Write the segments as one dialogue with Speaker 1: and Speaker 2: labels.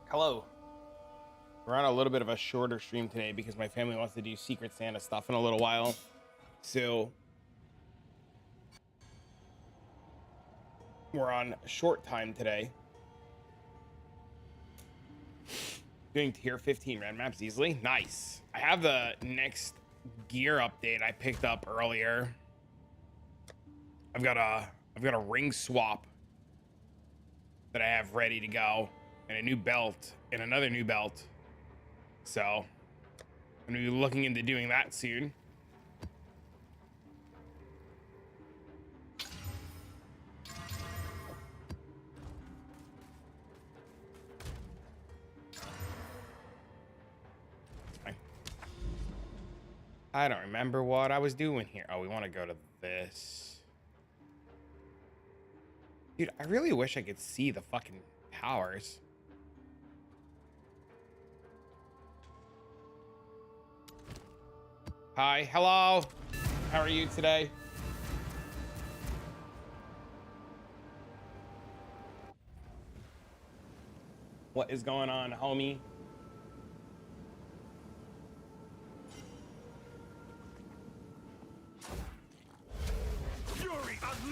Speaker 1: Hello. We're on a little bit of a shorter stream today because my family wants to do Secret Santa stuff in a little while. So we're on short time today. Doing tier 15 red maps easily. Nice. I have the next gear update I picked up earlier. I've got a ring swap that I have ready to go, and a new belt and another new belt. So I'm gonna be looking into doing that soon. I don't remember what I was doing here. Oh, we want to go to this. Dude, I really wish I could see the fucking towers. Hi, hello. How are you today? What is going on, homie?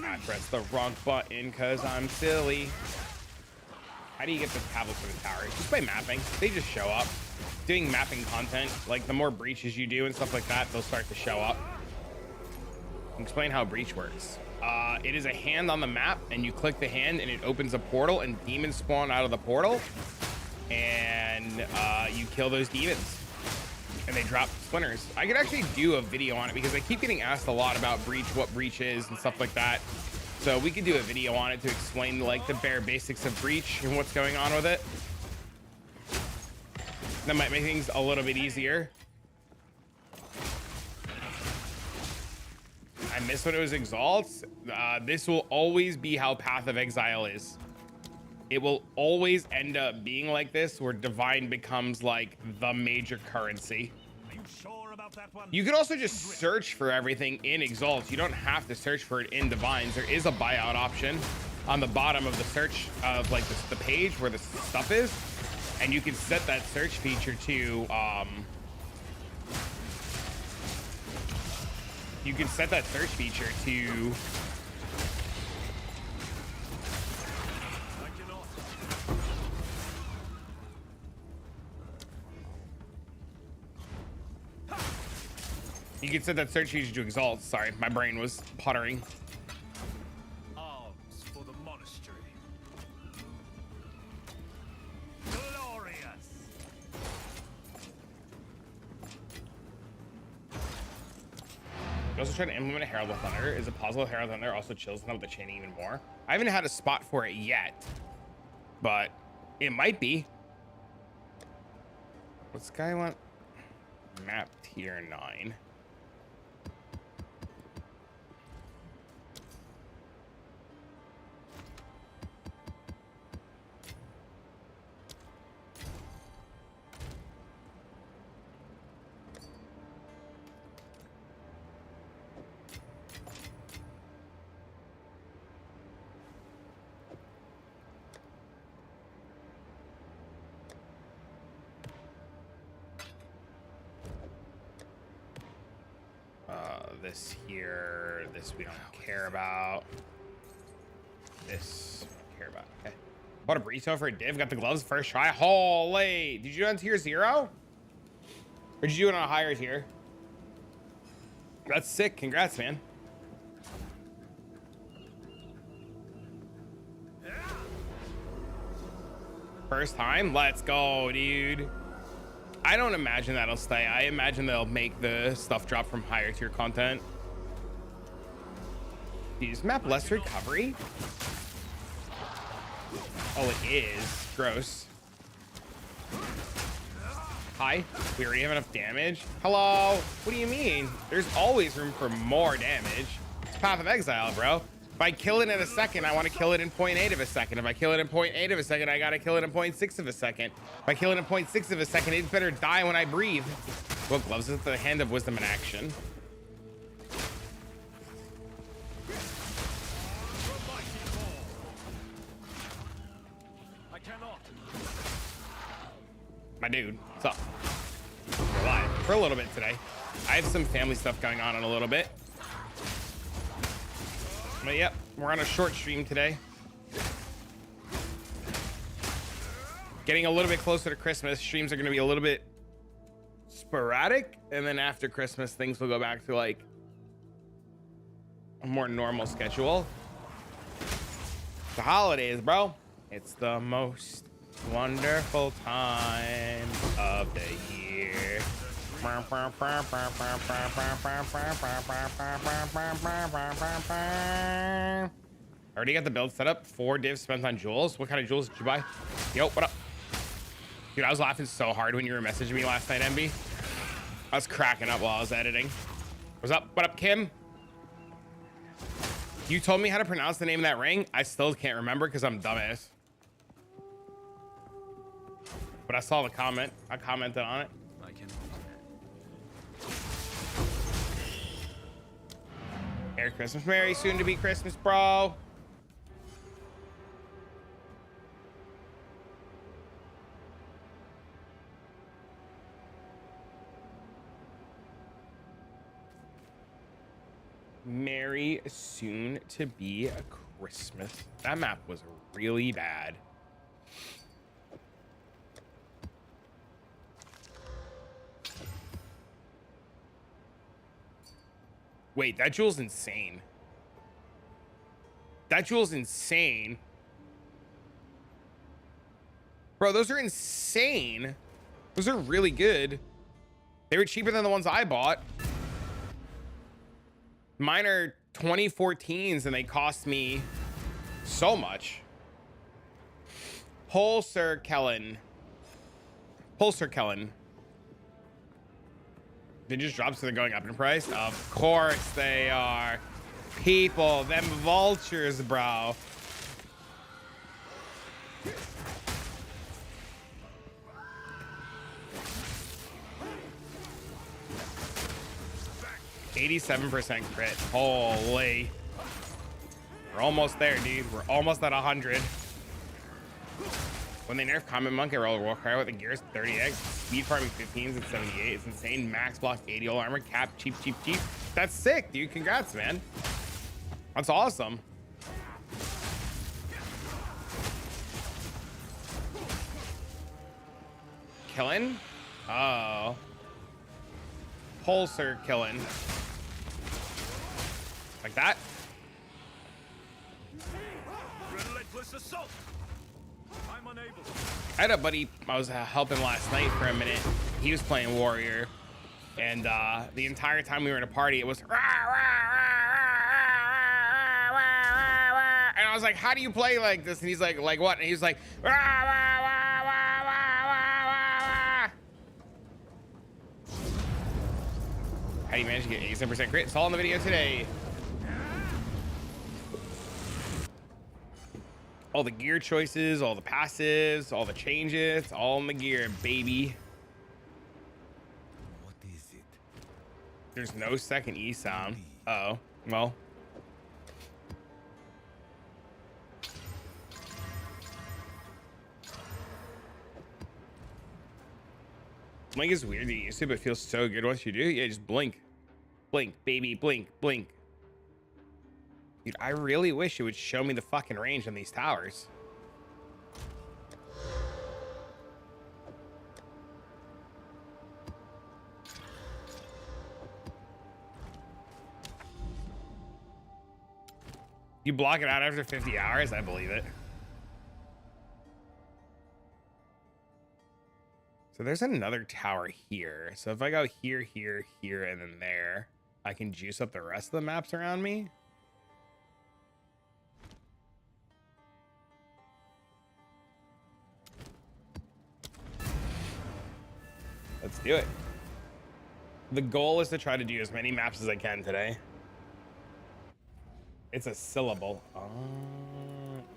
Speaker 1: I pressed the wrong button because I'm silly. How do you get the tablets for the tower? Just by mapping. They just show up. Doing mapping content, like the more breaches you do and stuff like that, they'll start to show up. Explain how breach works. It is a hand on the map, and you click the hand and it opens a portal, and demons spawn out of the portal, and you kill those demons and they drop splinters. I could actually do a video on it because I keep getting asked a lot about breach, what breach is and stuff like that. So we could do a video on it to explain like the bare basics of breach and what's going on with it. That might make things a little bit easier. I miss when it was exalts. This will always be how Path of Exile is. It will always end up being like this, where divine becomes like the major currency.
Speaker 2: Are you sure about that one?
Speaker 1: You can also just search for everything in exalts. You don't have to search for it in divines. There is a buyout option on the bottom of the search of like the page where the stuff is, and you can set that search feature to you can set that search feature to exalt. Sorry, my brain was puttering.
Speaker 2: Arms for the monastery. Glorious.
Speaker 1: You also try to implement a Herald of Thunder. Is it possible Herald of Thunder also chills them with the chain even more? I haven't had a spot for it yet, but it might be. What's guy want? Map tier 9. This here, this we don't care about. This we don't care about. Okay. Bought a burrito for a div, got the gloves first try. Holy, did you do it on tier 0? Or did you do it on a higher tier? That's sick. Congrats, man. First time? Let's go, dude. I don't imagine that'll stay. I imagine they'll make the stuff drop from higher tier content. Use map less recovery. Oh, it is. Gross. Hi. We already have enough damage. Hello. What do you mean? There's always room for more damage. It's Path of Exile, bro. If I kill it in a second, I want to kill it in 0.8 of a second. If I kill it in 0.8 of a second, I got to kill it in 0.6 of a second. If I kill it in 0.6 of a second, it better die when I breathe. Well, gloves is the hand of wisdom in action. My dude, what's up? We're live for a little bit today. I have some family stuff going on in a little bit. But yep, we're on a short stream today. Getting a little bit closer to Christmas. Streams are going to be a little bit sporadic. And then after Christmas, things will go back to like a more normal schedule. The holidays, bro. It's the most wonderful time of the year. Already got the build set up. 4 divs spent on jewels. What kind of jewels did you buy? Yo, what up? Dude, I was laughing so hard when you were messaging me last night, MB. I was cracking up while I was editing. What's up? What up, Kim? You told me how to pronounce the name of that ring. I still can't remember because I'm dumbass. But I saw the comment. I commented on it.
Speaker 2: I can.
Speaker 1: Merry Christmas, Merry soon to be Christmas, bro. Merry soon to be a Christmas. That map was really bad. Wait, that jewel's insane. That jewel's insane. Bro, those are insane. Those are really good. They were cheaper than the ones I bought. Mine are 2014s and they cost me so much. Pulsar Kellen. Pulsar Kellen. They just dropped, so they're going up in price? Of course they are. People, them vultures, bro. %87 crit. Holy. We're almost there, dude. We're almost at 100. When they nerf Common Monk, I roll Warcry with the gears 30x, speed farming 15s and 78. It's insane. Max block 80 armor, cap cheap, cheap, cheap. That's sick, dude. Congrats, man. That's awesome. Killing? Oh. Pulsar killing. Like that?
Speaker 2: Relentless assault. I'm unable.
Speaker 1: I had a buddy I was helping last night for a minute. He was playing Warrior. And the entire time we were in a party, it was rah, rah, rah, rah, rah, rah, rah. And I was like, how do you play like this? And he's like what? And he's like, rah, rah, rah, rah, rah, rah, rah, rah. How do you manage to get 87% crit? It's all in the video today. All the gear choices, all the passives, all the changes, it's all in the gear, baby.
Speaker 2: What is it?
Speaker 1: There's no second E sound. Uh-oh. Well. Blink is weird to get used to, but it feels so good once you do. Yeah, just blink. Blink, baby, blink, blink. Dude, I really wish it would show me the fucking range on these towers. You block it out after 50 hours? I believe it. So there's another tower here. So if I go here, here, here, and then there, I can juice up the rest of the maps around me. Let's do it. The goal is to try to do as many maps as I can today. It's a syllable.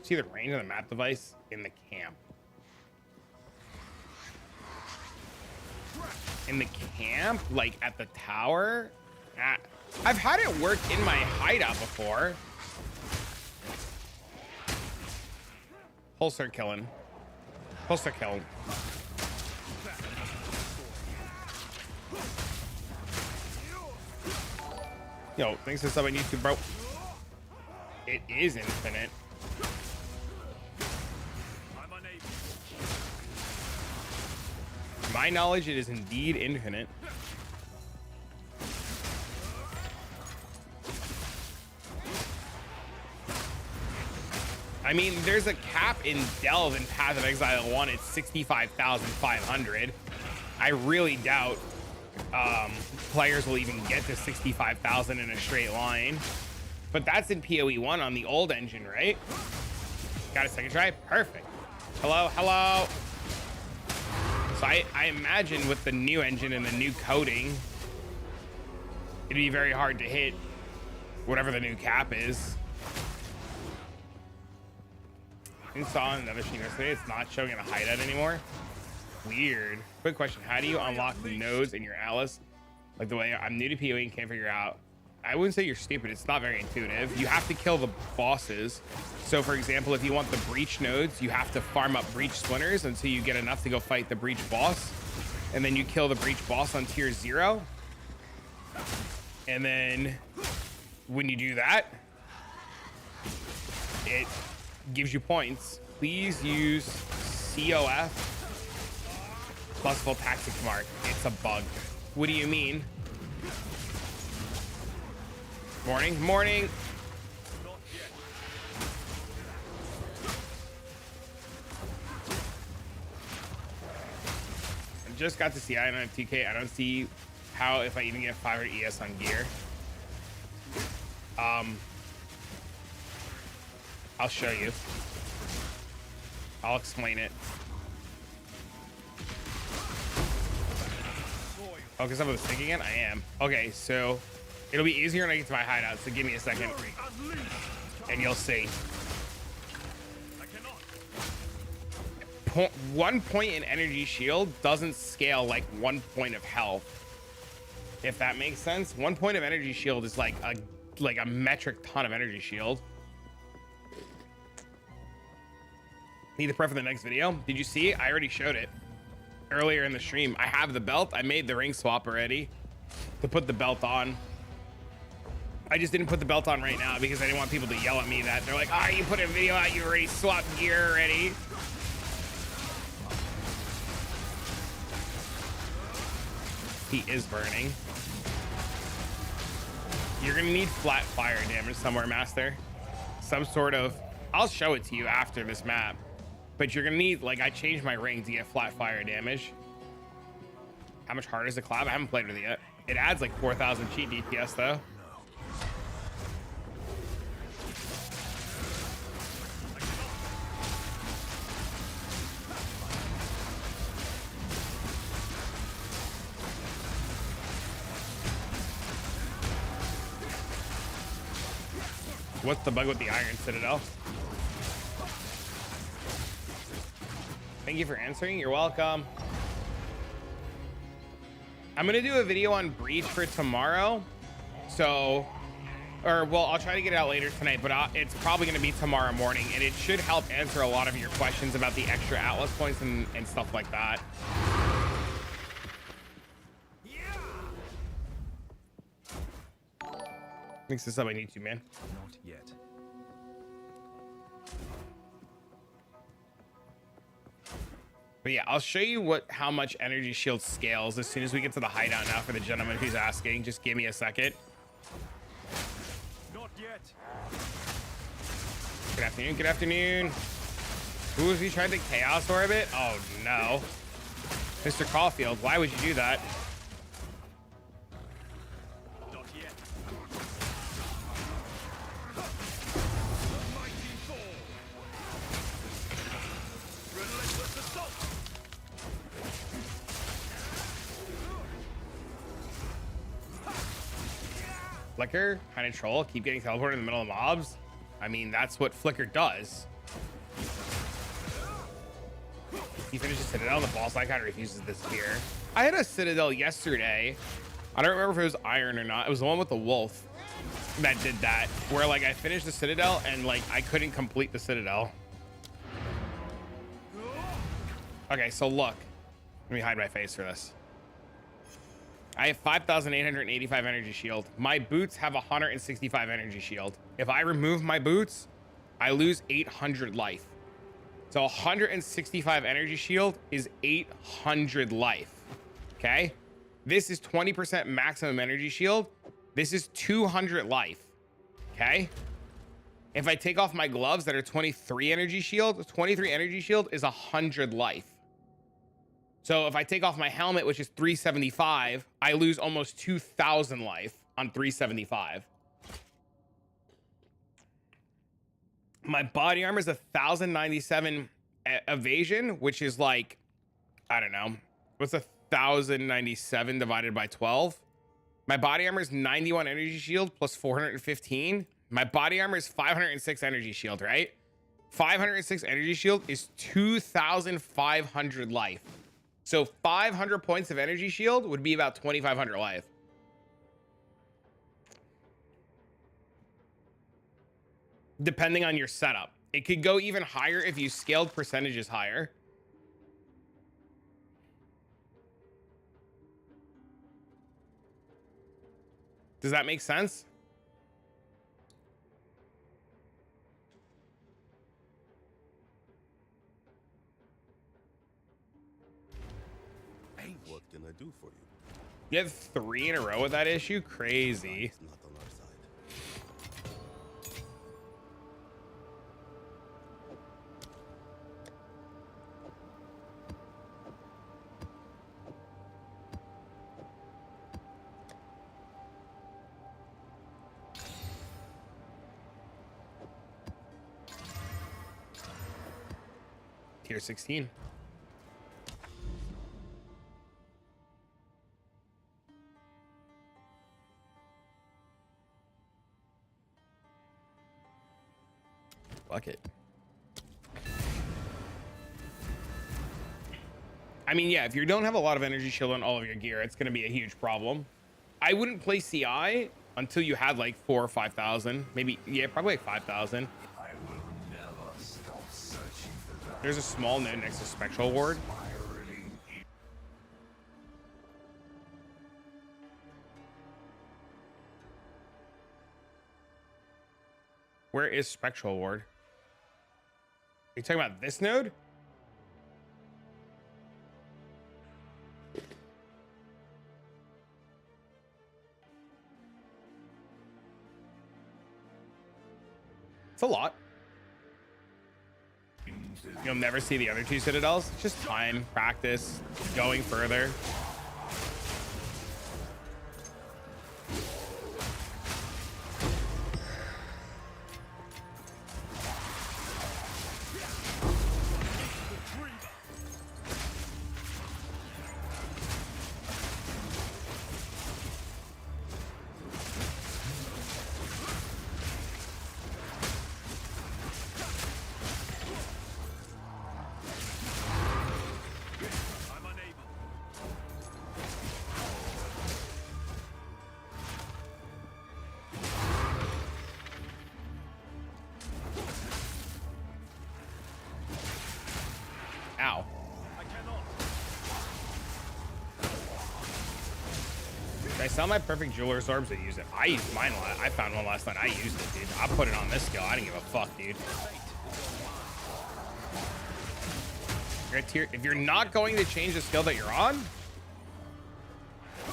Speaker 1: See the range of the map device in the camp. In the camp, like at the tower. I've had it work in my hideout before. Pulsar killing. Pulsar killing. Yo, thanks for subbing YouTube, bro. It is infinite.
Speaker 2: I'm unable.
Speaker 1: To my knowledge, it is indeed infinite. I mean, there's a cap in Delve in Path of Exile 1. It's 65,500. I really doubt players will even get to 65,000 in a straight line. But that's in PoE 1 on the old engine, right? Got a second try? Perfect. Hello, hello. So I imagine with the new engine and the new coding, it'd be very hard to hit whatever the new cap is. I saw another stream yesterday. It's not showing in a hideout anymore. Weird. Quick question. How do you unlock nodes in your Alice? Like the way I'm new to PoE and can't figure out. I wouldn't say you're stupid. It's not very intuitive. You have to kill the bosses. So for example, if you want the breach nodes, you have to farm up breach splinters until you get enough to go fight the breach boss. And then you kill the breach boss on tier 0. And then when you do that, it gives you points. Please use COF plus full tactic mark. It's a bug. What do you mean? Morning, morning. I just got to see I don't have TK. I don't see how if I even get 500 ES on gear. I'll show you. I'll explain it. Focus up with the stick again? I am. Okay, so it'll be easier when I get to my hideout, so give me a second. And you'll see. 1 point in energy shield doesn't scale like 1 point of health. If that makes sense. 1 point of energy shield is like a metric ton of energy shield. Need the prep for the next video. Did you see it? I already showed it earlier in the stream. I have the belt. I made the ring swap already to put the belt on. I just didn't put the belt on right now because I didn't want people to yell at me that they're like, you put a video out, you already swapped gear already. He is burning. You're gonna need flat fire damage somewhere, Master. Some sort of, I'll show it to you after this map. But you're gonna need, like, I changed my ring to get flat fire damage. How much harder is the collab? I haven't played with it yet. It adds like 4,000 cheat DPS though. What's the bug with the Iron Citadel? Thank you for answering. You're welcome. I'm gonna do a video on Breach for tomorrow. So, well, I'll try to get it out later tonight, but it's probably gonna be tomorrow morning, and it should help answer a lot of your questions about the extra Atlas points and stuff like that. Thanks to sub on YouTube, man.
Speaker 2: Not yet.
Speaker 1: But yeah, I'll show you how much energy shield scales as soon as we get to the hideout now for the gentleman who's asking. Just give me a second.
Speaker 2: Not yet.
Speaker 1: Good afternoon, good afternoon. Who is he trying to chaos orbit? Oh no. Mr. Caulfield, why would you do that?
Speaker 2: Not yet. Relentless assault.
Speaker 1: Flicker, kind of troll, keep getting teleported in the middle of mobs. I mean, that's what Flicker does. He finishes Citadel, the boss icon refuses to disappear. I had a Citadel yesterday. I don't remember if it was Iron or not. It was the one with the wolf that did that, where like I finished the Citadel and like I couldn't complete the Citadel. Okay, so look. Let me hide my face for this. I have 5,885 energy shield. My boots have 165 energy shield. If I remove my boots, I lose 800 life. So 165 energy shield is 800 life. Okay. This is 20% maximum energy shield. This is 200 life. Okay. If I take off my gloves that are 23 energy shield, 23 energy shield is 100 life. So if I take off my helmet, which is 375, I lose almost 2,000 life on 375. My body armor is 1,097 evasion, which is like, I don't know. What's 1,097 divided by 12? My body armor is 91 energy shield plus 415. My body armor is 506 energy shield, right? 506 energy shield is 2,500 life. So 500 points of energy shield would be about 2,500 life. Depending on your setup. It could go even higher if you scaled percentages higher. Does that make sense?
Speaker 3: What can I do for you?
Speaker 1: You have 3 in a row with that issue? Crazy.
Speaker 3: It's not on our side.
Speaker 1: Tier 16. Fuck it. I mean, yeah, if you don't have a lot of energy shield on all of your gear, it's going to be a huge problem. I wouldn't play CI until you had like 4,000 or 5,000. Maybe, yeah, probably like 5,000.
Speaker 2: I will never stop searching for that.
Speaker 1: There's a small node next to Spectral Ward.
Speaker 2: Spiraling.
Speaker 1: Where is Spectral Ward? Are you talking about this node? It's a lot. You'll never see the other 2 citadels. It's just time, practice, going further.
Speaker 2: I'm unable.
Speaker 1: Ow.
Speaker 2: I cannot.
Speaker 1: Did I sell my perfect jeweler's orbs or use it? I used mine a lot. I found one last night. I used it, dude. I put it on this skill. I didn't give a fuck, dude. If you're not going to change the skill that you're on,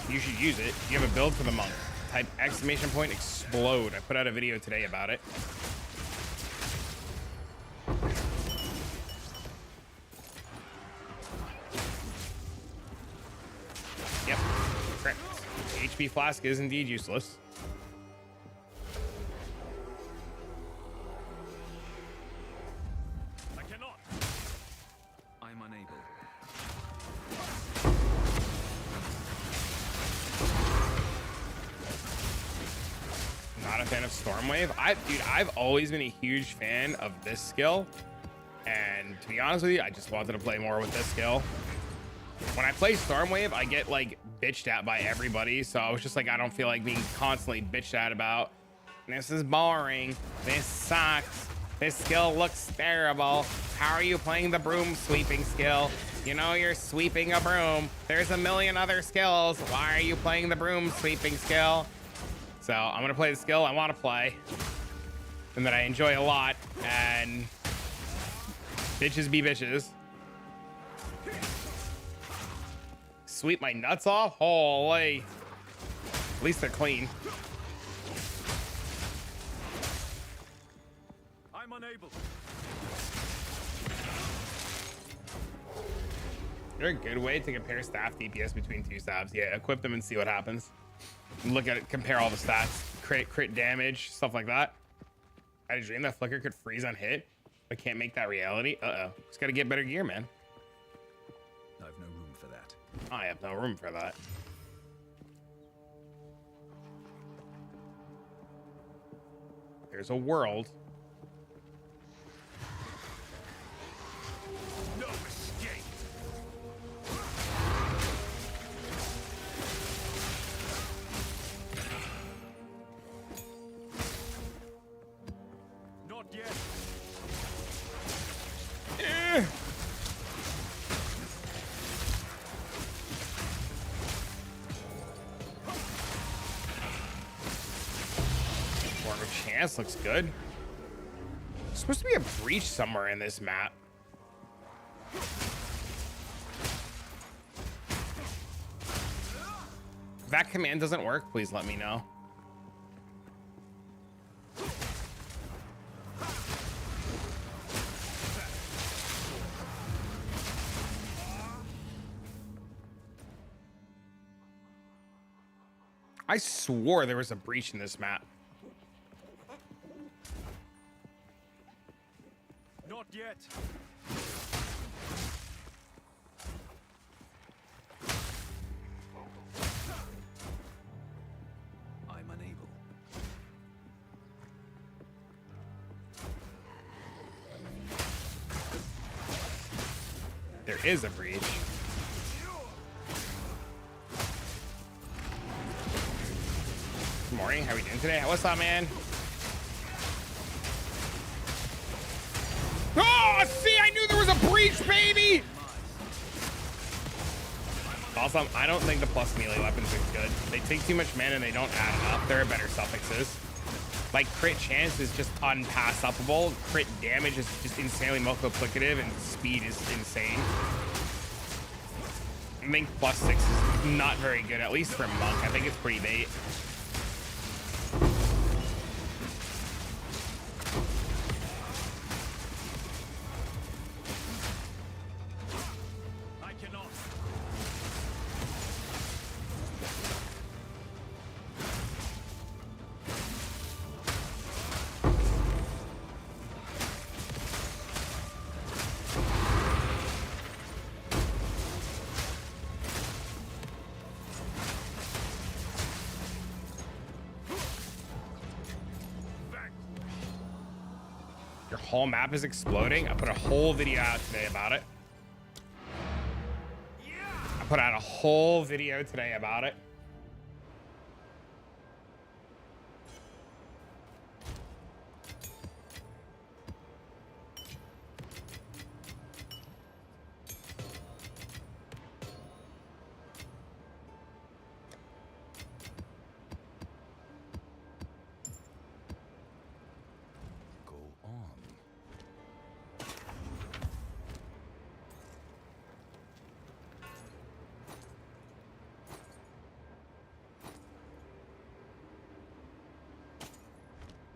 Speaker 1: you should use it. You have a build for the monk. Type exclamation point explode. I put out a video today about it. Yep. Correct. HP flask is indeed useless.
Speaker 2: I cannot. I'm unable.
Speaker 1: Not a fan of Stormwave. I've always been a huge fan of this skill. And to be honest with you, I just wanted to play more with this skill. When I play Stormwave, I get like bitched at by everybody. So I was just like, I don't feel like being constantly bitched at about, this is boring. This sucks. This skill looks terrible. How are you playing the broom sweeping skill? You know, you're sweeping a broom. There's a million other skills. Why are you playing the broom sweeping skill? So I'm gonna play the skill I want to play and that I enjoy a lot, and bitches be bitches. Sweep my nuts off? Holy. At least they're clean.
Speaker 2: I'm unable.
Speaker 1: They're a good way to compare staff DPS between two staffs. Yeah, equip them and see what happens. Look at it, compare all the stats, crit damage, stuff like that. I had a dream that Flicker could freeze on hit, but can't make that reality. Uh-oh. Just gotta get better gear, man.
Speaker 2: I've no room for that.
Speaker 1: I have no room for that. There's a world.
Speaker 2: No escape. Not yet.
Speaker 1: Eh. More of a chance, looks good. There's supposed to be a breach somewhere in this map. If that command doesn't work, please let me know. I swore there was a breach in this map.
Speaker 2: Not yet. I'm unable.
Speaker 1: There is a breach. Good morning, how are we doing today? What's up, man? Oh, see, I knew there was a breach, baby! Also, I don't think the plus melee weapons are good. They take too much mana and they don't add enough. There are better suffixes. Like, crit chance is just unpass-upable. Crit damage is just insanely multiplicative, and speed is insane. I think +6 is not very good, at least for Monk. I think it's pretty bait.
Speaker 2: I cannot.
Speaker 1: Your whole map is exploding. I put a whole video out today about it. I put out a whole video today about it.
Speaker 3: Go on.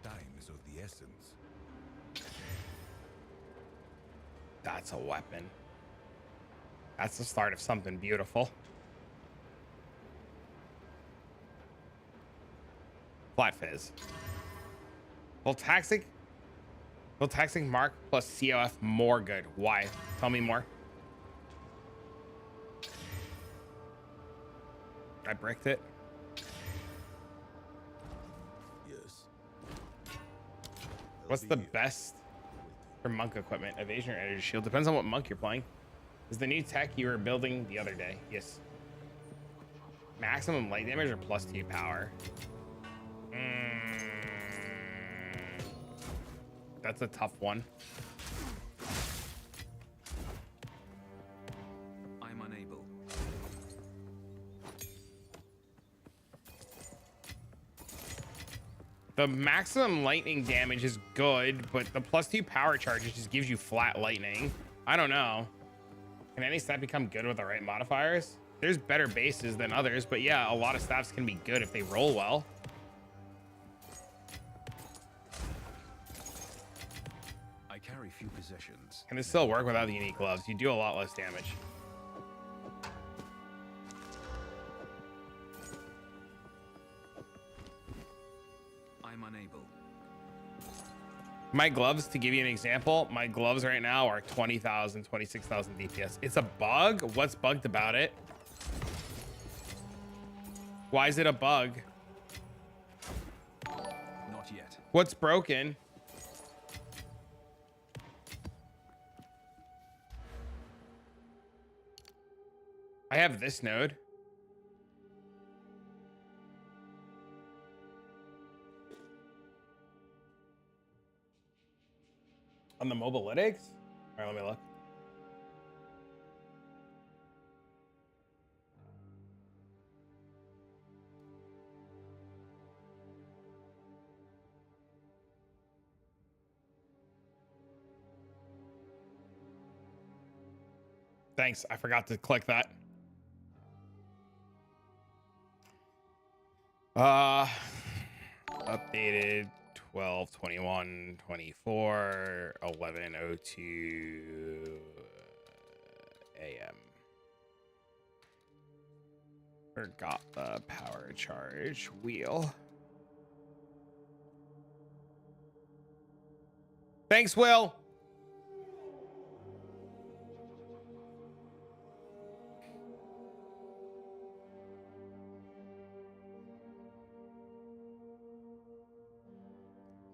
Speaker 3: Time is of the essence.
Speaker 1: That's a weapon. That's the start of something beautiful. Flat Fizz. Voltaxic Mark plus COF more good. Why? Tell me more. I bricked it.
Speaker 3: Yes.
Speaker 1: What's
Speaker 3: I'll
Speaker 1: the
Speaker 3: be here.
Speaker 1: best for monk equipment? Evasion or energy shield? Depends on what monk you're playing. Is the new tech you were building the other day? Yes. Maximum light damage or +2 power? That's a tough one. The maximum lightning damage is good, but the +2 power charges just gives you flat lightning. I don't know. Can any stat become good with the right modifiers? There's better bases than others, but yeah, a lot of staffs can be good if they roll well.
Speaker 3: I carry few possessions.
Speaker 1: Can this still work without the unique gloves? You do a lot less damage.
Speaker 3: I'm unable.
Speaker 1: My gloves, to give you an example, my gloves right now are 20,000, 26,000 DPS. It's a bug? What's bugged about it? Why is it a bug?
Speaker 3: Not yet.
Speaker 1: What's broken? I have this node. On the mobilytics? All right, let me look. Thanks, I forgot to click that. Updated 12/21/24 11:02 a.m. Forgot the power charge wheel. Thanks, Will.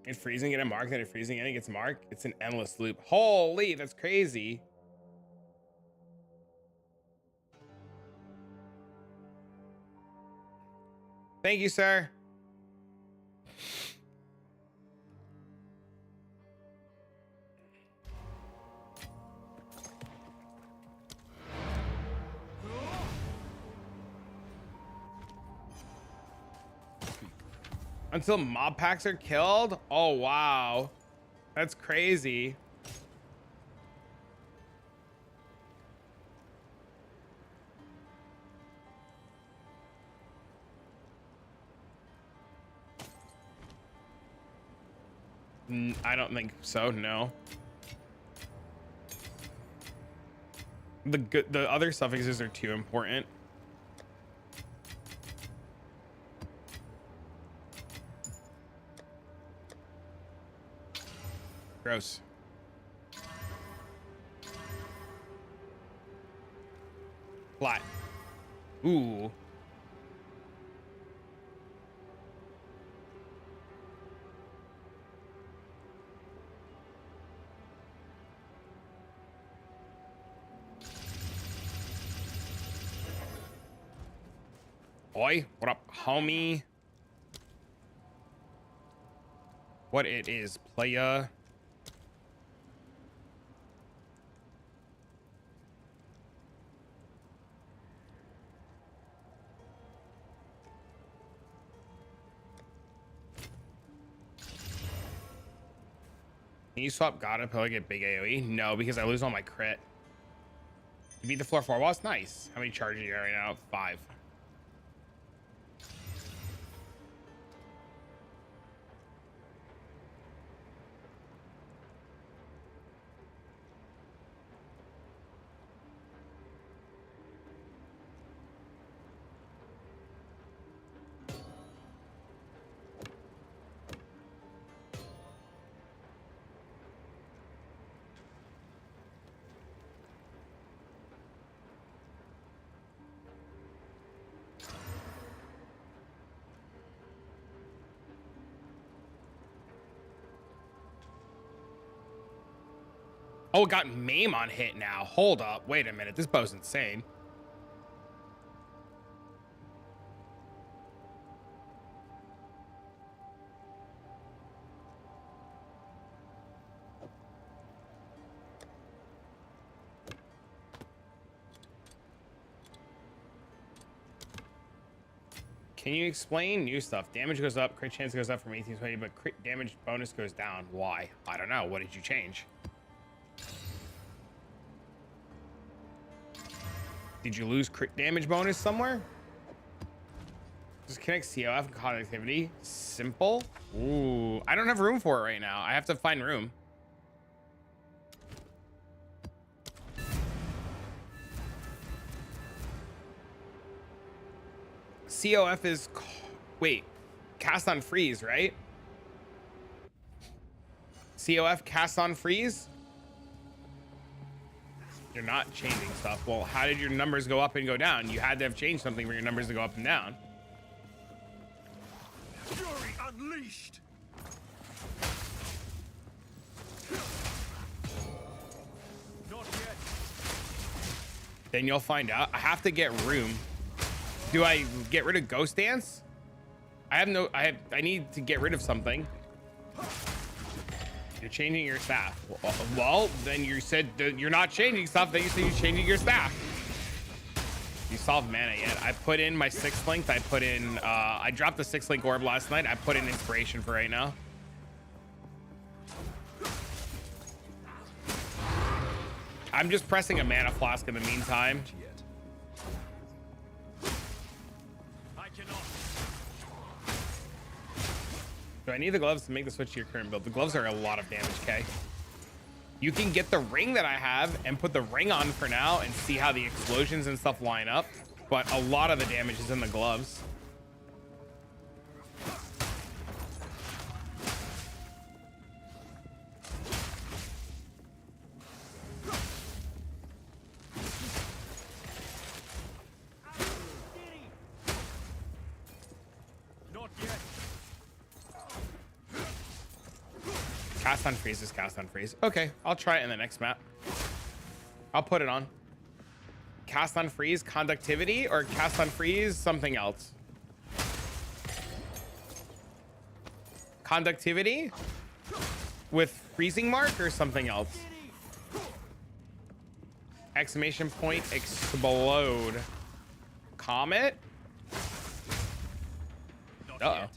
Speaker 1: It's freezing, get a mark, then it's freezing, and it gets marked. It's an endless loop. Holy, that's crazy. Thank you, sir. Until mob packs are killed? Oh, wow. That's crazy. I don't think so, no. The other suffixes are too important. Gross. Flat. Ooh. Oi, what up, homie? What it is, playa? Can you swap God until I get big AoE? No, because I lose all my crit. You beat the floor 4 boss? Nice. How many charges are you right now? 5. Oh, it got Maim on hit now. Hold up. Wait a minute. This bow's insane. Can you explain new stuff? Damage goes up, crit chance goes up from 18 to 20, but crit damage bonus goes down. Why? I don't know. What did you change? Did you lose crit damage bonus somewhere? Just connect COF and connectivity. Simple. Ooh, I don't have room for it right now. I have to find room. COF is, wait, cast on freeze, right? COF cast on freeze? You're not changing stuff. Well, how did your numbers go up and go down? You had to have changed something for your numbers to go up and down.
Speaker 2: Fury unleashed. Not yet.
Speaker 1: Then you'll find out. I have to get room. Do I get rid of Ghost Dance? I need to get rid of something. You're changing your staff. Well, then you said that you're not changing stuff. Then you said you're changing your staff. You solved mana yet? I put in my 6th link. I put in, I dropped the 6th link orb last night. I put in inspiration for right now. I'm just pressing a mana flask in the meantime.
Speaker 2: I cannot.
Speaker 1: Do I need the gloves to make the switch to your current build? The gloves are a lot of damage, K. You can get the ring that I have and put the ring on for now and see how the explosions and stuff line up. But a lot of the damage is in the gloves.
Speaker 2: Not yet.
Speaker 1: Cast on freeze is cast on freeze. Okay, I'll try it in the next map. I'll put it on. Cast on freeze, conductivity, or cast on freeze, something else. Conductivity with freezing mark or something else. Exclamation point, explode. Comet?
Speaker 2: Not
Speaker 1: Uh-oh.
Speaker 2: yet.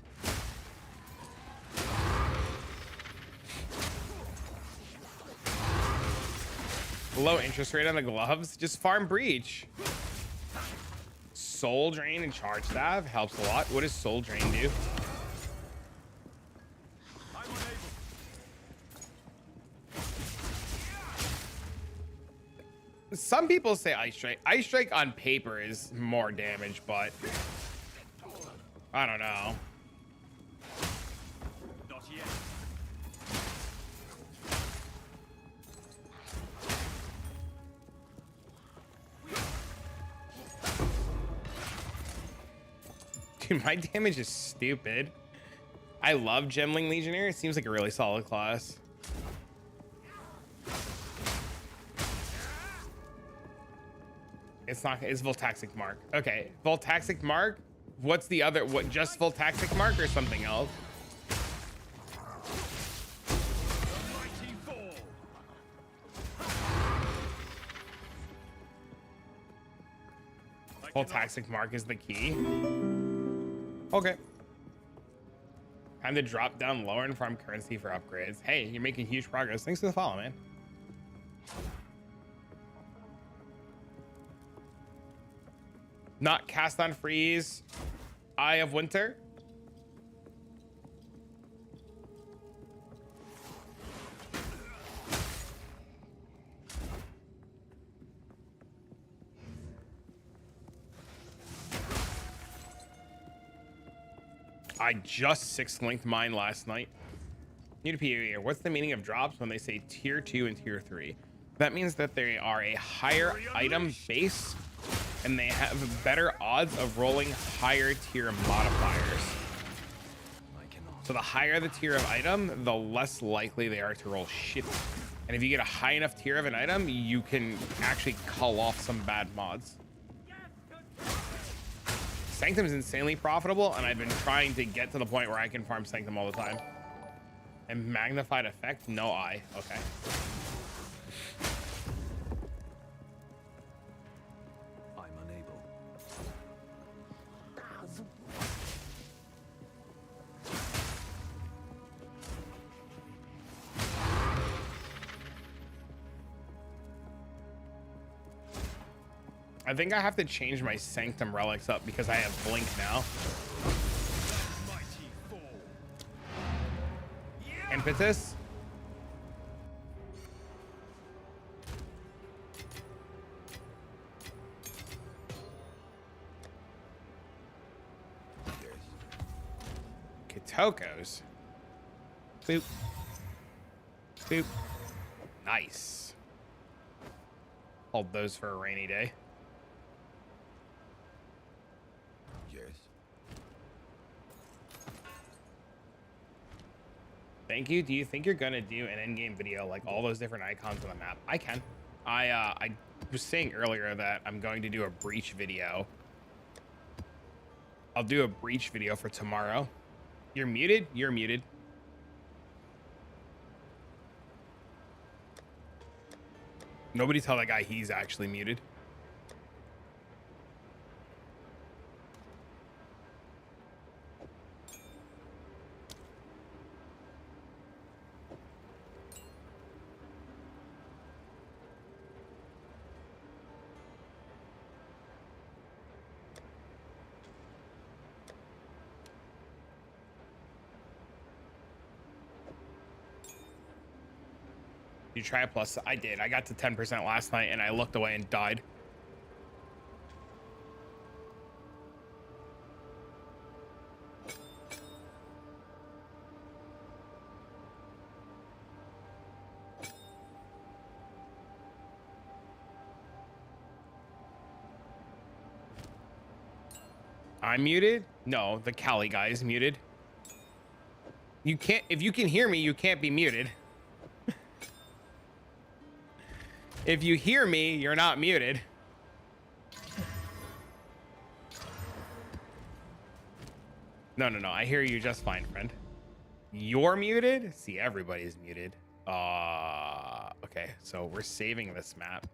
Speaker 1: Low interest rate on the gloves. Just farm breach. Soul drain and charge staff helps a lot. What does soul drain do?
Speaker 2: I'm unable.
Speaker 1: Some people say ice strike. Ice strike on paper is more damage, but I don't know.
Speaker 2: Not yet.
Speaker 1: Dude, my damage is stupid. I love Gemling Legionnaire. It seems like a really solid class. It's not, it's Voltaxic Mark. Okay, Voltaxic Mark. What's the other, what, just Voltaxic Mark or something else?
Speaker 2: Mighty fall.
Speaker 1: Voltaxic Mark is the key. Okay. Time to drop down lower and farm currency for upgrades. Hey, you're making huge progress. Thanks for the follow, man. Not cast on freeze. Eye of Winter. I just 6th-linked mine last night. New to PoE here. What's the meaning of drops when they say tier 2 and tier 3? That means that they are a higher item base and they have better odds of rolling higher tier modifiers. So the higher the tier of item, the less likely they are to roll shit. And if you get a high enough tier of an item, you can actually cull off some bad mods. Sanctum is insanely profitable, and I've been trying to get to the point where I can farm Sanctum all the time. And magnified effect? No eye. Okay.
Speaker 3: I'm unable.
Speaker 1: I think I have to change my Sanctum relics up because I have Blink now. Impetus. Kitokos. Boop. Boop. Nice. Hold those for a rainy day.
Speaker 2: Yes.
Speaker 1: Thank you. Do you think you're gonna do an in-game video like all those different icons on the map? I can. I was saying earlier that I'm going to do a breach video. I'll do a breach video for tomorrow. You're muted? You're muted. Nobody tell that guy he's actually muted. You try a plus? I did. I got to 10% last night and I looked away and died. I'm muted? No, the Cali guy is muted. You can't, if you can hear me, you can't be muted. If you hear me, you're not muted. No, I hear you just fine, friend. You're muted? See, everybody's muted. Okay, so we're saving this map.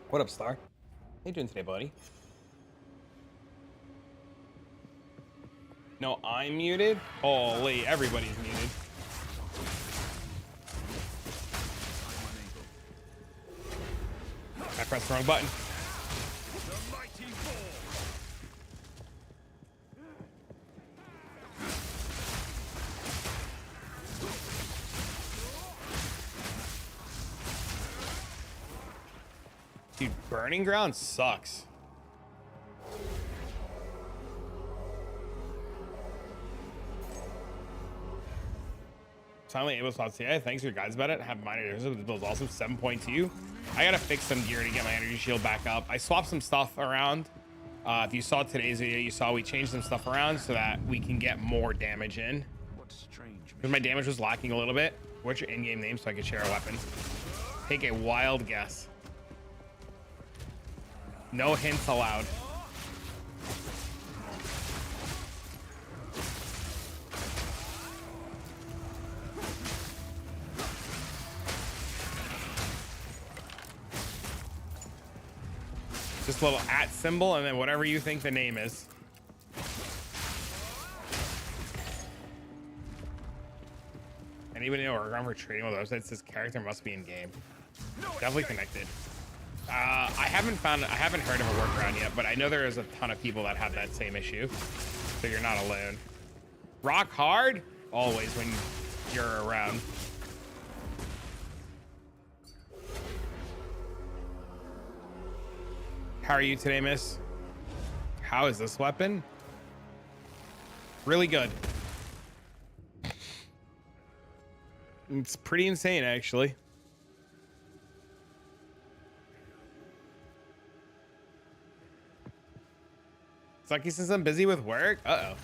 Speaker 1: What up, Star? How you doing today, buddy? No, I'm muted? Holy, everybody's muted. I pressed the wrong button. Dude, Burning Ground sucks. Finally able to say, thanks for your guides about it. Have minor differences, but the build's also 7.2. I gotta fix some gear to get my energy shield back up. I swapped some stuff around. If you saw today's video, you saw we changed some stuff around so that we can get more damage in.
Speaker 3: What strange.
Speaker 1: Because my damage was lacking a little bit. What's your in-game name so I can share a weapon? Take a wild guess. No hints allowed. Just a little @ symbol and then whatever you think the name is. Anybody know we're going for trading with websites? This character must be in game. Definitely connected. I haven't heard of a workaround yet, but I know there is a ton of people that have that same issue. So you're not alone. Rock hard always when you're around. How are you today, miss? How is this weapon? Really good. It's pretty insane, actually. Sucky since I'm busy with work? Uh-oh.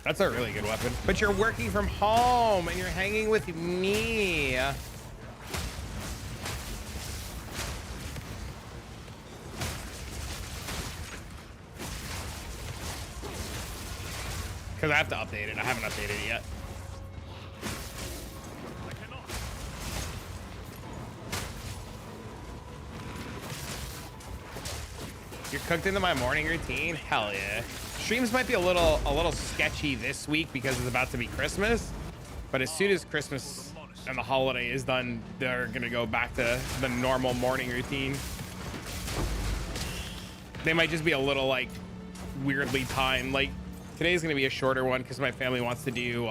Speaker 1: That's a really good weapon. But you're working from home and you're hanging with me. Because I have to update it. I haven't updated it yet. You're cooked into my morning routine. Hell yeah. Streams might be a little sketchy this week because it's about to be Christmas, but as soon as Christmas and the holiday is done, they're gonna go back to the normal morning routine. They might just be a little like weirdly timed. Like today's gonna be a shorter one because my family wants to do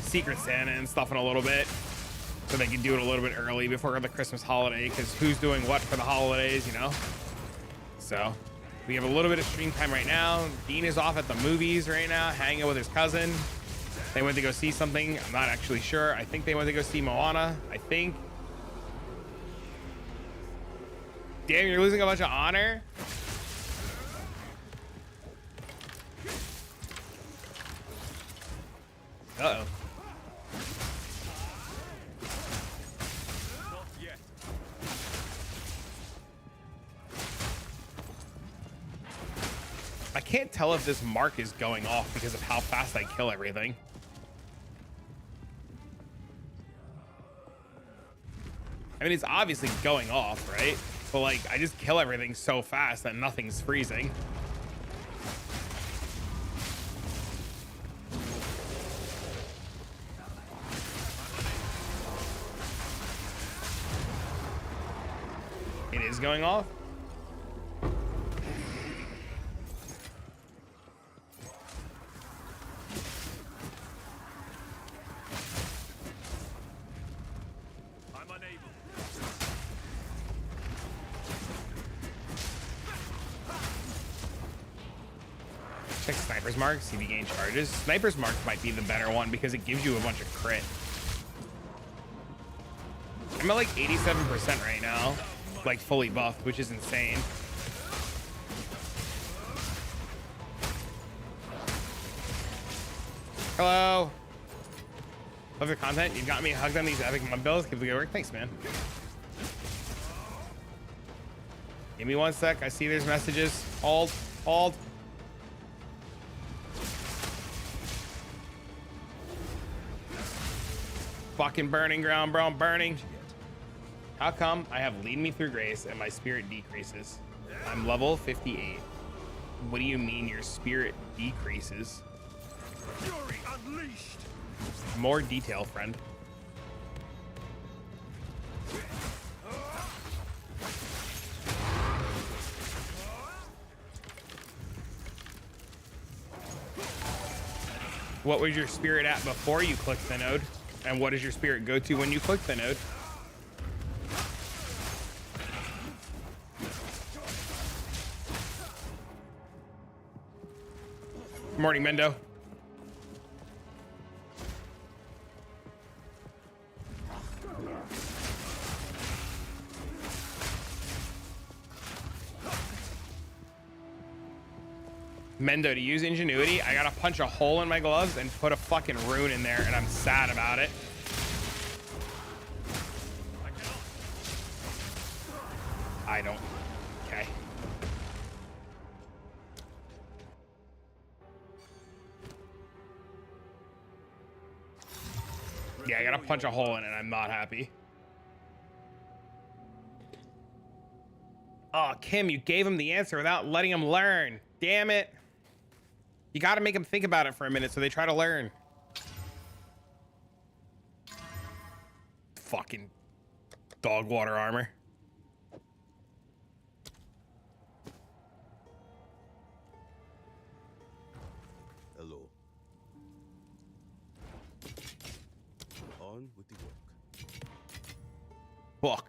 Speaker 1: Secret Santa and stuff in a little bit, so they can do it a little bit early before the Christmas holiday, because who's doing what for the holidays, you know? So we have a little bit of stream time right now. Dean is off at the movies right now, hanging with his cousin. They went to go see something. I'm not actually sure. I think they went to go see Moana. I think. Damn, you're losing a bunch of honor. Uh-oh. I can't tell if this mark is going off because of how fast I kill everything. I mean, it's obviously going off, right? But like, I just kill everything so fast that nothing's freezing. It is going off. Check Sniper's Mark, see if you gain charges. Sniper's Mark might be the better one because it gives you a bunch of crit. I'm at like 87% right now, like fully buffed, which is insane. Hello. Love your content. You've got me hugged on these epic mud bills. Keep the good work. Thanks, man. Give me 1 sec. I see there's messages. Hold. Fucking burning ground, bro. I'm burning. How come I have lead me through grace and my spirit decreases? I'm level 58. What do you mean your spirit decreases?
Speaker 2: Fury unleashed.
Speaker 1: More detail, friend. What was your spirit at before you clicked the node? And what does your spirit go to when you click the node? Good morning, Mendo. Mendo, to use ingenuity, I gotta punch a hole in my gloves and put a fucking rune in there, and I'm sad about it. I don't. Okay. Yeah, I gotta punch a hole in it, and I'm not happy. Oh, Kim, you gave him the answer without letting him learn. Damn it. You got to make them think about it for a minute so they try to learn. Fucking dog water armor.
Speaker 2: Hello. On with the work.
Speaker 1: Fuck.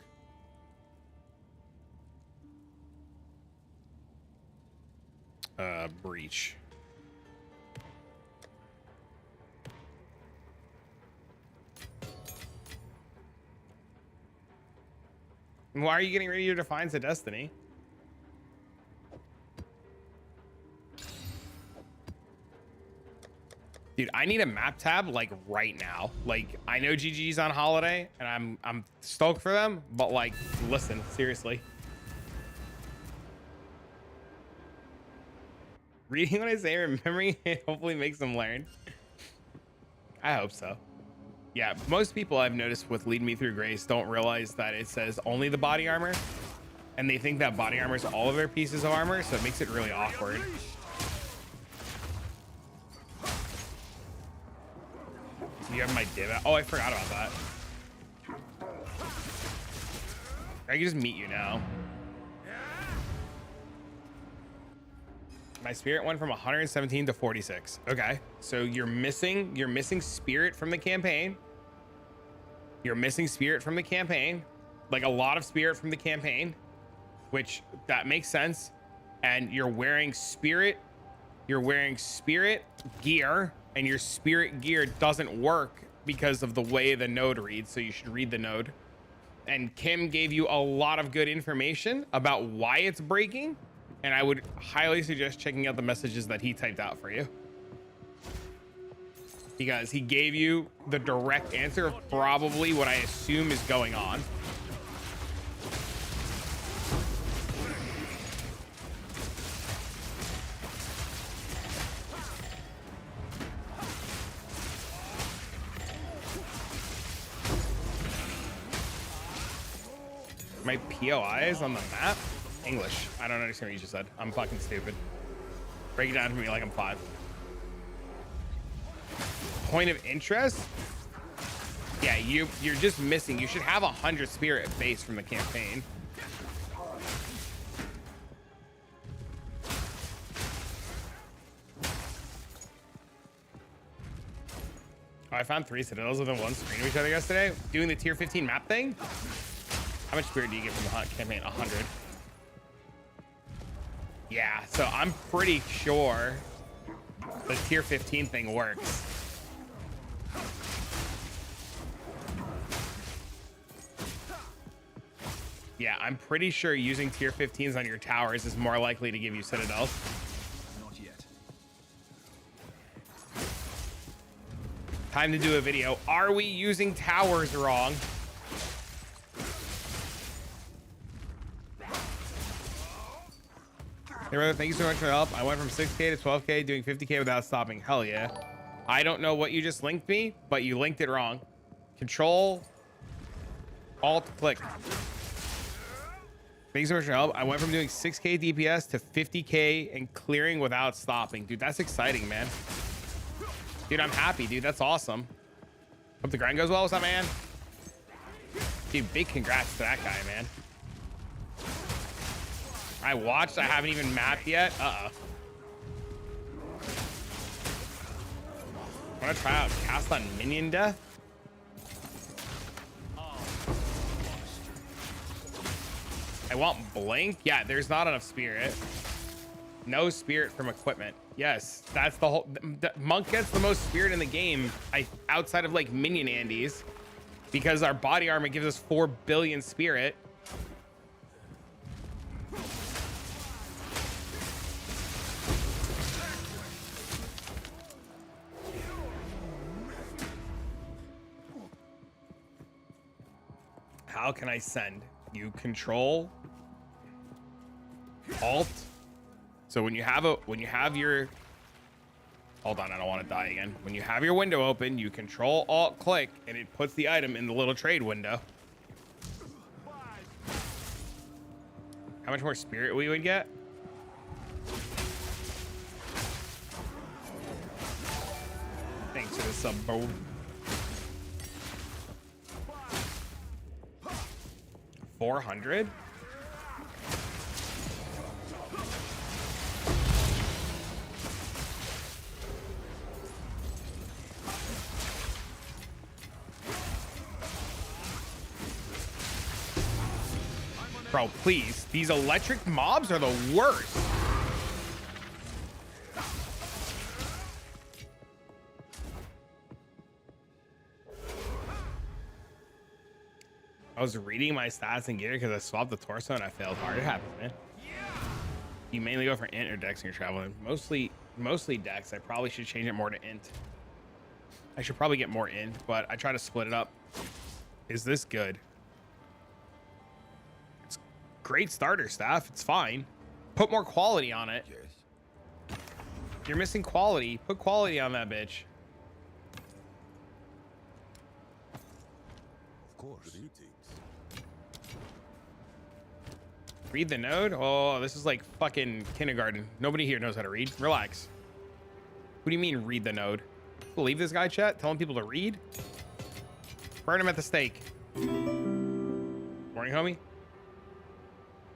Speaker 1: Breach. Why are you getting ready to Defiance of Destiny? Dude, I need a map tab like right now. Like, I know GG's on holiday and I'm stoked for them, but like, listen, seriously. Reading what I say, remembering it hopefully makes them learn. I hope so. Yeah, most people I've noticed with Lead Me Through Grace don't realize that it says only the body armor. and they think that body armor is all of their pieces of armor, so it makes it really awkward. So you have my div. Oh, I forgot about that. I can just meet you now. My spirit went from 117 to 46. Okay, so you're missing spirit from the campaign. You're missing spirit from the campaign, like a lot of spirit from the campaign, which that makes sense. And you're wearing spirit gear, and your spirit gear doesn't work because of the way the node reads. So you should read the node. And Kim gave you a lot of good information about why it's breaking. And I would highly suggest checking out the messages that he typed out for you, because he gave you the direct answer of probably what I assume is going on. My POI is on the map. English. I don't understand what you just said. I'm fucking stupid. Break it down for me like I'm 5. Point of interest? Yeah, you're just missing. You should have 100 spirit base from the campaign. Oh, I found 3 citadels within one screen of each other yesterday. Doing the tier 15 map thing. How much spirit do you get from the hunt campaign? 100. Yeah, so I'm pretty sure the tier 15 thing works. Yeah, I'm pretty sure using tier 15s on your towers is more likely to give you citadels.
Speaker 3: Not yet.
Speaker 1: Time to do a video. Are we using towers wrong? Hey, brother, thank you so much for the help. I went from 6K to 12K doing 50K without stopping. Hell yeah. I don't know what you just linked me, but you linked it wrong. Control, Alt, click. Thanks so much for your help. I went from doing 6K DPS to 50K and clearing without stopping. Dude, that's exciting, man. Dude, I'm happy, dude. That's awesome. Hope the grind goes well. What's up, man? Dude, big congrats to that guy, man. I watched. I haven't even mapped yet. Uh-oh. Want to try out cast on minion death? I want blink. Yeah, there's not enough spirit. No spirit from equipment. Yes, that's the whole. The monk gets the most spirit in the game, outside of like minion Andes, because our body armor gives us 4 billion spirit. How can I send? You control Alt. So when you have your, hold on, I don't want to die again. When you have your window open, you control Alt click and it puts the item in the little trade window. How much more spirit we would get? Thanks for the sub, bro. 400? Bro, please. These electric mobs are the worst. I was reading my stats and gear because I swapped the torso and I failed hard. It happens, man. You mainly go for int or dex when you're traveling. Mostly dex. I probably should change it more to int. I should probably get more int, but I try to split it up. Is this good? It's great starter staff. It's fine. Put more quality on it.
Speaker 2: Yes.
Speaker 1: You're missing quality. Put quality on that bitch.
Speaker 2: Of course.
Speaker 1: Read the node? Oh, this is like fucking kindergarten. Nobody here knows how to read. Relax. What do you mean read the node? Believe this guy, chat? Telling people to read? Burn him at the stake. Morning, homie.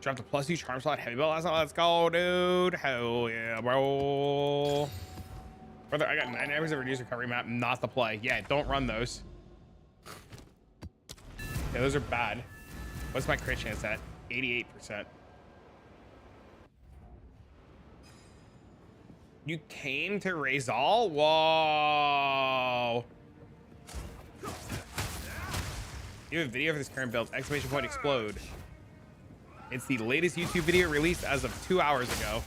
Speaker 1: Dropped a +2 charm slot heavy belt last night. Let's go, dude. Hell yeah, bro. Brother, I got 9 hours of reduced recovery map. Not the play. Yeah, don't run those. Yeah, those are bad. What's my crit chance at? 88%. You came to raise all? Whoa. You have a video of this current build. Exclamation point explode. It's the latest YouTube video released as of 2 hours ago.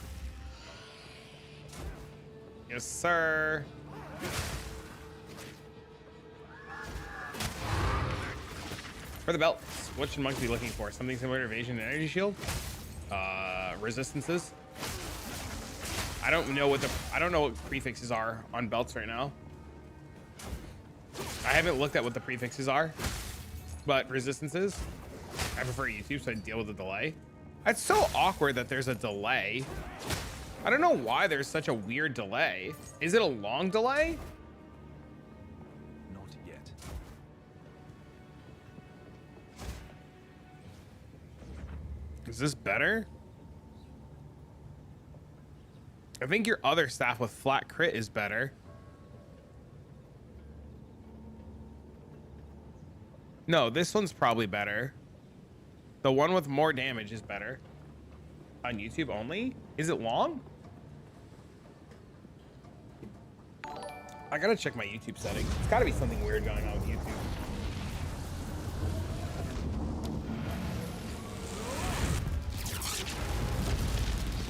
Speaker 1: Yes, sir. For the belt, what should monks be looking for? Something similar to evasion and energy shield? Resistances. I don't know what prefixes are on belts right now. I haven't looked at what the prefixes are, but resistances. I prefer YouTube, so I deal with the delay. It's so awkward that there's a delay. I don't know why there's such a weird delay. Is it a long delay?
Speaker 3: Not yet.
Speaker 1: Is this better? I think your other staff with flat crit is better. No, this one's probably better. The one with more damage is better. On YouTube only? Is it long? I gotta check my YouTube settings. It's gotta be something weird going on with YouTube.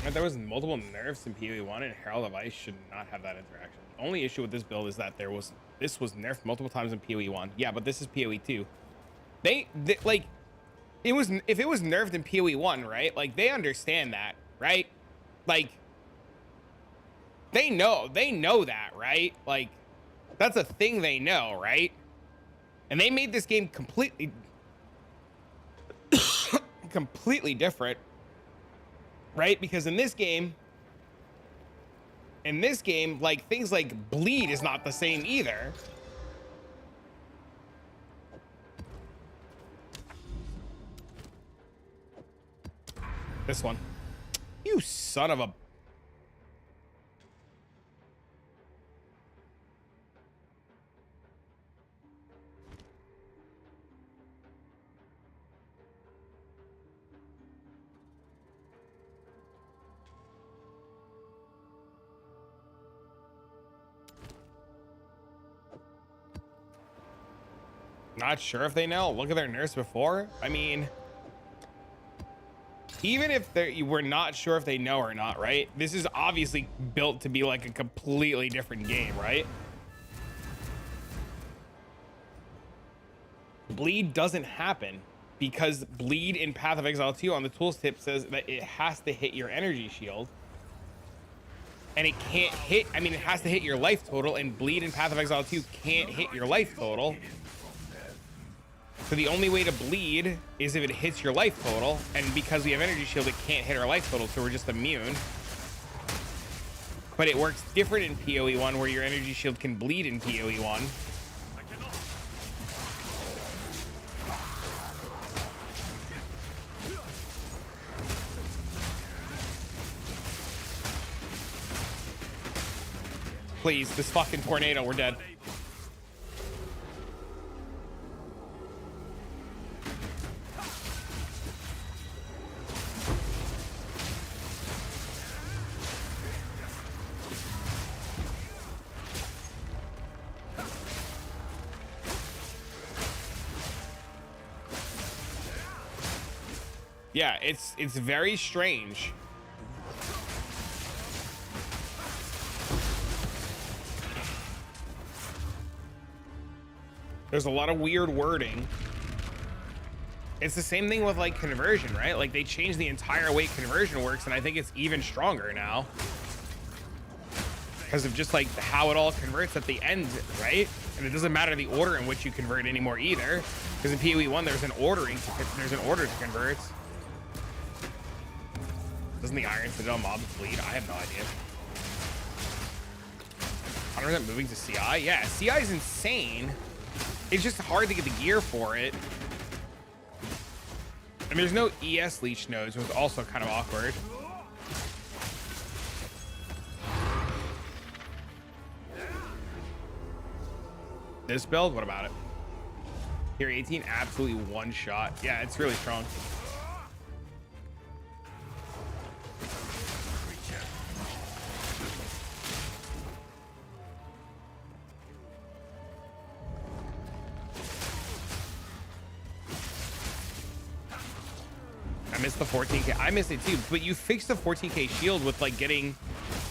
Speaker 1: If there was multiple nerfs in PoE 1 and Herald of Ice should not have that interaction. The only issue with this build is that this was nerfed multiple times in PoE 1. Yeah, but this is PoE 2. They like if it was nerfed in PoE 1, right? Like they understand that, right? Like they know that, right? Like that's a thing they know, right? And they made this game completely different. Right? Because in this game, like things like bleed is not the same either. This one. You son of a... Not sure if they know. Look at their nurse before. I mean, even if we're not sure if they know or not, right? This is obviously built to be like a completely different game, right? Bleed doesn't happen because bleed in Path of Exile 2 on the tools tip says that it has to hit your energy shield. And it can't hit, I mean, it has to hit your life total, and bleed in Path of Exile 2 can't hit your life total. So the only way to bleed is if it hits your life total, and because we have energy shield, it can't hit our life total, so we're just immune. But it works different in PoE 1, where your energy shield can bleed in PoE 1. Please, this fucking tornado, we're dead. Yeah, it's very strange. There's a lot of weird wording. It's the same thing with like conversion, right? Like they changed the entire way conversion works, and I think it's even stronger now because of just like how it all converts at the end, right? And it doesn't matter the order in which you convert anymore either, because in PoE 1 there's an order to convert. Doesn't the Iron Citadel mob bleed? I have no idea. 100% moving to CI? Yeah, CI is insane. It's just hard to get the gear for it. And there's no ES leech nodes, which was also kind of awkward. This build, what about it? Here, 18, absolutely one shot. Yeah, it's really strong. I missed the 14k. I missed it too, but you fixed the 14k shield with like getting,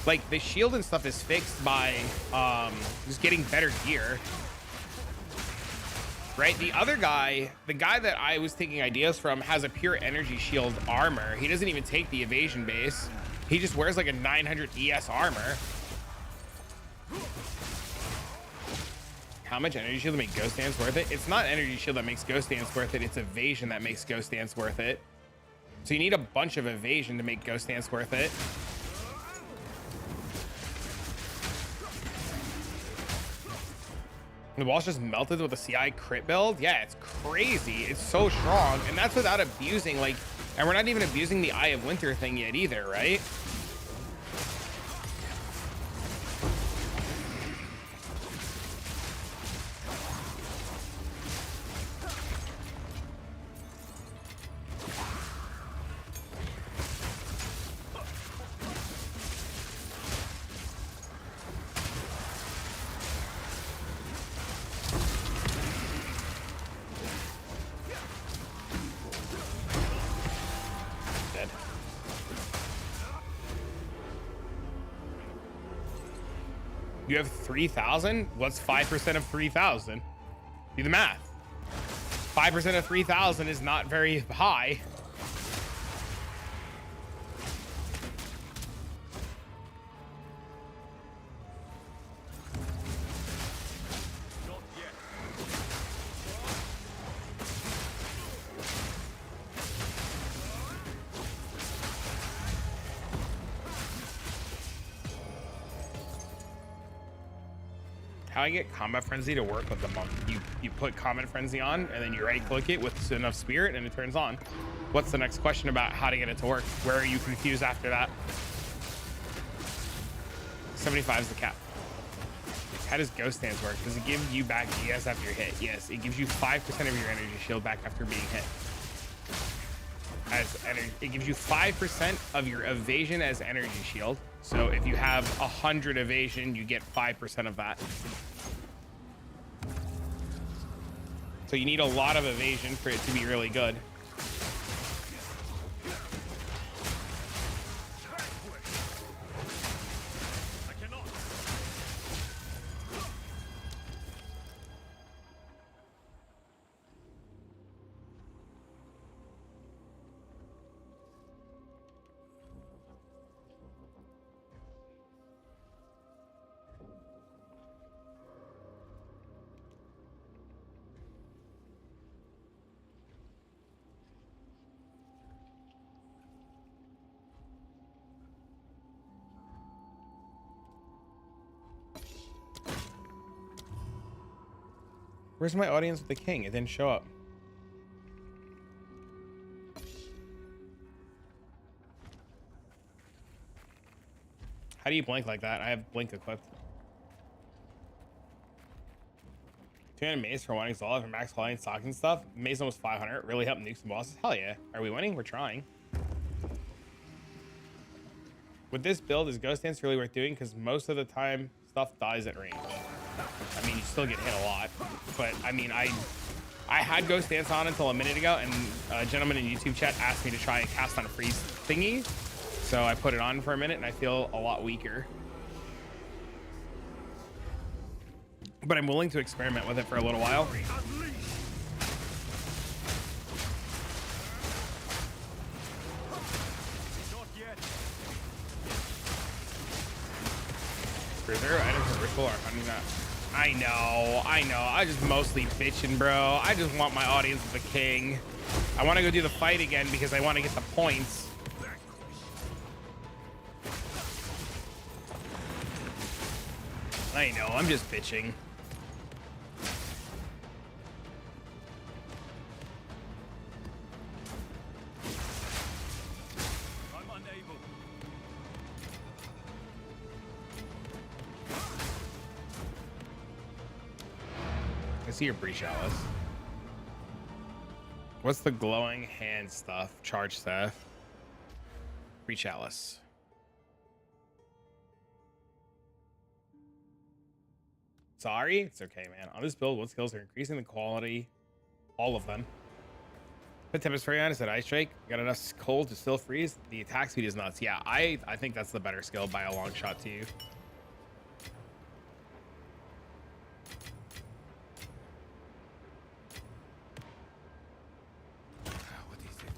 Speaker 1: like the shield and stuff is fixed by just getting better gear. Right, the other guy, the guy that I was taking ideas from, has a pure energy shield armor. He doesn't even take the evasion base. He just wears like a 900 ES armor. How much energy shield to make Ghost Dance worth it? It's not energy shield that makes Ghost Dance worth it. It's evasion that makes Ghost Dance worth it. So you need a bunch of evasion to make Ghost Dance worth it. The wall's just melted with a CI crit build. Yeah, it's crazy. It's so strong. And that's without abusing, like, and we're not even abusing the Eye of Winter thing yet either, right? You have 3,000? What's 5% of 3,000? Do the math. 5% of 3,000 is not very high. How I get Combat Frenzy to work with the monk. You put Combat Frenzy on, and then you right click it with enough spirit, and it turns on. What's the next question about how to get it to work? Where are you confused after that? 75 is the cap. How does Ghost Dance work? Does it give you back GS after your hit? Yes, it gives you 5% of your energy shield back after being hit. As energy, it gives you 5% of your evasion as energy shield. So if you have 100 evasion, you get 5% of that. So you need a lot of evasion for it to be really good. Where's my audience with the king? It didn't show up. How do you blink like that? I have blink equipped. 200 maze for one exalt for max quality and stocks and stuff. Maze almost 500. Really help nuke some bosses. Hell yeah. Are we winning? We're trying. With this build, is Ghost Dance really worth doing? Because most of the time, stuff dies at range. I mean, you still get hit a lot, but I mean, I had Ghost Dance on until a minute ago, and a gentleman in YouTube chat asked me to try and cast on a freeze thingy, so I put it on for a minute, and I feel a lot weaker. But I'm willing to experiment with it for a little while. Reserve items for ritual are hunting that. I know. I just mostly bitching, bro. I just want my audience with the king. I want to go do the fight again because I want to get the points. I know, I'm just bitching.
Speaker 3: I'm unable.
Speaker 1: I see your breach, Alice. What's the glowing hand stuff? Charge staff. Breach Alice. Sorry, it's okay, man. On this build, what skills are increasing the quality? All of them. Put Tempest Fury on, is that Ice Strike? Got enough cold to still freeze? The attack speed is nuts. Yeah, I think that's the better skill by a long shot to you.
Speaker 3: What is it?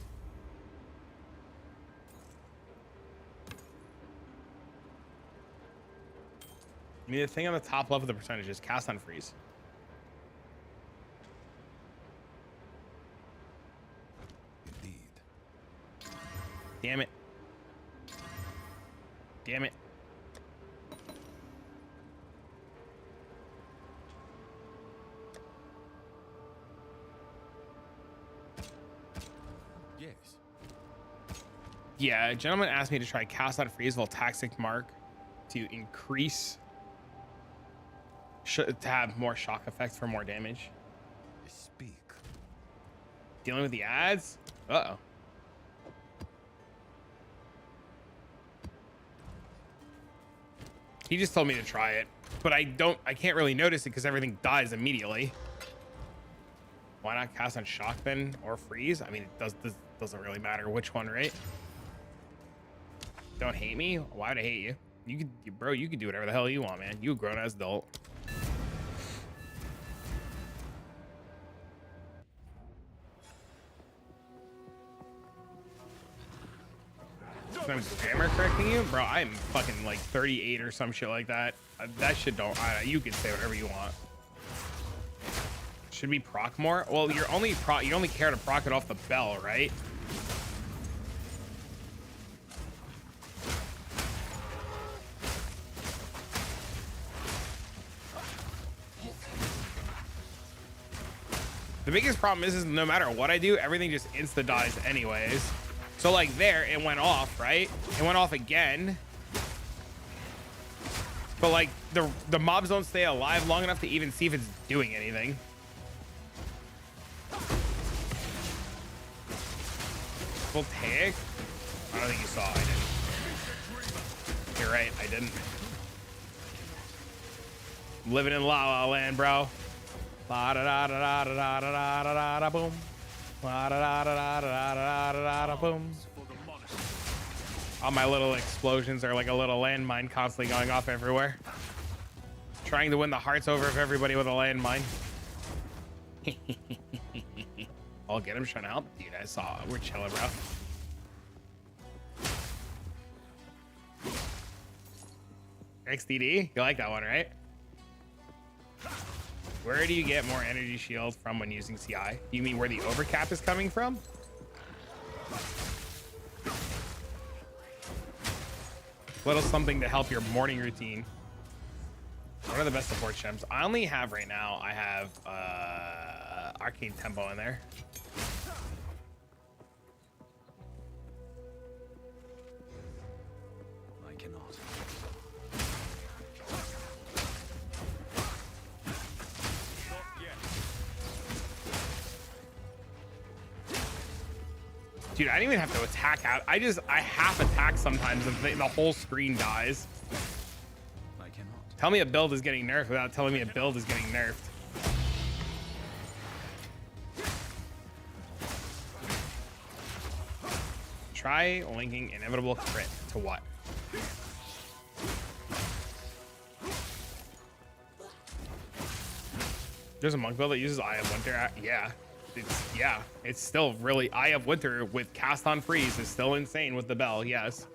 Speaker 1: I mean, the thing on the top left of the percentage is cast on freeze.
Speaker 3: Indeed.
Speaker 1: Damn it. Damn it.
Speaker 3: Yes.
Speaker 1: Yeah, a gentleman asked me to try cast on freeze while toxic mark to increase to have more shock effects for more damage.
Speaker 3: Speak.
Speaker 1: Dealing with the ads? Uh-oh. He just told me to try it, but I can't really notice it because everything dies immediately. Why not cast on shock then or freeze? I mean, it doesn't really matter which one, right? Don't hate me. Why would I hate you? Bro, you could do whatever the hell you want, man. You a grown-ass adult. Sometimes grammar correcting you, bro. I'm fucking like 38 or some shit like that. That shit don't. You can say whatever you want. Should we proc more? Well, you only care to proc it off the bell, right? The biggest problem is no matter what I do, everything just insta dies anyways. So like there, it went off, right? It went off again. But like the mobs don't stay alive long enough to even see if it's doing anything. Voltaic? I don't think you saw. I didn't. You're right, I didn't. Living in La La Land, bro. La da da da da da da da da da boom. La da da da da da da da da boom. All my little explosions are like a little landmine constantly going off everywhere. Trying to win the hearts over of everybody with a landmine. I'll get him trying to help. Dude, I saw. We're chilling, bro. XDD? You like that one, right? Where do you get more energy shield from when using CI? You mean where the overcap is coming from? Little something to help your morning routine. What are the best support gems? I only have right now, I have Arcane Tempo in there.
Speaker 3: I cannot.
Speaker 1: Dude, I didn't even have to attack out. I half attack sometimes and the whole screen dies.
Speaker 3: I cannot.
Speaker 1: Tell me a build is getting nerfed without telling me a build is getting nerfed. Try linking inevitable crit to what? There's a monk build that uses Eye of Winter. Yeah, it's still really Eye of Winter with cast on freeze is still insane with the bell. Yes,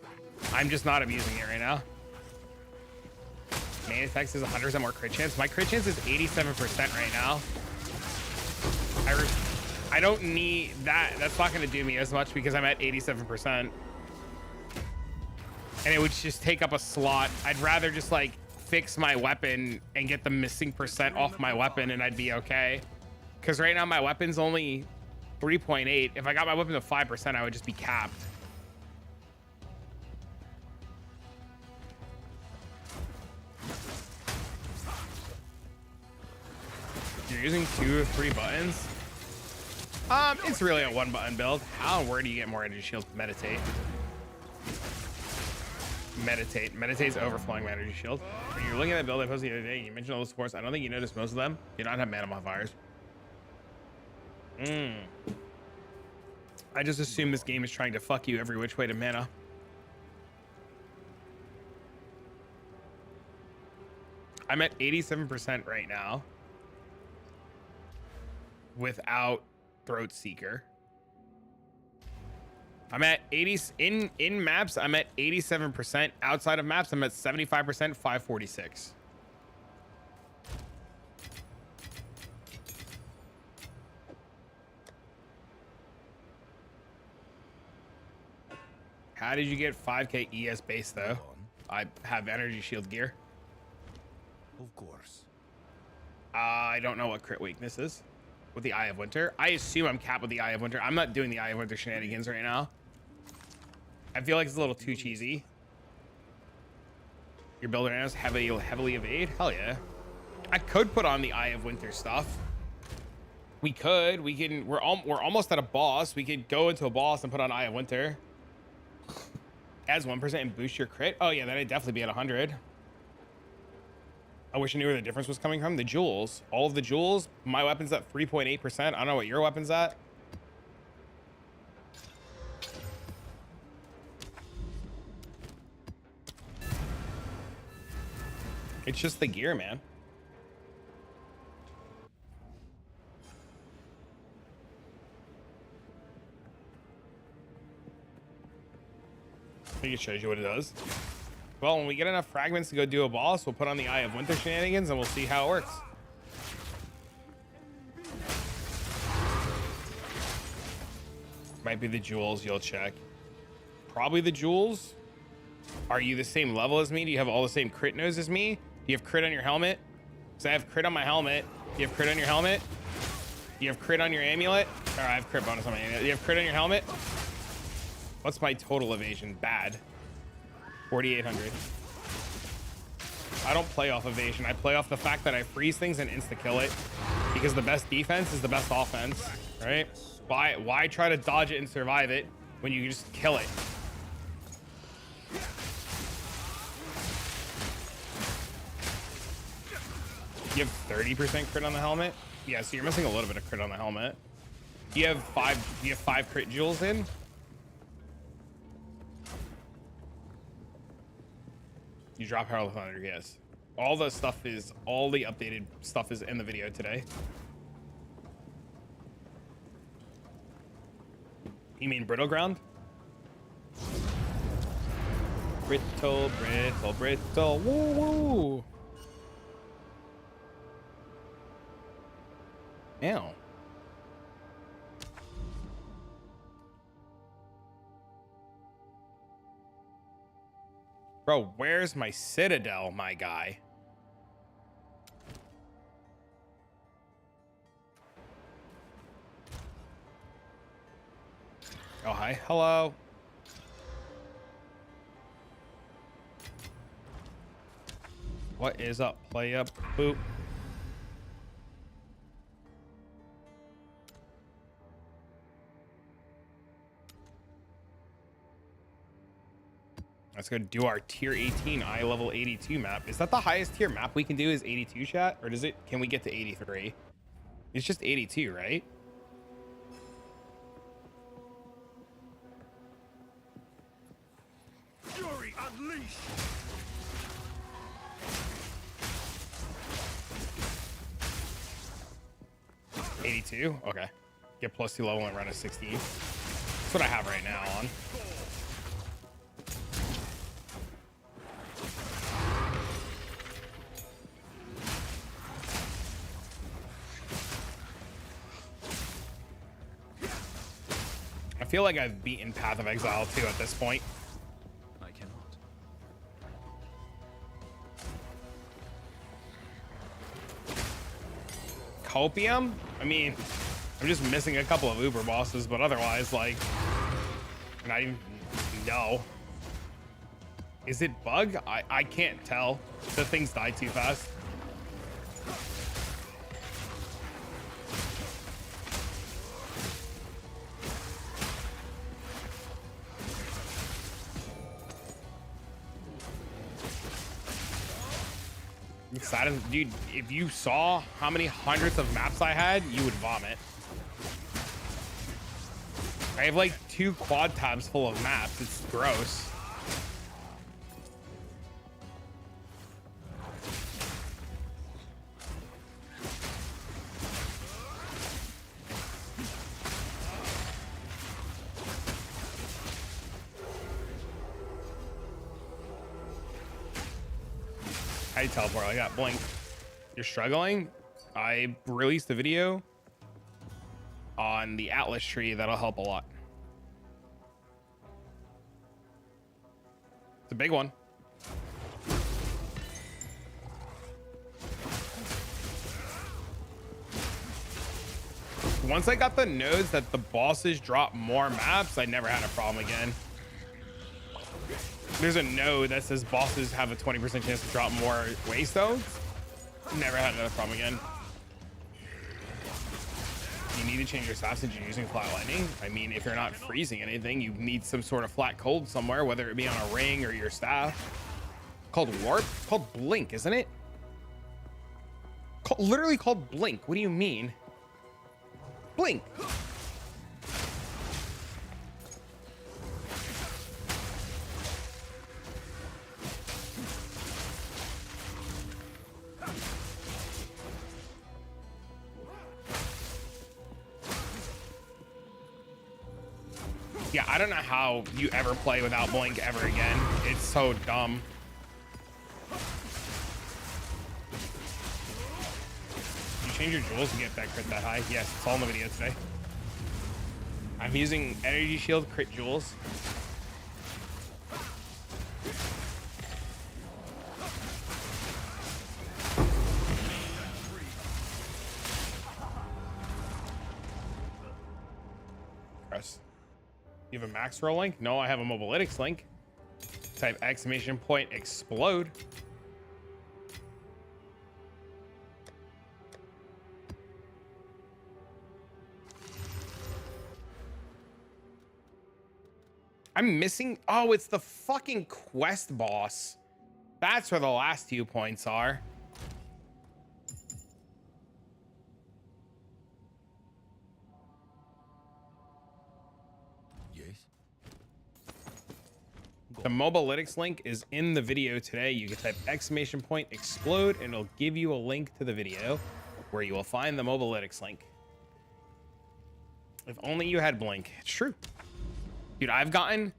Speaker 1: I'm just not abusing it right now. Main effects is 100% more crit chance. My crit chance is 87% right now. I don't need that. That's not going to do me as much because I'm at 87%. And it would just take up a slot. I'd rather just like fix my weapon and get the missing percent off my weapon, and I'd be okay. Because right now my weapon's only 3.8. If I got my weapon to 5%, I would just be capped. You're using 2 or 3 buttons? It's really a 1-button build. How and where do you get more energy shields? Meditate. Meditate's overflowing energy shield. When you're looking at that build I posted the other day, you mentioned all the supports. I don't think you noticed most of them. You don't have mana modifiers. I just assume this game is trying to fuck you every which way to mana. I'm at 87% right now without Throat Seeker. I'm at 80 in maps. I'm at 87%. Outside of maps, I'm at 75%, 546. How did you get 5k ES base though? I have energy shield gear.
Speaker 3: Of course.
Speaker 1: I don't know what crit weakness is with the Eye of Winter. I assume I'm capped with the Eye of Winter. I'm not doing the Eye of Winter shenanigans right now. I feel like it's a little too cheesy. Your builder has heavily evade. Hell yeah. I could put on the Eye of Winter stuff. We could. We can. We're almost at a boss. We could go into a boss and put on Eye of Winter. Adds 1% and boost your crit. Oh yeah, then I'd definitely be at 100. I wish I knew where the difference was coming from. The jewels. All of the jewels. My weapon's at 3.8%. I don't know what your weapon's at. It's just the gear, man. I think it shows you what it does. Well, when we get enough fragments to go do a boss, we'll put on the Eye of Winter shenanigans and we'll see how it works. Might be the jewels, you'll check. Probably the jewels. Are you the same level as me? Do you have all the same crit nodes as me? Do you have crit on your helmet? Because I have crit on my helmet. Do you have crit on your helmet? Do you have crit on your amulet? Or I have crit bonus on my amulet. Do you have crit on your helmet? What's my total evasion? Bad. 4,800. I don't play off evasion. I play off the fact that I freeze things and insta-kill it. Because the best defense is the best offense, right? Why try to dodge it and survive it when you can just kill it? You have 30% crit on the helmet? Yeah, so you're missing a little bit of crit on the helmet. You have five crit jewels in? You drop Herald of Thunder, yes. All the updated stuff is in the video today. You mean Brittle Ground? Brittle, woo woo. Ew. Bro, where's my citadel, my guy? Oh, hi. Hello. What is up? Play up. Boop. Let's go do our tier 18 eye level 82 map. Is that the highest tier map we can do is 82, chat? Or does it, can we get to 83? It's just 82, right?
Speaker 2: Fury unleashed.
Speaker 1: 82? Okay. Get plus 2 level and run a 16. That's what I have right now on. I feel like I've beaten Path of Exile 2 at this point.
Speaker 3: I cannot.
Speaker 1: copium. I mean, I'm just missing a couple of uber bosses, but otherwise, like, not even. No. Is it bug? I can't tell. The things die too fast. I'm excited, dude. If you saw how many hundreds of maps I had, you would vomit. I have like 2 quad tabs full of maps. It's gross. How do you teleport like that? Blink. You're struggling? I released a video on the Atlas tree that'll help a lot. It's a big one. Once I got the nodes that the bosses drop more maps, I never had a problem again. There's a node that says bosses have a 20% chance to drop more waystones. Never had another problem again. You need to change your stats since you're using flat lightning. I mean, if you're not freezing anything, you need some sort of flat cold somewhere, whether it be on a ring or your staff. Called warp? Called blink, isn't it? Literally called blink. What do you mean? Blink. Yeah, I don't know how you ever play without blink ever again. It's so dumb. You change your jewels to get that crit that high? Yes, it's all in the video today. I'm using energy shield crit jewels. Press. You have a max roll link? No, I have a mobilytics link. Type exclamation point explode. I'm missing. Oh, it's the fucking quest boss. That's where the last 2 points are. The mobilytics link is in the video today. You can type exclamation point explode and it'll give you a link to the video where you will find the mobilytics link. If only you had blink. It's true. Dude, I've gotten,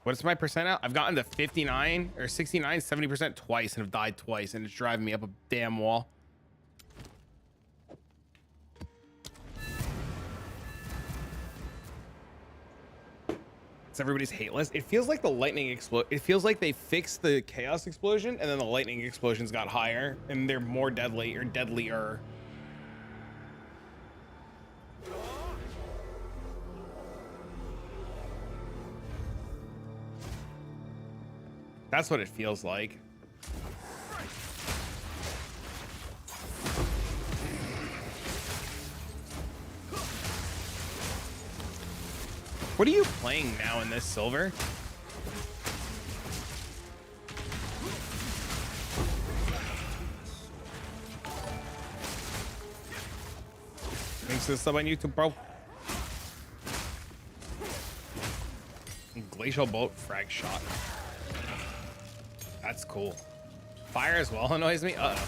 Speaker 1: what's my percent out? I've gotten to 59 or 69, 70% twice and have died twice, and it's driving me up a damn wall. Everybody's hate list. It feels like the lightning explode. It feels like they fixed the chaos explosion and then the lightning explosions got higher and they're more deadly or deadlier. That's what it feels like. What are you playing now in this silver? Thanks for the sub on YouTube, bro. Glacial bolt frag shot. That's cool. Fire as well annoys me. Uh-oh.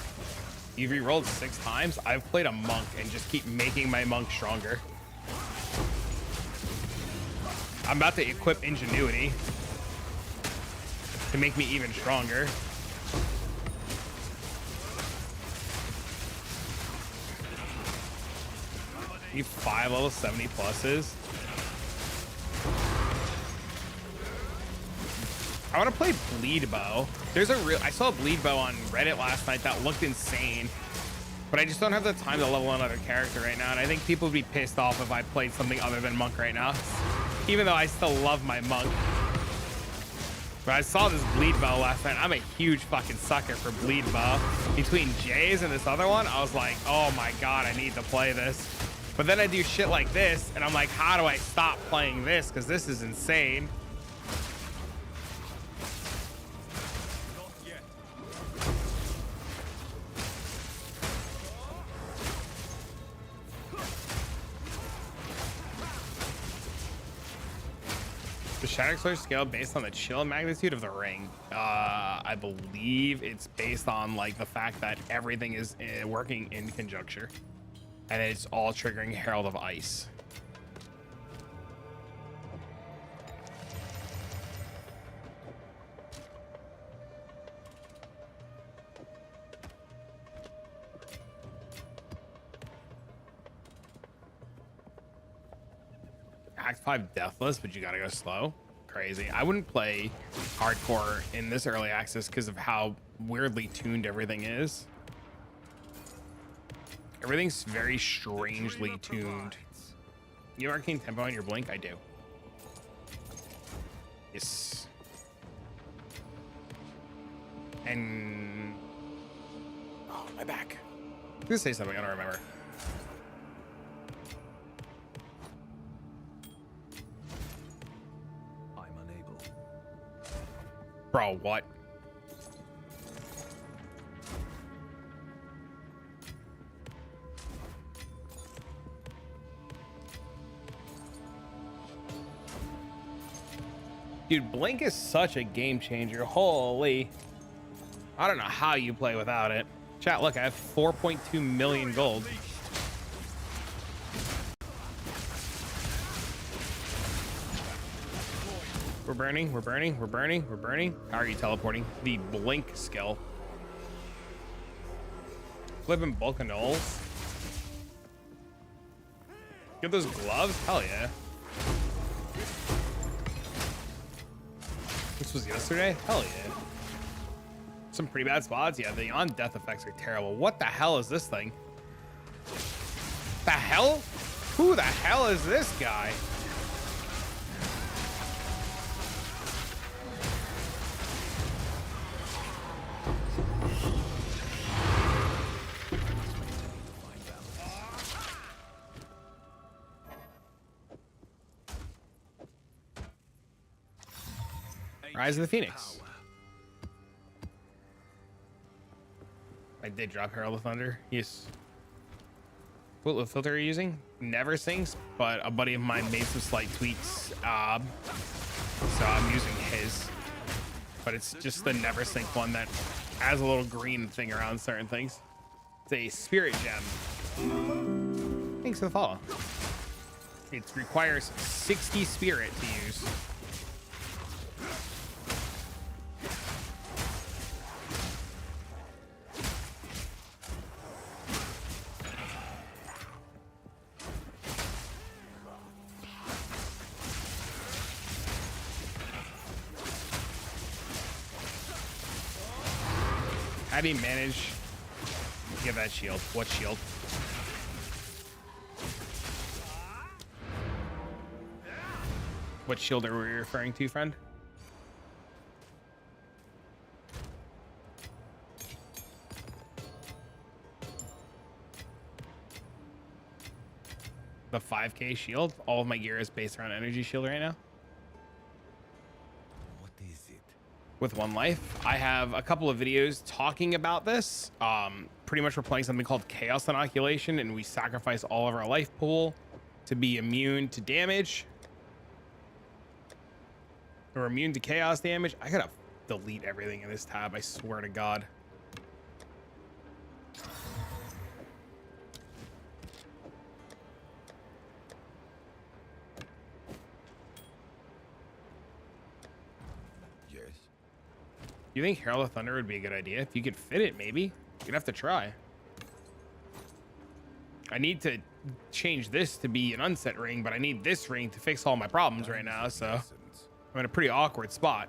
Speaker 1: You've re-rolled 6 times. I've played a monk and just keep making my monk stronger. I'm about to equip ingenuity to make me even stronger. You 5 level 70 pluses. I want to play bleed bow. There's a real, I saw a bleed bow on Reddit last night that looked insane. but I just don't have the time to level another character right now. And I think people would be pissed off if I played something other than monk right now, even though I still love my monk. But I saw this bleed bow last night. I'm a huge fucking sucker for bleed bow. Between Jay's and this other one, I was like, oh my God, I need to play this. But then I do shit like this and I'm like, how do I stop playing this? Because this is insane. The Shadow Explorer scale based on the chill magnitude of the ring. I believe it's based on like the fact that everything is working in conjuncture, and it's all triggering Herald of Ice. Act 5 deathless, but you gotta go slow. Crazy. I wouldn't play hardcore in this early access because of how weirdly tuned everything is. Everything's very strangely tuned. You have arcane tempo on your blink? I do. Yes. And oh, my back. I was gonna say something, I don't remember. Bro, what? Dude, Blink is such a game changer. Holy. I don't know how you play without it. Chat, look, I have 4.2 million gold. We're burning, we're burning, we're burning, we're burning. How are you teleporting? The blink skill. Flipping bulk and knolls. Get those gloves? Hell yeah. This was yesterday? Hell yeah. Some pretty bad spots. Yeah, the on-death effects are terrible. What the hell is this thing? The hell? Who the hell is this guy? Rise of the Phoenix. I did drop Herald of Thunder. Yes. What filter are you using? Never syncs, but a buddy of mine made some slight tweaks. So I'm using his. But it's just the never sync one that has a little green thing around certain things. It's a spirit gem. Thanks for the follow. It requires 60 spirit to use. How do you manage? Give that shield. What shield? What shield are we referring to, friend? The 5K shield? All of my gear is based around energy shield right now. With one life. I have a couple of videos talking about this. Pretty much we're playing something called Chaos Inoculation, and we sacrifice all of our life pool to be immune to damage. We're immune to chaos damage. I gotta delete everything in this tab, I swear to God. You think Herald of Thunder would be a good idea? If you could fit it, maybe. You'd have to try. I need to change this to be an unset ring, but I need this ring to fix all my problems right now, so I'm in a pretty awkward spot.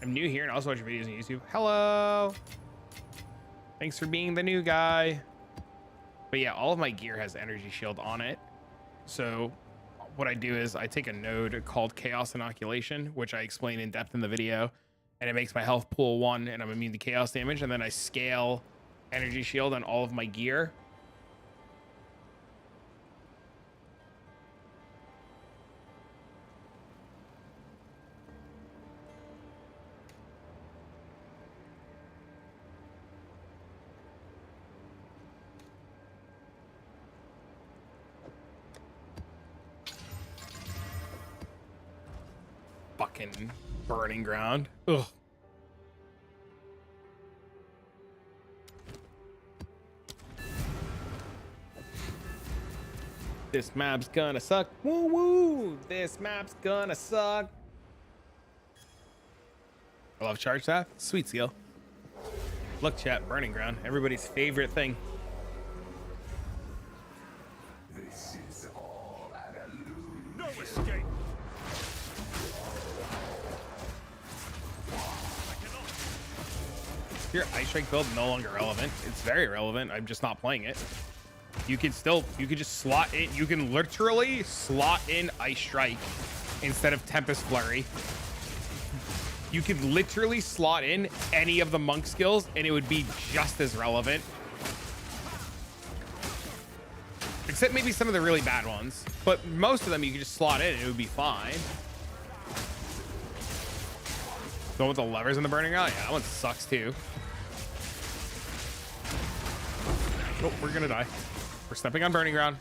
Speaker 1: I'm new here and I also watch videos on YouTube. Hello! Thanks for being the new guy. But yeah, all of my gear has energy shield on it. So what I do is I take a node called Chaos Inoculation, which I explain in depth in the video, and it makes my health pool 1 and I'm immune to chaos damage. And then I scale energy shield on all of my gear. Fucking burning ground. Ugh. This map's gonna suck. Woo woo. This map's gonna suck. I love charge staff. Sweet skill. Look, chat, burning ground. Everybody's favorite thing.
Speaker 2: This is all an illusion.
Speaker 3: No escape.
Speaker 1: Your Ice Strike build no longer relevant. It's very relevant. I'm just not playing it. You could just slot in. You can literally slot in Ice Strike instead of Tempest Flurry. You could literally slot in any of the monk skills and it would be just as relevant. Except maybe some of the really bad ones. But most of them you could just slot in and it would be fine. The one with the levers in the burning ground? Yeah, that one sucks too. Oh, we're gonna die. We're stepping on burning ground.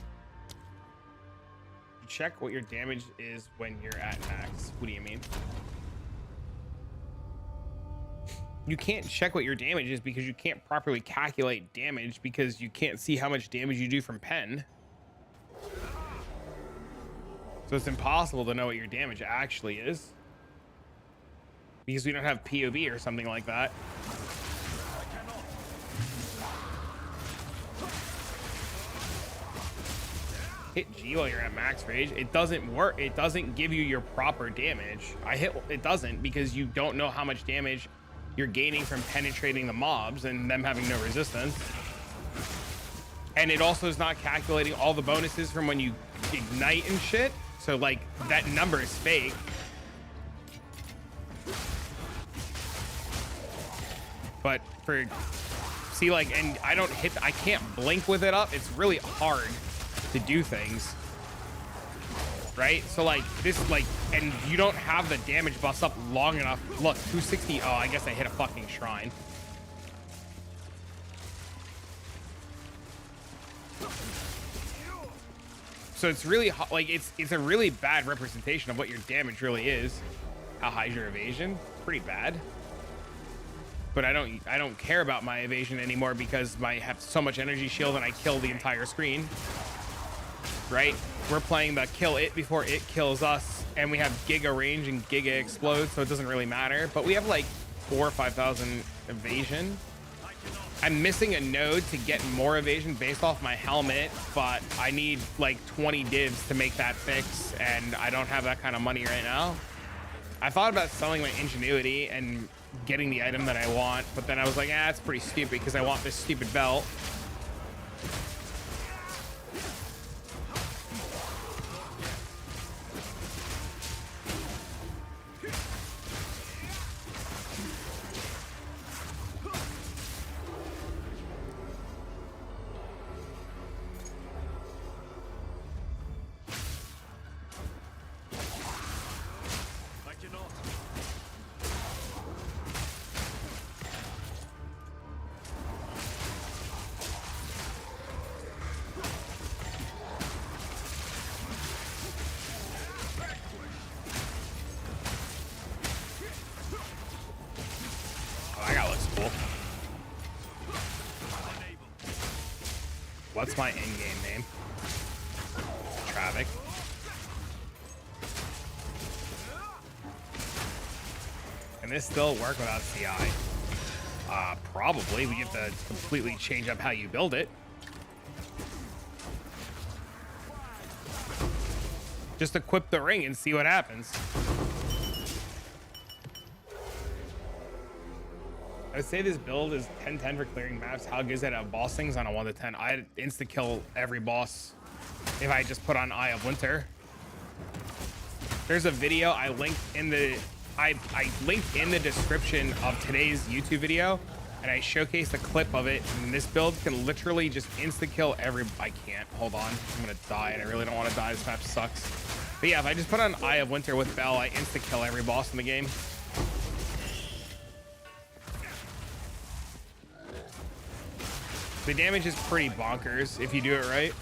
Speaker 1: You check what your damage is when you're at max. What do you mean? You can't check what your damage is because you can't properly calculate damage because you can't see how much damage you do from pen. So it's impossible to know what your damage actually is. Because we don't have POV or something like that. Hit G while you're at max rage. It doesn't work. It doesn't give you your proper damage. It doesn't because you don't know how much damage you're gaining from penetrating the mobs and them having no resistance. And it also is not calculating all the bonuses from when you ignite and shit. So like that number is fake. But see, like, and I can't blink with it up. It's really hard to do things, right? So like this, like, and you don't have the damage buffs up long enough. Look, 260. Oh, I guess I hit a fucking shrine. So it's really like it's a really bad representation of what your damage really is. How high is your evasion? Pretty bad. But I don't care about my evasion anymore because I have so much energy shield and I kill the entire screen. Right? We're playing the kill it before it kills us, and we have Giga range and Giga explode, so it doesn't really matter. But we have like 4,000 or 5,000 evasion. I'm missing a node to get more evasion based off my helmet, but I need like 20 divs to make that fix, and I don't have that kind of money right now. I thought about selling my ingenuity and getting the item that I want, but then I was like, it's pretty stupid because I want this stupid belt. What's my in-game name? Traffic. Can this still work without CI? Probably. We have to completely change up how you build it. Just equip the ring and see what happens. I would say this build is 10-10 for clearing maps. How good is it at boss things on a 1 to 10? I'd insta kill every boss if I just put on Eye of Winter. There's a video I linked in the I linked in the description of today's YouTube video, and I showcased a clip of it. And this build can literally just insta kill every. I can't. Hold on. I'm gonna die, and I really don't want to die. This map sucks. But yeah, if I just put on Eye of Winter with Bell, I insta kill every boss in the game. The damage is pretty bonkers if you do it right.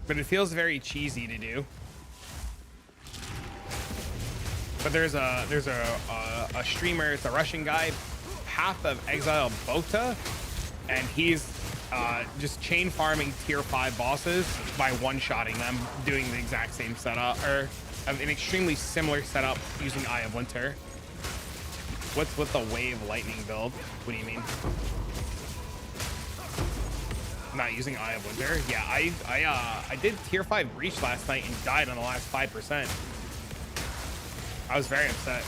Speaker 1: But it feels very cheesy to do. But there's a streamer, it's a Russian guy, Path of Exile Bota, and he's just chain farming tier 5 bosses by one-shotting them, doing the exact same setup, or an extremely similar setup using Eye of Winter. What's with the wave lightning build? What do you mean? Not using Eye of Winter? Yeah, I did tier 5 breach last night and died on the last 5%. I was very upset.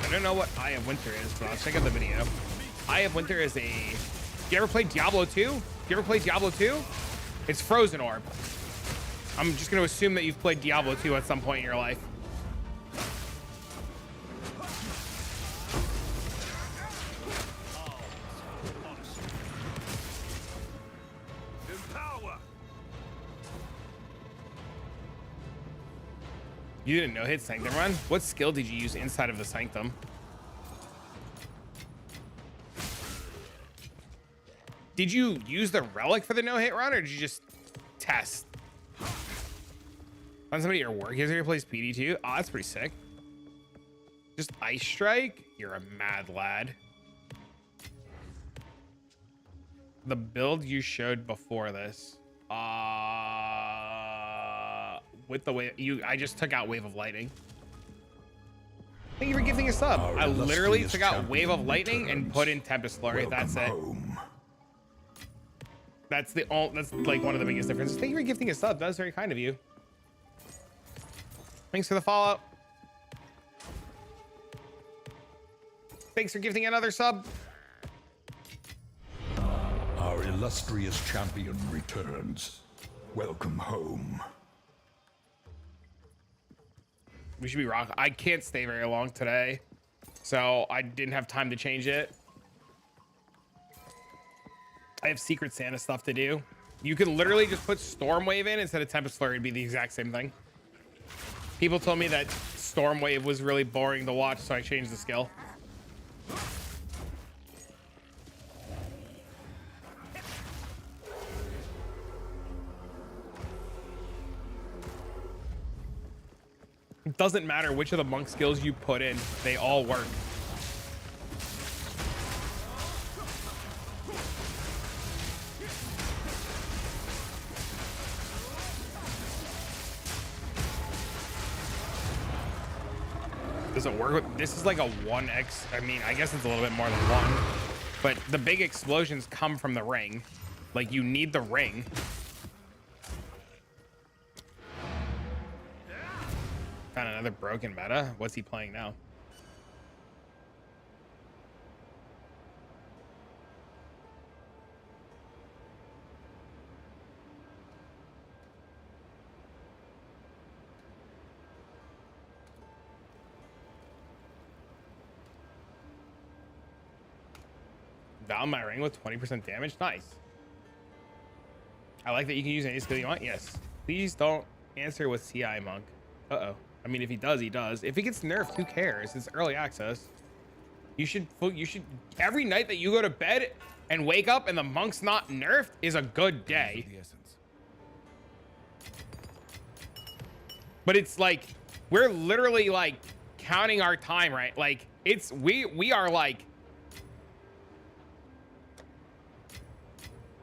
Speaker 1: I don't know what Eye of Winter is, but I'll check out the video. Eye of Winter is a... You ever played Diablo 2? You ever played Diablo 2? It's Frozen Orb. I'm just going to assume that you've played Diablo 2 at some point in your life. You didn't know hit Sanctum run? What skill did you use inside of the Sanctum? Did you use the relic for the no-hit run, or did you just test? Find somebody at your work yesterday who plays PD2? Oh, that's pretty sick. Just Ice Strike? You're a mad lad. The build you showed before this. With the way I just took out Wave of Lightning. Thank you for gifting a sub. I literally took out Wave of Lightning and put in Tempest Flurry. That's it. That's like one of the biggest differences. Thank you for gifting a sub. That was very kind of you. Thanks for the follow. Thanks for gifting another sub.
Speaker 4: Our illustrious champion returns. Welcome home.
Speaker 1: We should be rock. I can't stay very long today, so I didn't have time to change it. I have Secret Santa stuff to do. You can literally just put Storm Wave in instead of Tempest Flurry. It'd be the exact same thing. People told me that Storm Wave was really boring to watch, so I changed the skill. It doesn't matter which of the monk skills you put in, they all work. Does it work with, this is like a 1x, I mean, I guess it's a little bit more than 1, but the big explosions come from the ring. Like, you need the ring. Found another broken meta. What's he playing now? Down my ring with 20% damage. Nice. I like that you can use any skill you want. Yes. Please don't answer with CI monk. Uh-oh. I mean, if he does, he does. If he gets nerfed, who cares? It's early access. You should every night that you go to bed and wake up and the monk's not nerfed is a good day. But it's like, we're literally like counting our time, right? Like it's, we are like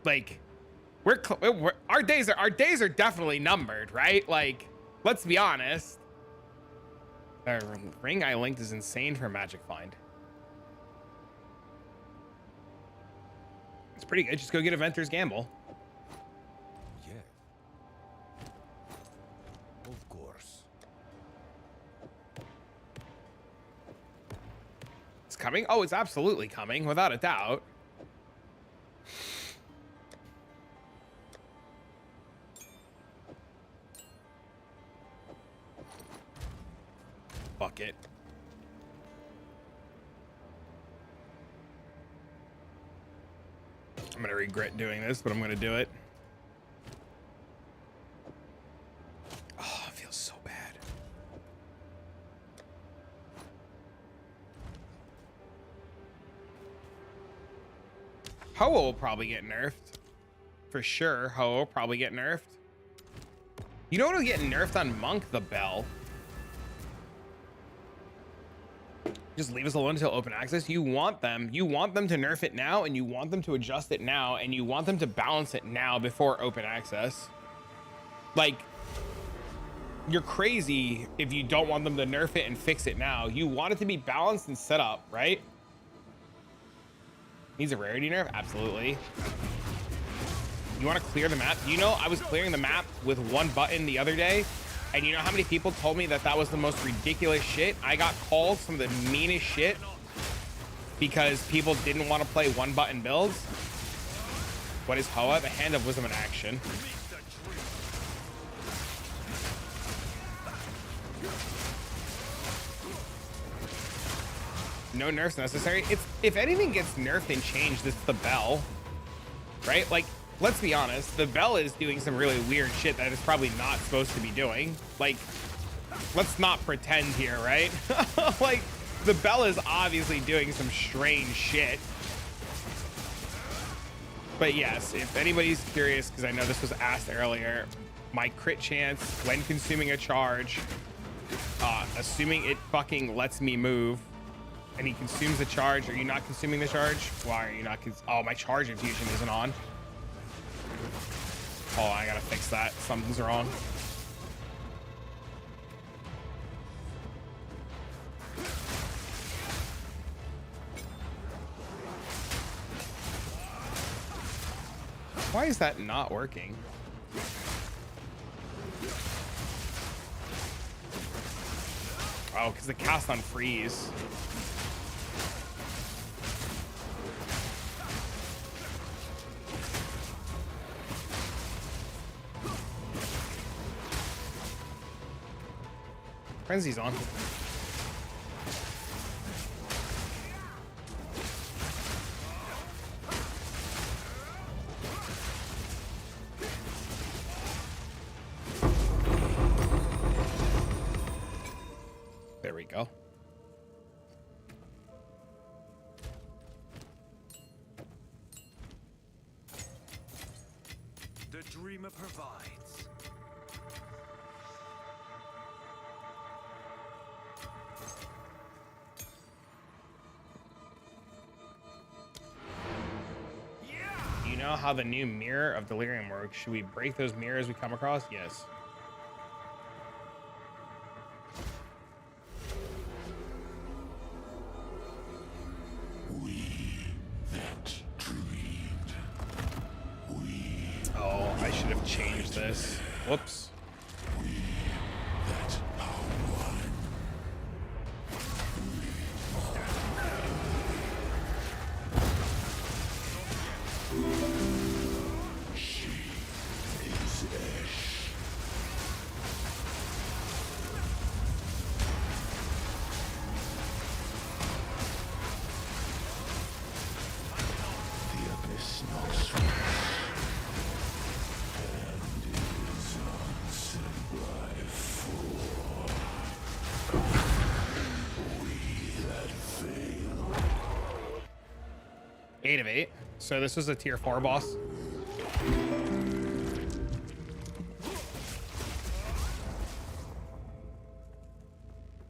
Speaker 1: our days are definitely numbered, right? Like, let's be honest. The ring I linked is insane for Magic Find. It's pretty good. Just go get a Venter's Gamble.
Speaker 3: Yeah.
Speaker 1: It's coming. Oh, it's absolutely coming, without a doubt. Fuck it. I'm gonna regret doing this, but I'm gonna do it. Oh, it feels so bad. Ho will probably get nerfed. For sure, Ho will probably get nerfed. You know what'll get nerfed on Monk? The Bell. Just leave us alone until open access. You want them to nerf it now, and you want them to adjust it now, and you want them to balance it now before open access. Like, you're crazy if you don't want them to nerf it and fix it now. You want it to be balanced and set up, right? Needs a rarity nerf? Absolutely. You want to clear the map? You know, I was clearing the map with one button the other day, and you know how many people told me that that was the most ridiculous shit? I got called some of the meanest shit because people didn't want to play one button builds. What is Hoa? The Hand of Wisdom in action. No nerfs necessary. It's, if anything gets nerfed and changed, it's the Bell, right? Like, let's be honest, the Bell is doing some really weird shit that it's probably not supposed to be doing. Like, let's not pretend here, right? Like, the Bell is obviously doing some strange shit. But yes, if anybody's curious, because I know this was asked earlier, my crit chance when consuming a charge, assuming it fucking lets me move, and he consumes the charge. Are you not consuming the charge? Why are you not? Oh, my charge infusion isn't on. Oh, I gotta fix that. Something's wrong. Why is that not working? Oh, because the cast on freeze. Frenzy's on. There we go.
Speaker 2: The dreamer provides.
Speaker 1: You know how the new mirror of delirium works? Should we break those mirrors we come across? Yes. Oh, I should have changed this. Whoops. Eight of 8. So this was a tier 4 boss.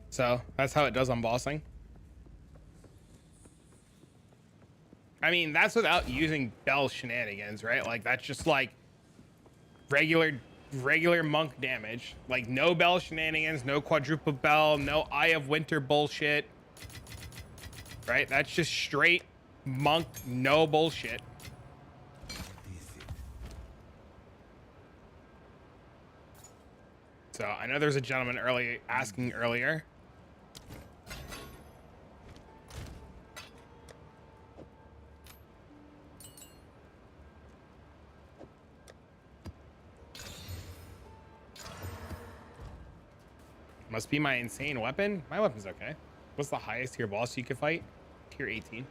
Speaker 1: So that's how it does on bossing. I mean, that's without using Bell shenanigans, right? Like, that's just like regular monk damage. Like, no Bell shenanigans, no quadruple Bell, no Eye of Winter bullshit. Right? That's just straight monk, no bullshit. So I know there's a gentleman asking earlier. Must be my insane weapon. My weapon's okay. What's the highest tier boss you could fight? Tier 18.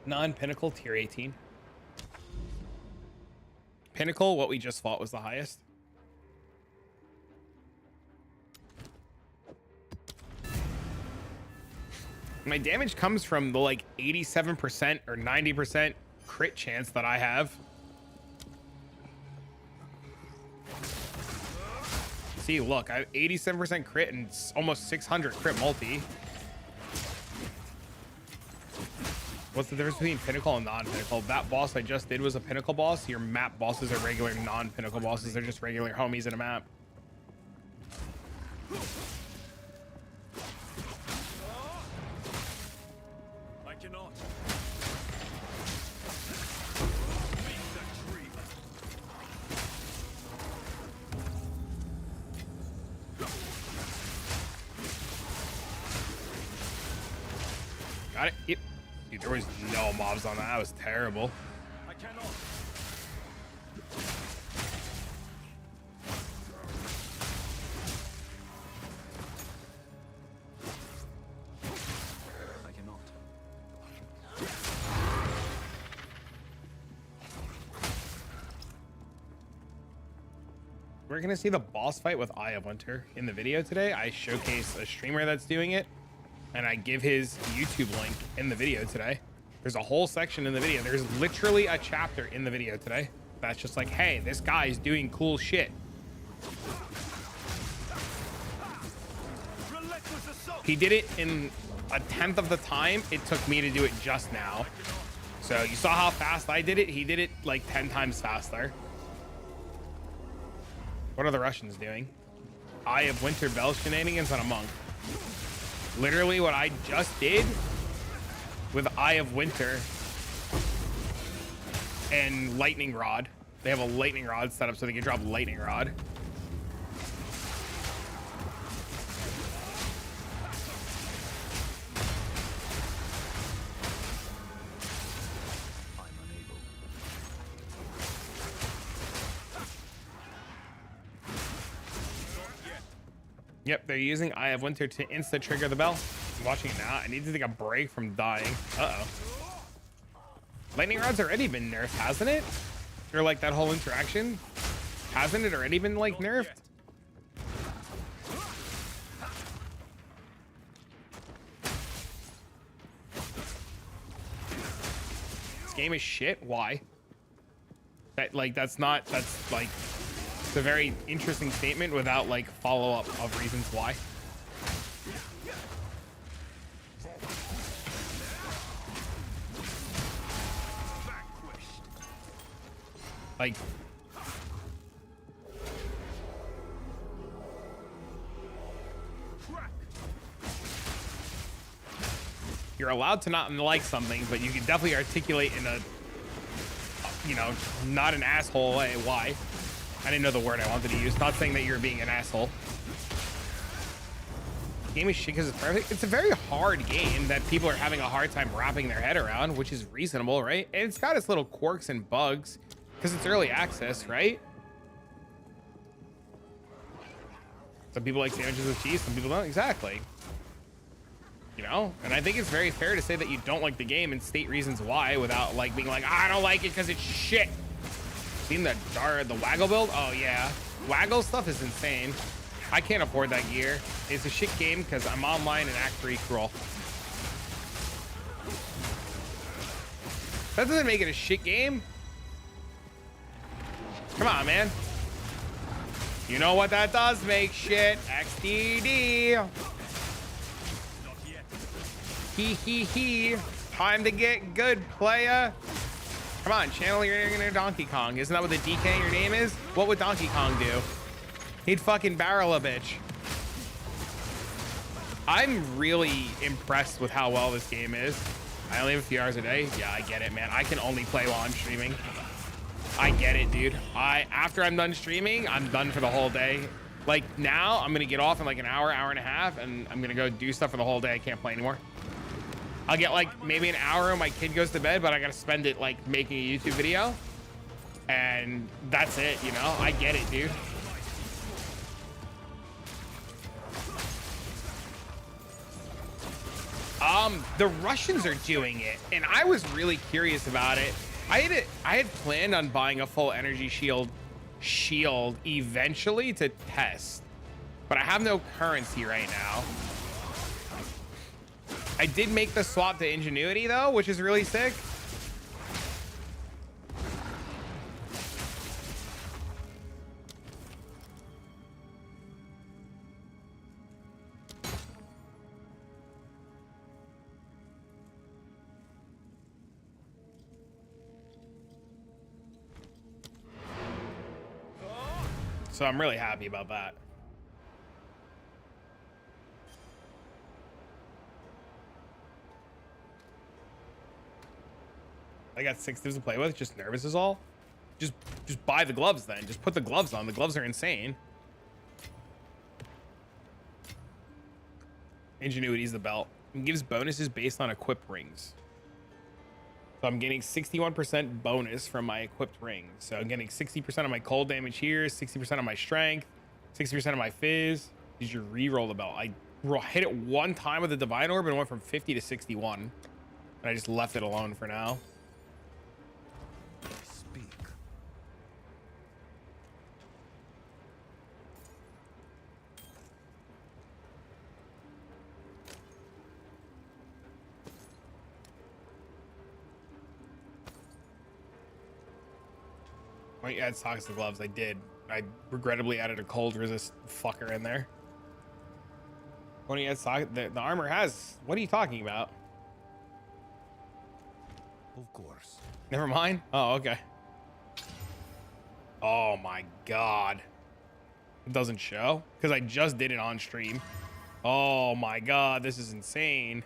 Speaker 1: Non-pinnacle, tier 18. Pinnacle, what we just fought, was the highest. My damage comes from the like 87% or 90% crit chance that I have. See, look, I have 87% crit and almost 600 crit multi. What's the difference between pinnacle and non-pinnacle? That boss I just did was a pinnacle boss. Your map bosses are regular non-pinnacle bosses. They're just regular homies in a map.
Speaker 2: I cannot.
Speaker 1: Got it. Yep. Dude, there was no mobs on that. That was terrible.
Speaker 2: I cannot. I cannot.
Speaker 1: We're gonna see the boss fight with Eye of Winter in the video today. I showcase a streamer that's doing it, and I give his YouTube link in the video today. There's a whole section in the video. There's literally a chapter in the video today that's just like, hey, this guy's doing cool shit. He did it in a 10th of the time it took me to do it just now. So you saw how fast I did it. He did it like 10 times faster. What are the Russians doing? Eye of Winter Bell shenanigans on a monk. Literally what I just did with Eye of Winter and Lightning Rod. They have a Lightning Rod set up so they can drop Lightning Rod. Yep, they're using Eye of Winter to insta trigger the bell. I'm watching it now. I need to take a break from dying. Uh-oh. Lightning Rod's already been nerfed, hasn't it? Or like that whole interaction? Hasn't it already been like nerfed? This game is shit. Why? That's like, it's a very interesting statement without like follow-up of reasons why. Like, you're allowed to not like something, but you can definitely articulate in a, you know, not an asshole way why. I didn't know the word I wanted to use. Not saying that you're being an asshole. Game is shit because it's perfect. It's a very hard game that people are having a hard time wrapping their head around, which is reasonable, right? And it's got its little quirks and bugs because it's early access, right? Some people like sandwiches with cheese, some people don't. Exactly. You know, and I think it's very fair to say that you don't like the game and state reasons why without like being like, I don't like it because it's shit. Seen the Waggle build? Oh yeah, Waggle stuff is insane. I can't afford that gear. It's a shit game because I'm online and act 3 cruel. That doesn't make it a shit game. Come on, man. You know what that does make shit? XDD. Hee. Time to get good, playa. Come on, channel your inner Donkey Kong. Isn't that what the DK in your name is? What would Donkey Kong do? He'd fucking barrel a bitch. I'm really impressed with how well this game is. I only have a few hours a day. Yeah, I get it, man. I can only play while I'm streaming. I get it, dude. After I'm done streaming, I'm done for the whole day. Like now, I'm gonna get off in like an hour, hour and a half, and I'm gonna go do stuff for the whole day. I can't play anymore. I'll get like maybe an hour when my kid goes to bed, but I gotta spend it like making a YouTube video. And that's it, you know? I get it, dude. The Russians are doing it, and I was really curious about it. I had planned on buying a full energy shield eventually to test, but I have no currency right now. I did make the swap to Ingenuity though, which is really sick. So I'm really happy about that. I got 6 divs to play with. Just nervous is all. Just buy the gloves then. Just put the gloves on. The gloves are insane. Ingenuity's the belt. It gives bonuses based on equipped rings. So I'm getting 61% bonus from my equipped rings. So I'm getting 60% of my cold damage here, 60% of my strength, 60% of my fizz. Did you re-roll the belt? I hit it one time with the divine orb and went from 50 to 61. And I just left it alone for now.
Speaker 3: Speak.
Speaker 1: Why don't you add socks to gloves? I did. I regrettably added a cold resist fucker in there. Why don't you add socks? The armor has. What are you talking about?
Speaker 3: Of course.
Speaker 1: Never mind. Oh, okay. Oh my god. It doesn't show because I just did it on stream. Oh my god, this is insane.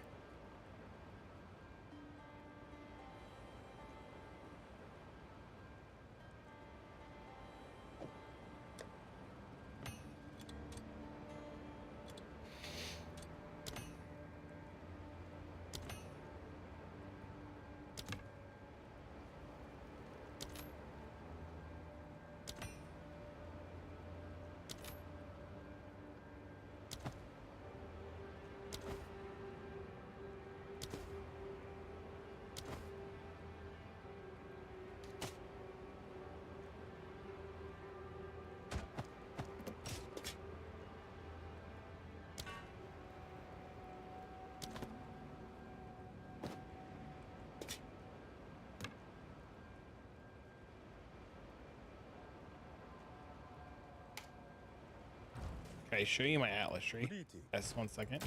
Speaker 1: Okay, show you my Atlas tree. Yes, 1 second.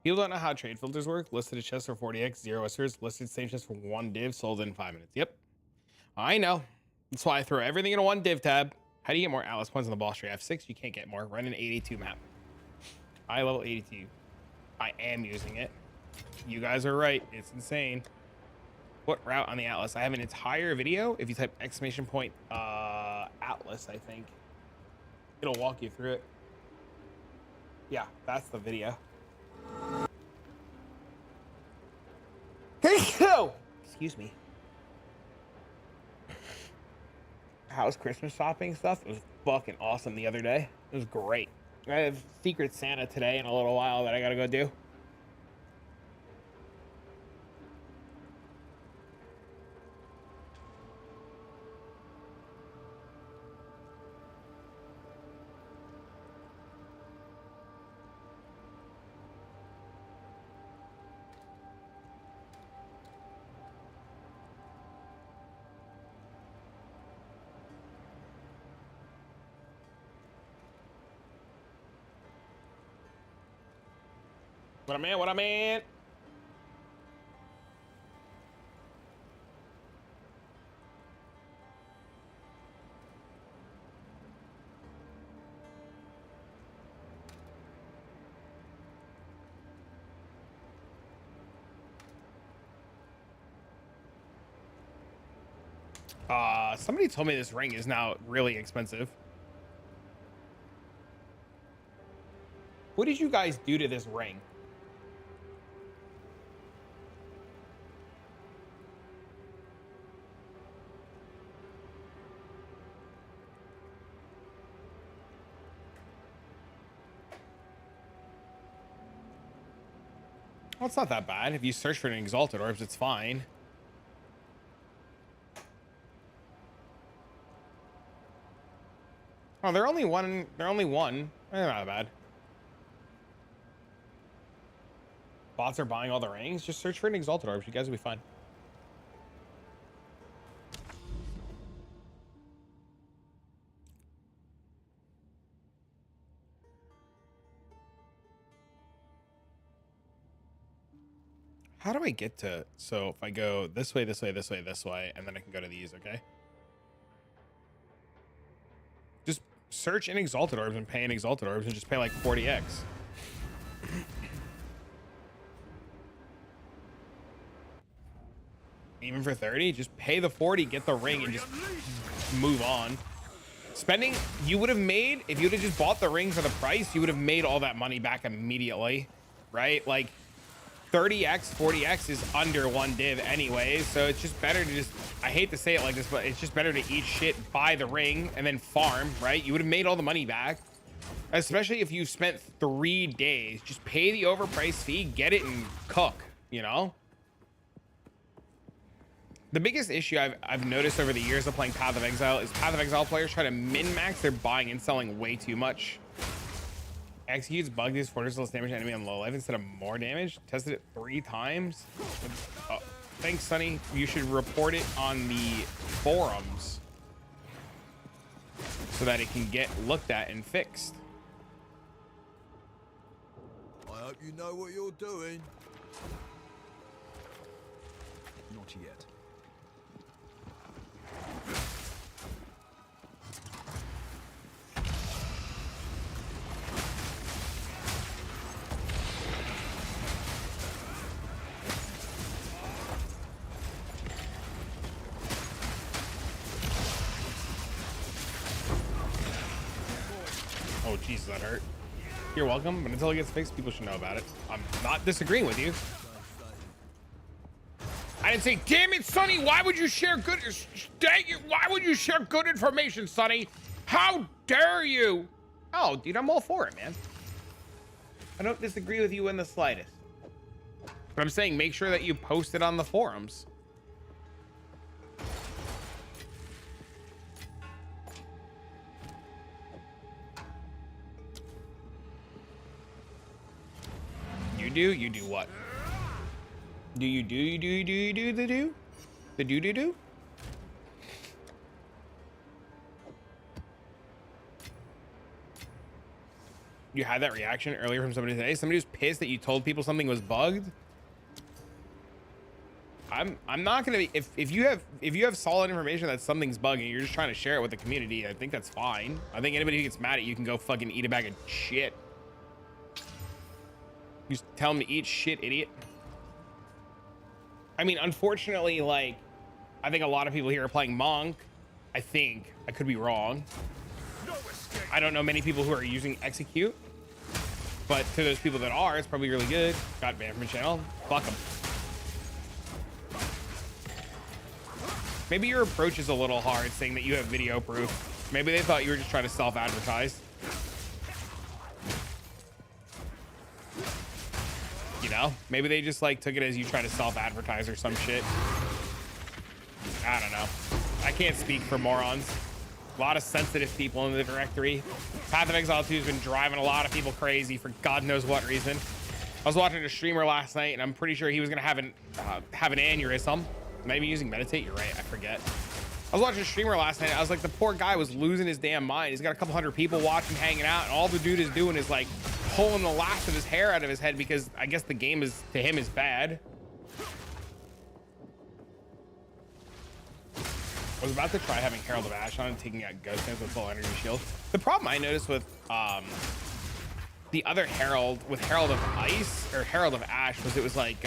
Speaker 1: People don't know how trade filters work. Listed a chest for 40x, 0 SRs. Listed same chest for 1 div, sold in 5 minutes. Yep. I know. That's why I throw everything in a 1 div tab. How do you get more Atlas points on the boss tree? I have 6. You can't get more. Run an 82 map. I level 82. I am using it. You guys are right. It's insane. What route on the Atlas? I have an entire video. If you type exclamation point Atlas, I think it'll walk you through it. Yeah, that's the video. Excuse me. How's Christmas shopping stuff? It was fucking awesome the other day. It was great. I have Secret Santa today in a little while that I gotta go do. What I mean, what I mean. Somebody told me this ring is now really expensive. What did you guys do to this ring? Well, it's not that bad. If you search for an exalted orbs, it's fine. Oh, they're only one. They're only one. They're not bad. Bots are buying all the rings. Just search for an exalted orbs. You guys will be fine. How do I get to? So if I go this way, this way, this way, this way, and then I can go to these. Okay. Just search in exalted orbs and pay in exalted orbs and just pay like 40x. Even for 30, just pay the 40, get the ring, and just move on. Spending, you would have made, if you would have just bought the ring for the price, you would have made all that money back immediately, right? Like 30x, 40x is under one div anyway, so it's just better to just, I hate to say it like this, but it's just better to eat shit, buy the ring, and then farm, right? You would have made all the money back, especially if you spent 3 days. Just pay the overpriced fee, get it, and cook, you know? The biggest issue I've noticed over the years of playing Path of Exile is Path of Exile players try to min-max their buying and selling way too much. Executes bug these for less damage to enemy on low life instead of more damage. Tested it 3 times. Oh, thanks, Sonny. You should report it on the forums so that it can get looked at and fixed.
Speaker 3: I hope you know what you're doing. Not yet.
Speaker 1: Oh, Jesus, that hurt. You're welcome, but until it gets fixed, people should know about it. I'm not disagreeing with you. I didn't say, damn it, Sonny, why would you share good, dang it, why would you share good information, Sonny? How dare you? Oh, dude, I'm all for it, man. I don't disagree with you in the slightest. But I'm saying make sure that you post it on the forums. You do what? Do you do the do? The do? You had that reaction earlier from somebody today? Somebody was pissed that you told people something was bugged? I'm not gonna be, if you have solid information that something's bugging, you're just trying to share it with the community, I think that's fine. I think anybody who gets mad at you can go fucking eat a bag of shit. You just tell them to eat shit, idiot. I mean, unfortunately, like, I think a lot of people here are playing Monk. I think. I could be wrong. I don't know many people who are using Execute. But to those people that are, it's probably really good. Got banned from the channel. Fuck them. Maybe your approach is a little hard, saying that you have video proof. Maybe they thought you were just trying to self-advertise. You know, maybe they just like took it as you trying to self-advertise or some shit. I don't know. I can't speak for morons. A lot of sensitive people in the directory. Path of Exile 2 has been driving a lot of people crazy for God knows what reason. I was watching a streamer last night, and I'm pretty sure he was gonna have an aneurysm. Maybe using meditate. You're right. I forget. I was watching a streamer last night. I was like, the poor guy was losing his damn mind. He's got a couple hundred people watching, hanging out, and all the dude is doing is like pulling the last of his hair out of his head because I guess the game is to him is bad. I was about to try having Herald of Ash on and taking out Ghost Dance with full energy shield. The problem I noticed with the other Herald, with Herald of Ice or Herald of Ash, was it was like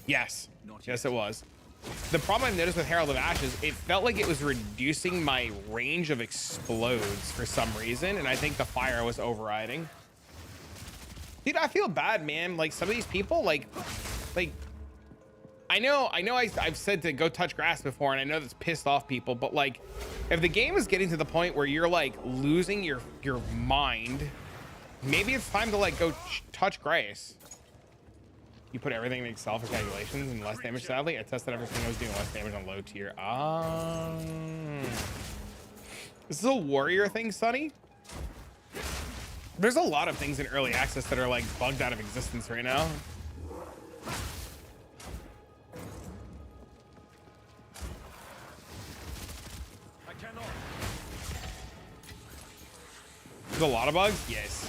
Speaker 1: yes it was. The problem I've noticed with Herald of Ash is it felt like it was reducing my range of explodes for some reason, and I think the fire was overriding. Dude, I feel bad, man. Like some of these people, like I know I've said to go touch grass before, and I know that's pissed off people, but like if the game is getting to the point where you're like losing your mind, maybe it's time to like go touch grass. You put everything in Excel for calculations and less damage. Sadly, I tested everything I was doing less damage on low tier. This is a warrior thing, Sonny. There's a lot of things in early access that are like bugged out of existence right now.
Speaker 3: I cannot.
Speaker 1: There's a lot of bugs. Yes.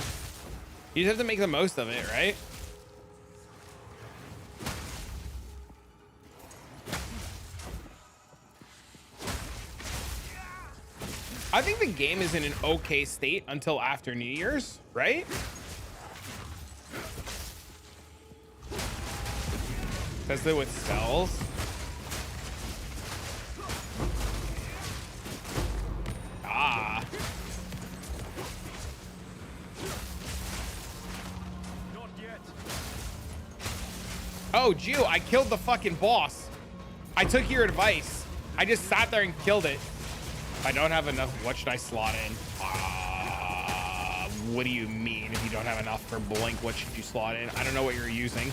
Speaker 1: You just have to make the most of it, right? I think the game is in an okay state until after New Year's, right? Test it with cells. Ah.
Speaker 3: Not yet.
Speaker 1: Oh, Jew, I killed the fucking boss. I took your advice. I just sat there and killed it. If I don't have enough, what should I slot in? What do you mean if you don't have enough for Blink? What should you slot in? I don't know what you're using.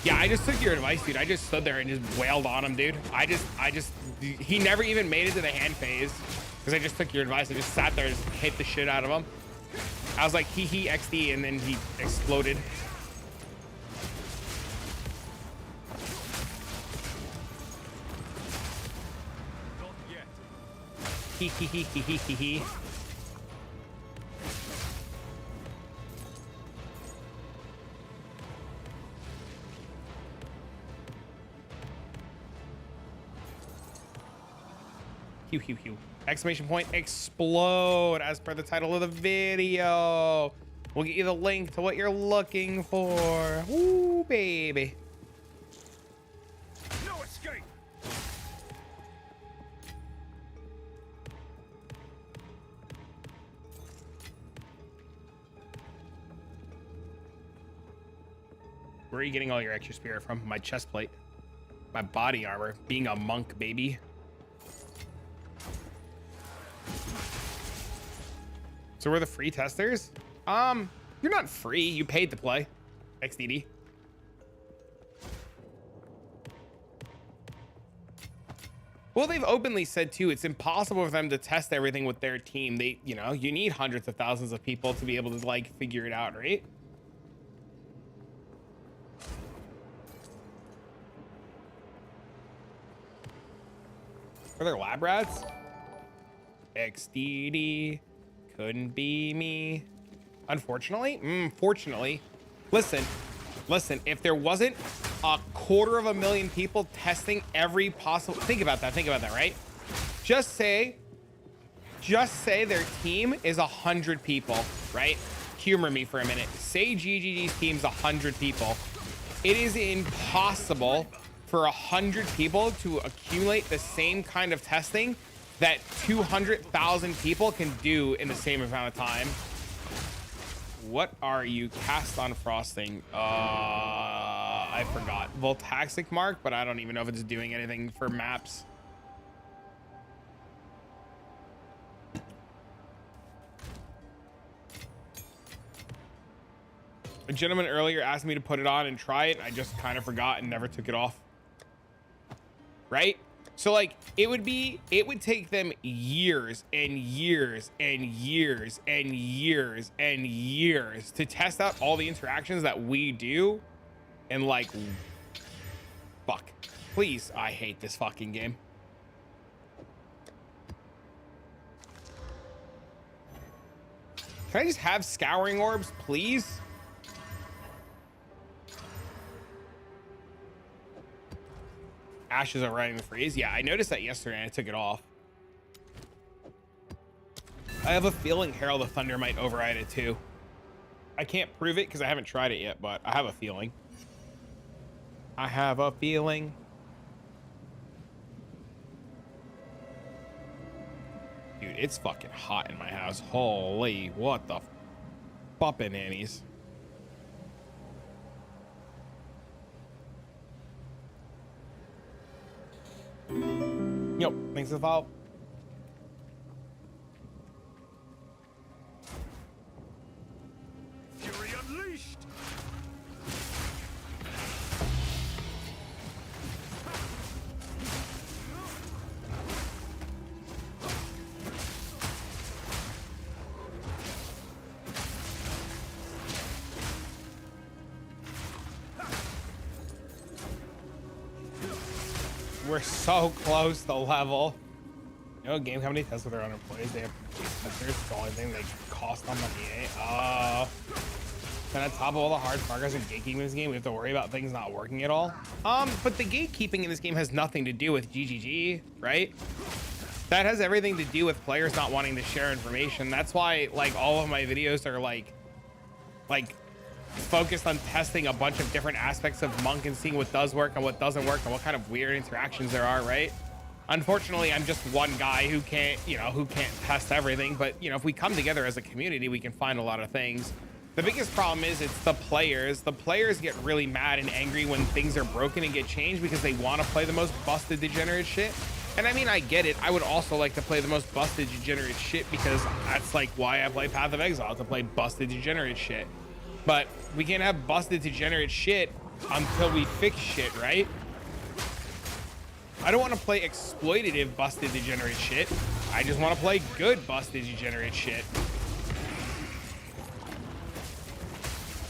Speaker 1: Yeah, I just took your advice, dude. I just stood there and just wailed on him, dude. He never even made it to the hand phase because I just took your advice. I just sat there and just hit the shit out of him. I was like, hee XD, and then he exploded. He. Hew. Exclamation point, explode, as per the title of the video. We'll get you the link to what you're looking for. Ooh, baby.
Speaker 3: No escape.
Speaker 1: Where are you getting all your extra spirit from? My chest plate. My body armor. Being a monk, baby. So we're the free testers? You're not free. You paid to play. XDD. Well, they've openly said too, it's impossible for them to test everything with their team. You need hundreds of thousands of people to be able to like figure it out, right? Are there lab rats? XDD. Couldn't be me. Unfortunately. Fortunately. Listen, if there wasn't 250,000 people testing every possible, think about that, right? Just say their team is 100 people, right? Humor me for a minute. Say GGG's team's 100 people. It is impossible for 100 people to accumulate the same kind of testing that 200,000 people can do in the same amount of time. What are you cast on frosting? I forgot. Voltaxic mark, but I don't even know if it's doing anything for maps. A gentleman earlier asked me to put it on and try it. I just kind of forgot and never took it off. Right? So like it would take them years and years and years and years and years to test out all the interactions that we do. And like, fuck, please. I hate this fucking game. Can I just have scouring orbs, please? Ashes are running the freeze. Yeah, I noticed that yesterday and I took it off. I have a feeling Herald of Thunder might override it too. I can't prove it because I haven't tried it yet, but I have a feeling. I have a feeling. Dude, it's fucking hot in my house. Holy, what the bumpin' nannies. Yo, thanks for the follow.
Speaker 3: Fury unleashed.
Speaker 1: We're so close to level. You know, game company tests with their own employees. They have testers. It's the only thing they cost on the EA. And on top of all the hard progress and gatekeeping in this game, we have to worry about things not working at all. But the gatekeeping in this game has nothing to do with GGG, right? That has everything to do with players not wanting to share information. That's why, like, all of my videos are like focused on testing a bunch of different aspects of Monk and seeing what does work and what doesn't work and what kind of weird interactions there are, right? Unfortunately, I'm just one guy who can't test everything. But, you know, if we come together as a community, we can find a lot of things. The biggest problem is it's the players. The players get really mad and angry when things are broken and get changed because they want to play the most busted, degenerate shit. And I mean, I get it. I would also like to play the most busted, degenerate shit because that's like why I play Path of Exile, to play busted, degenerate shit. But we can't have busted, degenerate shit until we fix shit, right? I don't want to play exploitative, busted, degenerate shit. I just want to play good, busted, degenerate shit.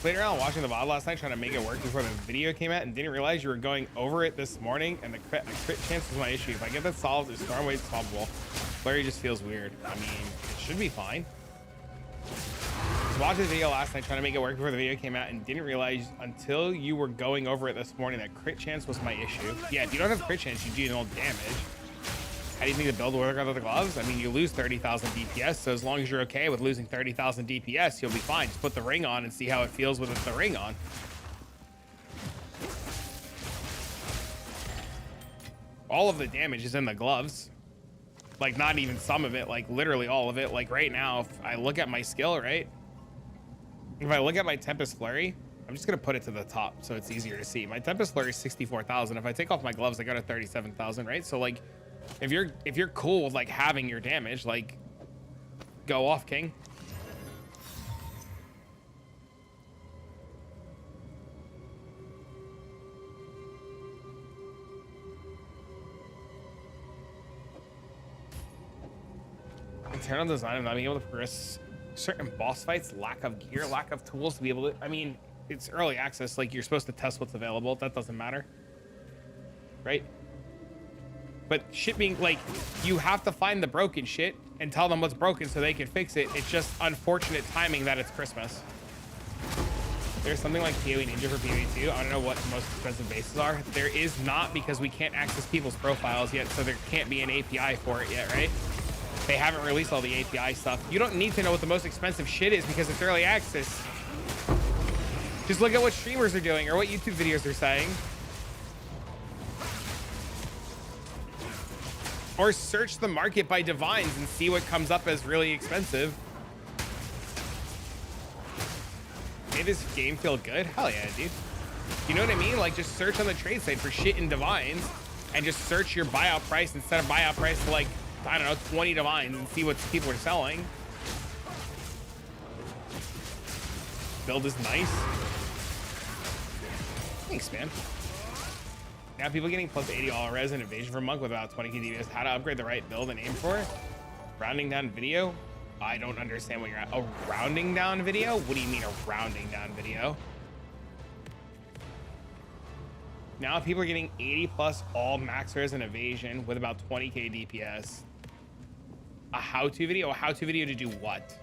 Speaker 1: Played around watching the VOD last night trying to make it work before the video came out and didn't realize you were going over it this morning, and the crit chance was my issue. If I get that solved, it's Stormwave solvable. Flurry just feels weird. I mean, it should be fine. I was watching the video last night trying to make it work before the video came out and didn't realize until you were going over it this morning that crit chance was my issue. Yeah, if you don't have crit chance, you do no damage. How do you think the build will work under the gloves? I mean, you lose 30,000 DPS, so as long as you're okay with losing 30,000 DPS, you'll be fine. Just put the ring on and see how it feels with the ring on. All of the damage is in the gloves. Like, not even some of it, like literally all of it. Like right now, if I look at my skill, right? If I look at my Tempest Flurry, I'm just gonna put it to the top so it's easier to see. My Tempest Flurry is 64,000. If I take off my gloves, I go to 37,000, right? So like, if you're cool with like having your damage, like, go off, King. Internal design of not being able to progress certain boss fights, lack of gear, lack of tools to be able to, I mean, it's early access, like you're supposed to test what's available. That doesn't matter, right? But shit being like, you have to find the broken shit and tell them what's broken so they can fix it. It's just unfortunate timing that it's Christmas. There's something like PoE Ninja for PoE 2. I don't know what the most expensive bases are. There is not, because we can't access people's profiles yet, so there can't be an API for it yet, right? They haven't released all the API stuff. You don't need to know what the most expensive shit is because it's early access. Just look at what streamers are doing or what YouTube videos are saying. Or search the market by divines and see what comes up as really expensive. Made this game feel good? Hell yeah, dude. You know what I mean? Like, just search on the trade site for shit in divines and just search your buyout price and set a buyout price to, like, I don't know, 20 divines and see what people are selling. Build is nice. Thanks, man. Now people getting plus 80 all res and evasion for Monk with about 20k DPS. How to upgrade the right build and aim for it? Rounding down video? I don't understand what you're at. A rounding down video? What do you mean a rounding down video? Now people are getting 80 plus all max res and evasion with about 20k DPS. A how-to video? A how-to video to do what?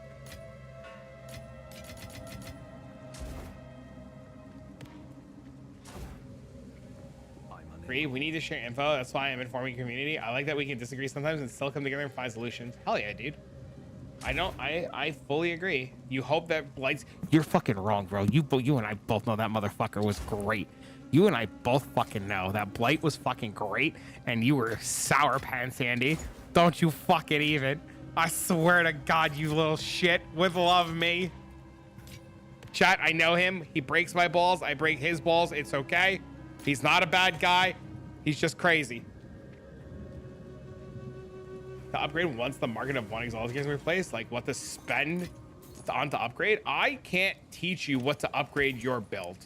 Speaker 1: We need to share info. That's why I'm informing community. I like that we can disagree sometimes and still come together and find solutions. Hell yeah, dude. I fully agree. You hope that Blight's... You're fucking wrong, bro. You and I both know that motherfucker was great. You and I both fucking know that Blight was fucking great and you were sour pants, Andy. Don't you fucking even. I swear to God, you little shit. With love, me. Chat, I know him. He breaks my balls. I break his balls. It's okay. He's not a bad guy. He's just crazy. To upgrade once the market of one exalted gets replaced, like what to spend on to upgrade. I can't teach you what to upgrade your build,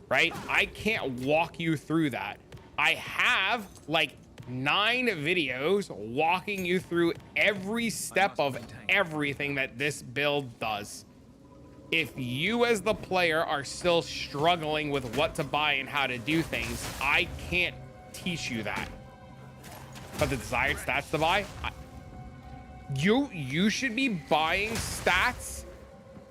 Speaker 1: right? I can't walk you through that. I have like 9 videos walking you through every step of everything that this build does. If you as the player are still struggling with what to buy and how to do things, I can't teach you that. but the desired stats to buy. You should be buying stats.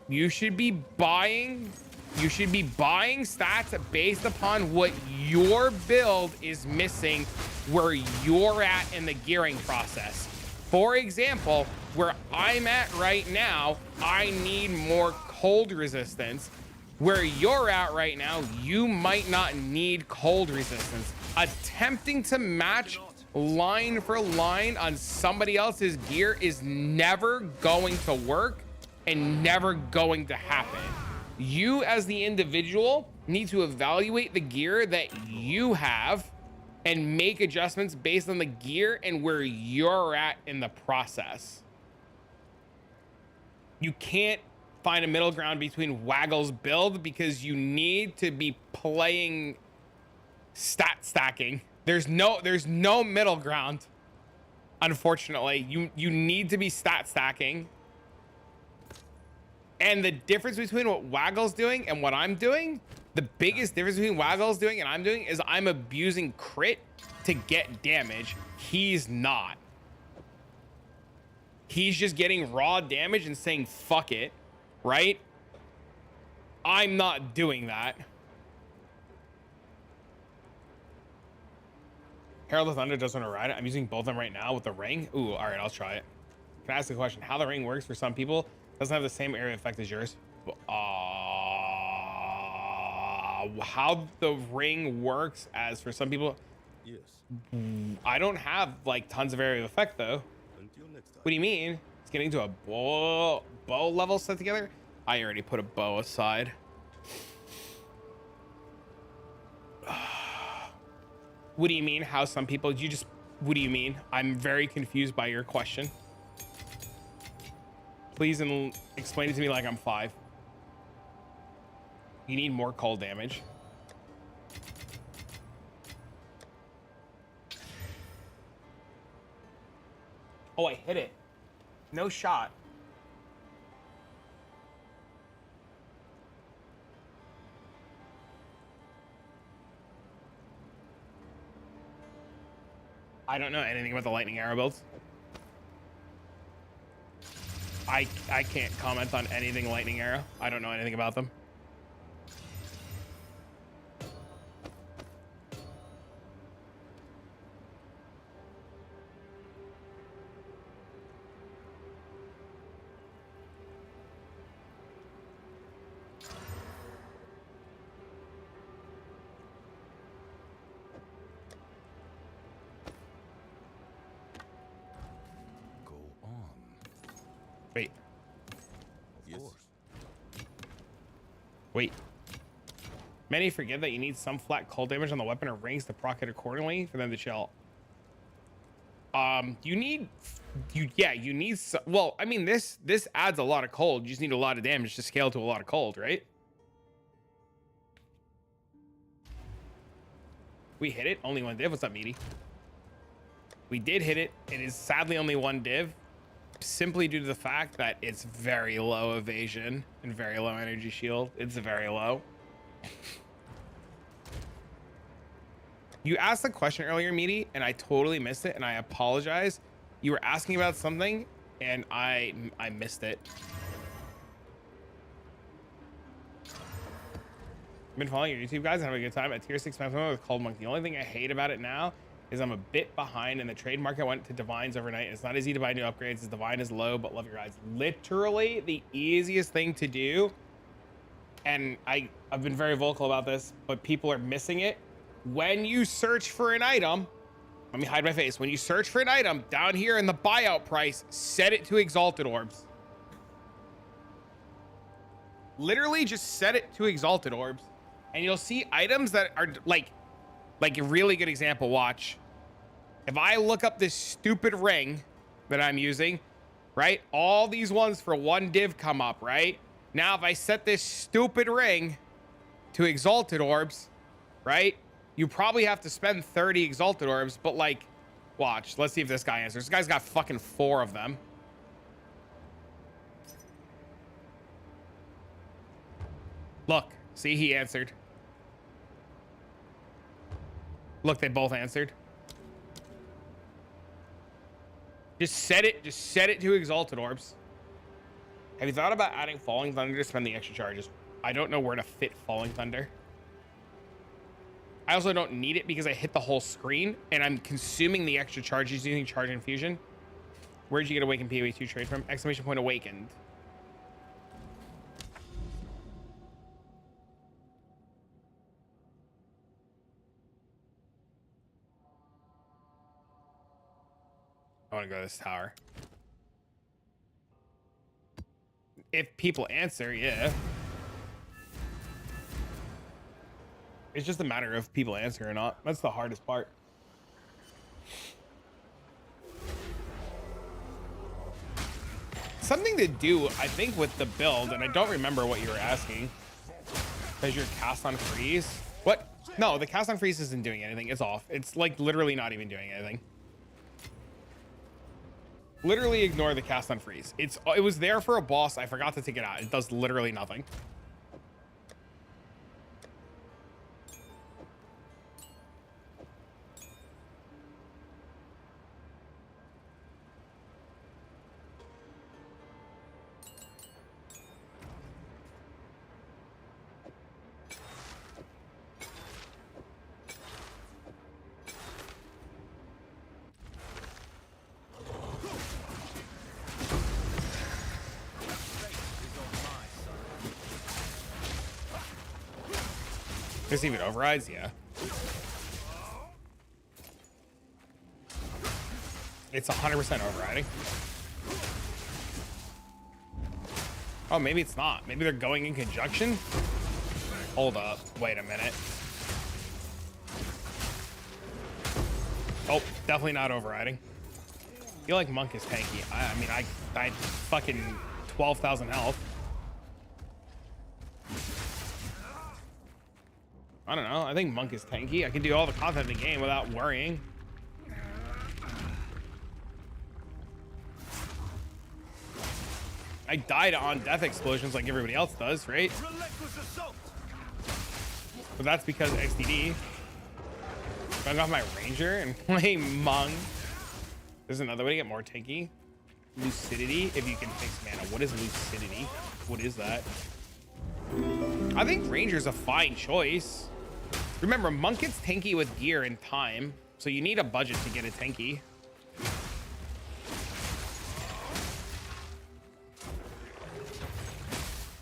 Speaker 1: You should be buying stats based upon what your build is missing, where you're at in the gearing process. For example, where I'm at right now, I need more cold resistance. Where you're at right now, you might not need cold resistance. Attempting to match line for line on somebody else's gear is never going to work and never going to happen. You as the individual need to evaluate the gear that you have and make adjustments based on the gear and where you're at in the process. You can't find a middle ground between Waggle's build because you need to be playing stat stacking. There's no middle ground. Unfortunately, you need to be stat stacking. And the difference between what Waggle's doing and what I'm doing, the biggest difference between Waggle's doing and I'm doing is I'm abusing crit to get damage. He's not. He's just getting raw damage and saying fuck it, right? I'm not doing that. Herald of Thunder doesn't want to ride it. I'm using both of them right now with the ring. Ooh, all right, I'll try it. Can I ask a question? How the ring works for some people doesn't have the same area effect as yours. How the ring works as for some people.
Speaker 2: Yes.
Speaker 1: I don't have like tons of area of effect though.
Speaker 2: Until next time.
Speaker 1: What do you mean? It's getting to a bow level set together? I already put a bow aside. What do you mean? How some people, what do you mean? I'm very confused by your question. Please explain it to me like I'm 5. You need more cold damage. Oh, I hit it. No shot. I don't know anything about the lightning arrow builds. I can't comment on anything lightning arrow. I don't know anything about them.
Speaker 2: Go on.
Speaker 1: Wait.
Speaker 2: Yes.
Speaker 1: Wait. Many forget that you need some flat cold damage on the weapon or rings to proc it accordingly for them to chill. You need some, well, I mean, this adds a lot of cold. You just need a lot of damage to scale to a lot of cold, right? We hit it. Only one div. What's up, meaty? We did hit it. It is sadly only one div, simply due to the fact that it's very low evasion and very low energy shield. It's very low. You asked a question earlier, meaty, and I totally missed it, and I apologize. You were asking about something, and I missed it. I've been following your YouTube guys and having a good time at tier 6 maximum with Cold Monk. The only thing I hate about it now is I'm a bit behind in the trade market. I went to Divines overnight. It's not easy to buy new upgrades. The Divine is low, but love your guys. Literally the easiest thing to do, and I've been very vocal about this, but people are missing it. When you search for an item, let me hide my face. When you search for an item down here in the buyout price, set it to Exalted Orbs. Literally just set it to Exalted Orbs, and you'll see items that are like a really good example. Watch. If I look up this stupid ring that I'm using, right? All these ones for one div come up, right? Now, if I set this stupid ring to Exalted Orbs, right? You probably have to spend 30 Exalted Orbs, but like, watch. Let's see if this guy answers. This guy's got fucking 4 of them. Look, see, he answered. Look, they both answered. Just set it to Exalted Orbs. Have you thought about adding Falling Thunder to spend the extra charges? I don't know where to fit Falling Thunder. I also don't need it because I hit the whole screen and I'm consuming the extra charges using Charge Infusion. Where'd you get Awakened PoE 2 trade from? Exclamation point Awakened. I want to go to this tower. If people answer, yeah. It's just a matter of people answer or not. That's the hardest part. Something to do, I think, with the build, and I don't remember what you were asking. Because your cast on freeze. What? No, the cast on freeze isn't doing anything. It's off. It's like literally not even doing anything. Literally ignore the cast on freeze. It was there for a boss. I forgot to take it out. It does literally nothing. This even overrides, yeah. It's 100% overriding. Oh, maybe it's not. Maybe they're going in conjunction. Hold up. Wait a minute. Oh, definitely not overriding. I feel like Monk is tanky. I mean, I died fucking 12,000 health. I don't know. I think Monk is tanky. I can do all the content in the game without worrying. I died on death explosions like everybody else does, right? But that's because XDD. Going off my Ranger and play Monk. There's another way to get more tanky. Lucidity, if you can fix mana. What is Lucidity? What is that? I think Ranger's a fine choice. Remember, Monk gets tanky with gear and time, so you need a budget to get it tanky.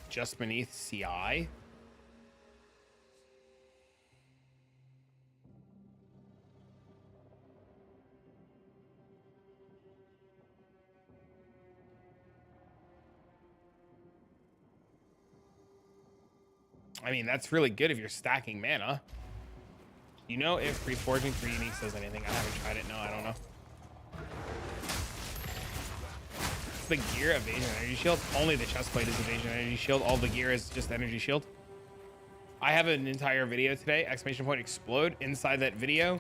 Speaker 1: Just beneath CI. I mean, that's really good if you're stacking mana. You know if reforging 3 uniques does anything? I haven't tried it. No, I don't know. The gear evasion energy shield. Only the chest plate is evasion energy shield. All the gear is just energy shield. I have an entire video today. Exclamation point explode. Inside that video,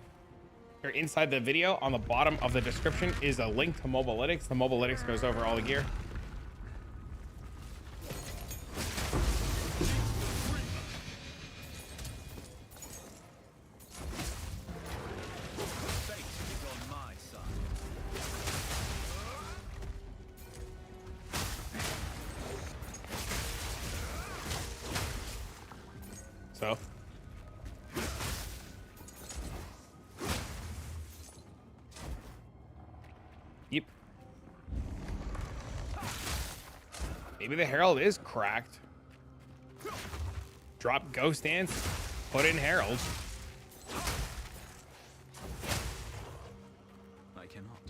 Speaker 1: or inside the video on the bottom of the description is a link to Mobalytics. The Mobalytics goes over all the gear. So yep, maybe the Herald is cracked. Drop Ghost Dance, put in Herald.
Speaker 2: I cannot.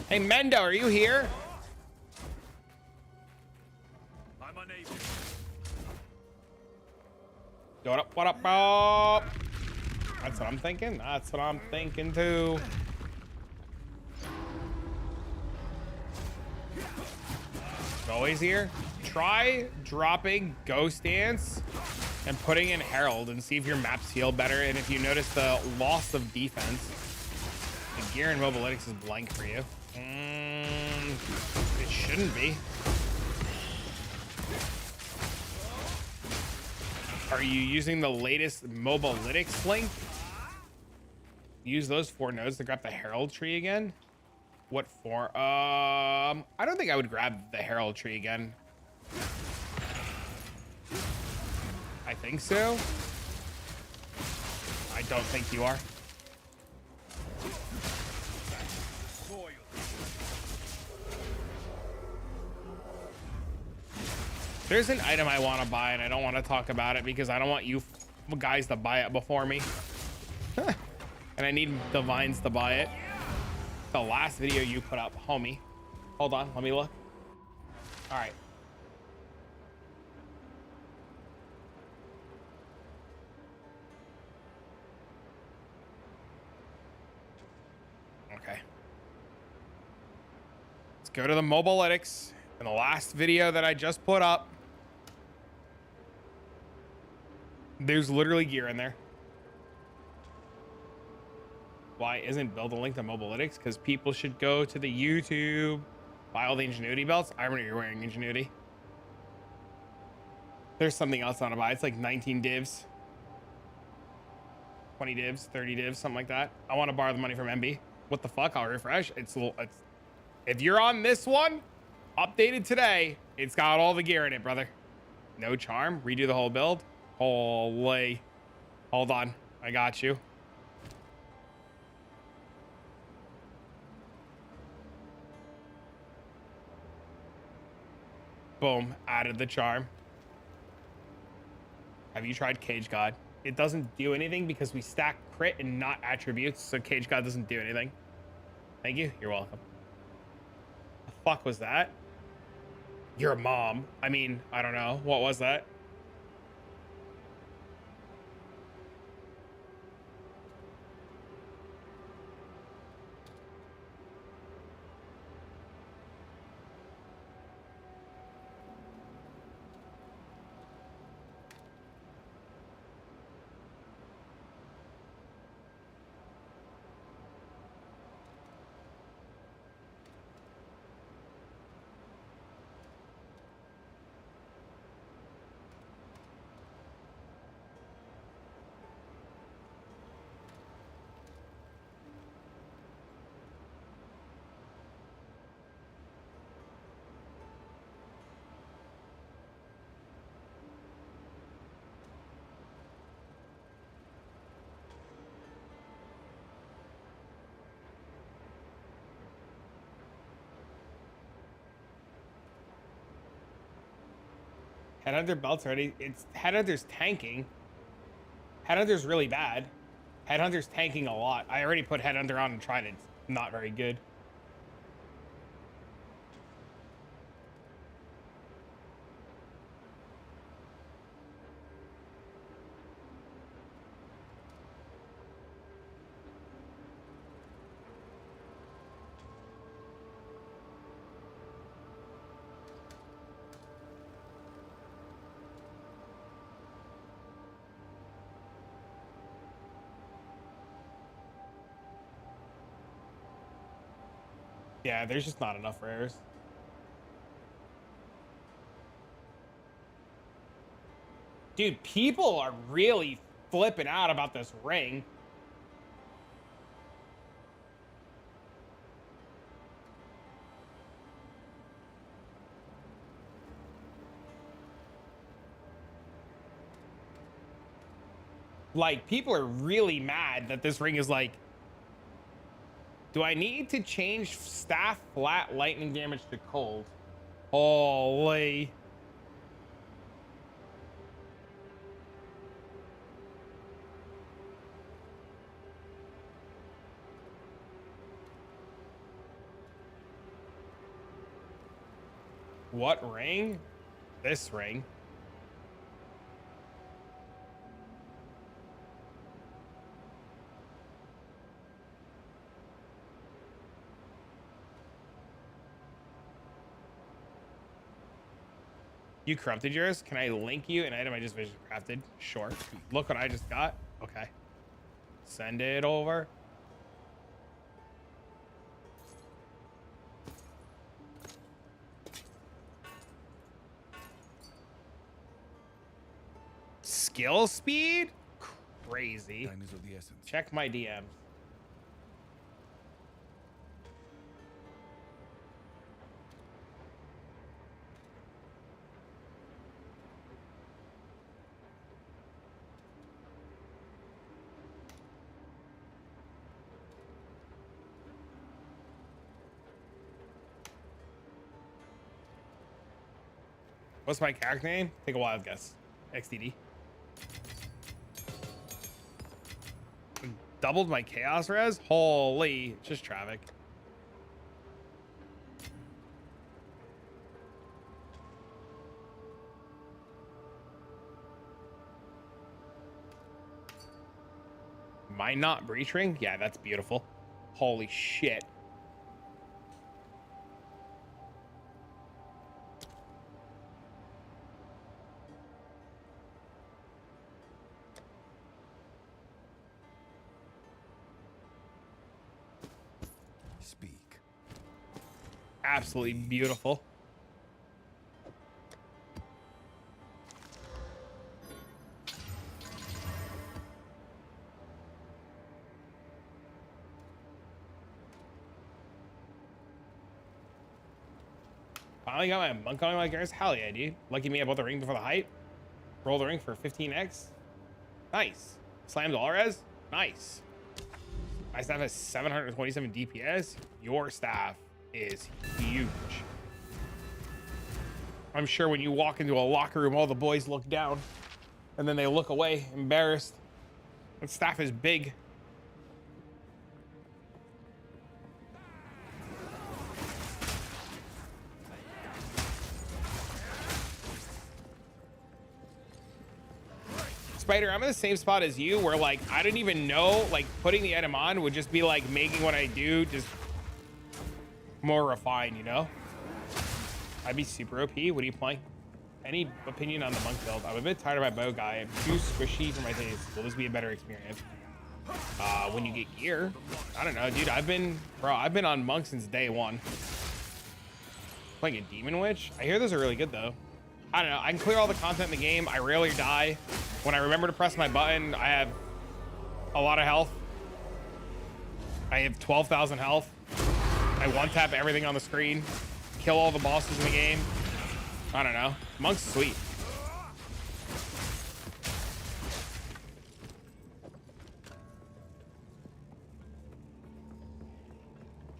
Speaker 1: Hey Mendo, are you here? What up, Bob? That's what I'm thinking. That's what I'm thinking too. Always here. Try dropping Ghost Dance and putting in Herald and see if your maps heal better. And if you notice the loss of defense, the gear and Mobalytics is blank for you. It shouldn't be. Are you using the latest Mobalytics link? use those 4 nodes to grab the Herald tree again. What for? I don't think I would grab the Herald tree again. I think so. I don't think you are. There's an item I want to buy, and I don't want to talk about it because I don't want you guys to buy it before me. And I need Divines to buy it. The last video you put up, homie. Hold on, let me look. All right. Okay. Let's go to the Mobilytics. And the last video that I just put up, there's literally gear in there. Why isn't build a link to Mobilytics? Because people should go to the YouTube, buy all the Ingenuity belts. I remember you're wearing Ingenuity. There's something else I want to buy. It's like 19 divs. 20 divs, 30 divs, something like that. I want to borrow the money from MB. What the fuck? I'll refresh. It's if you're on this one, updated today, it's got all the gear in it, brother. No charm. Redo the whole build. Holy. Hold on. I got you. Boom. Added the charm. Have you tried Cage God? It doesn't do anything because we stack crit and not attributes, so Cage God doesn't do anything. Thank you. You're welcome. The fuck was that? Your mom. I mean, I don't know. What was that? Headhunter belt's already. It's Headhunter's tanking. Headhunter's really bad. Headhunter's tanking a lot. I already put Headhunter on and tried it. It's not very good. Yeah, there's just not enough rares. Dude, people are really flipping out about this ring. Like, people are really mad that this ring is like, do I need to change staff flat lightning damage to cold? Holy. What ring? This ring. You corrupted yours? Can I link you an item I just visually crafted? Sure. Look what I just got. Okay. Send it over. Skill speed? Crazy.
Speaker 3: Time is of the essence.
Speaker 1: Check my DMs. What's my character name? Take a wild guess. XDD. Doubled my chaos res? Holy, just traffic. Am I not breach ring? Yeah, that's beautiful. Holy shit.
Speaker 2: Speak.
Speaker 1: Absolutely beautiful. Finally got my monk on like yours. Hell yeah, dude. Lucky me, I bought the ring before the hype. Roll the ring for 15x. Nice. Slammed all res. Nice. My staff has 727 DPS. Your staff is huge. I'm sure when you walk into a locker room, all the boys look down and then they look away, embarrassed. That staff is big. Spider, I'm in the same spot as you where like I didn't even know like putting the item on would just be like making what I do just more refined, you know? I'd be super OP. What are you playing? Any opinion on the monk build? I'm a bit tired of my bow guy. I'm too squishy for my taste. Will this be a better experience? When you get gear, I don't know, dude. I've been on monk since day one. Playing a demon witch. I hear those are really good though. I don't know. I can clear all the content in the game. I rarely die. When I remember to press my button, I have a lot of health. I have 12,000 health. I one tap everything on the screen. Kill all the bosses in the game. I don't know. Monk's sweet.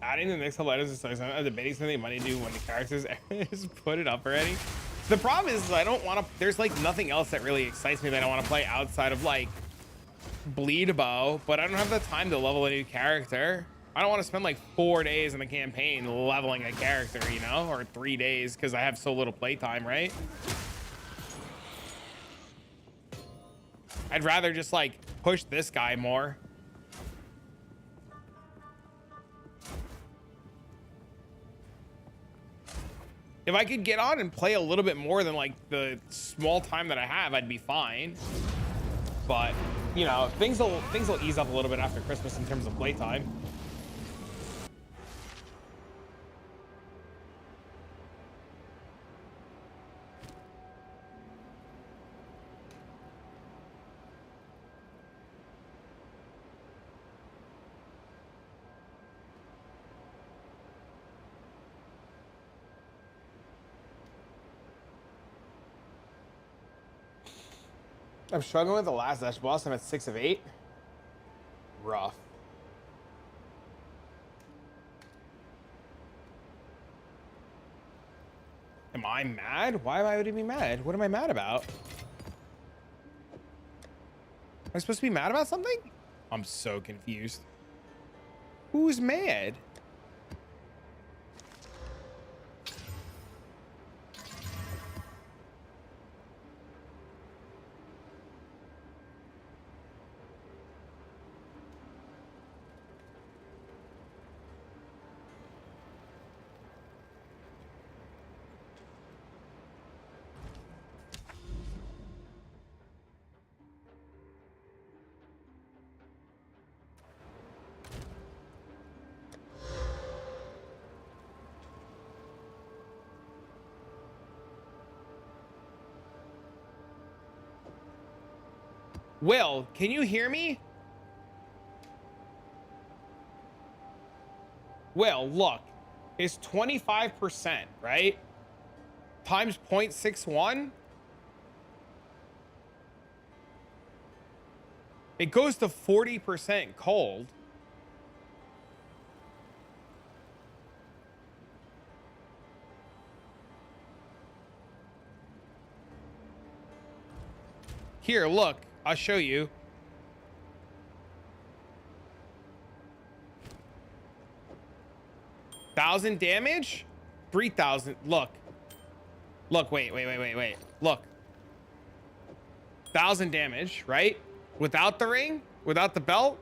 Speaker 1: Adding the next couple items is I'm debating something money do when the characters just put it up already. The problem is I don't want to, there's like nothing else that really excites me that I want to play outside of like bleed bow, but I don't have the time to level a new character. I don't want to spend like 4 days in the campaign leveling a character, you know, or 3 days because I have so little playtime, right? I'd rather just like push this guy more. If I could get on and play a little bit more than like the small time that I have, I'd be fine. But you know, things will ease up a little bit after Christmas in terms of playtime. I'm struggling with the last Dash boss. I'm at 6 of 8. Rough. Am I mad? Why am I to be mad? What am I mad about? Am I supposed to be mad about something? I'm so confused. Who's mad? Will, can you hear me? Will, look, it's 25%, right? Times 0.61. It goes to 40% cold. Here, look, I'll show you. $1,000 damage, 3,000. Look, wait. Look, 1,000 damage, right? Without the ring, without the belt,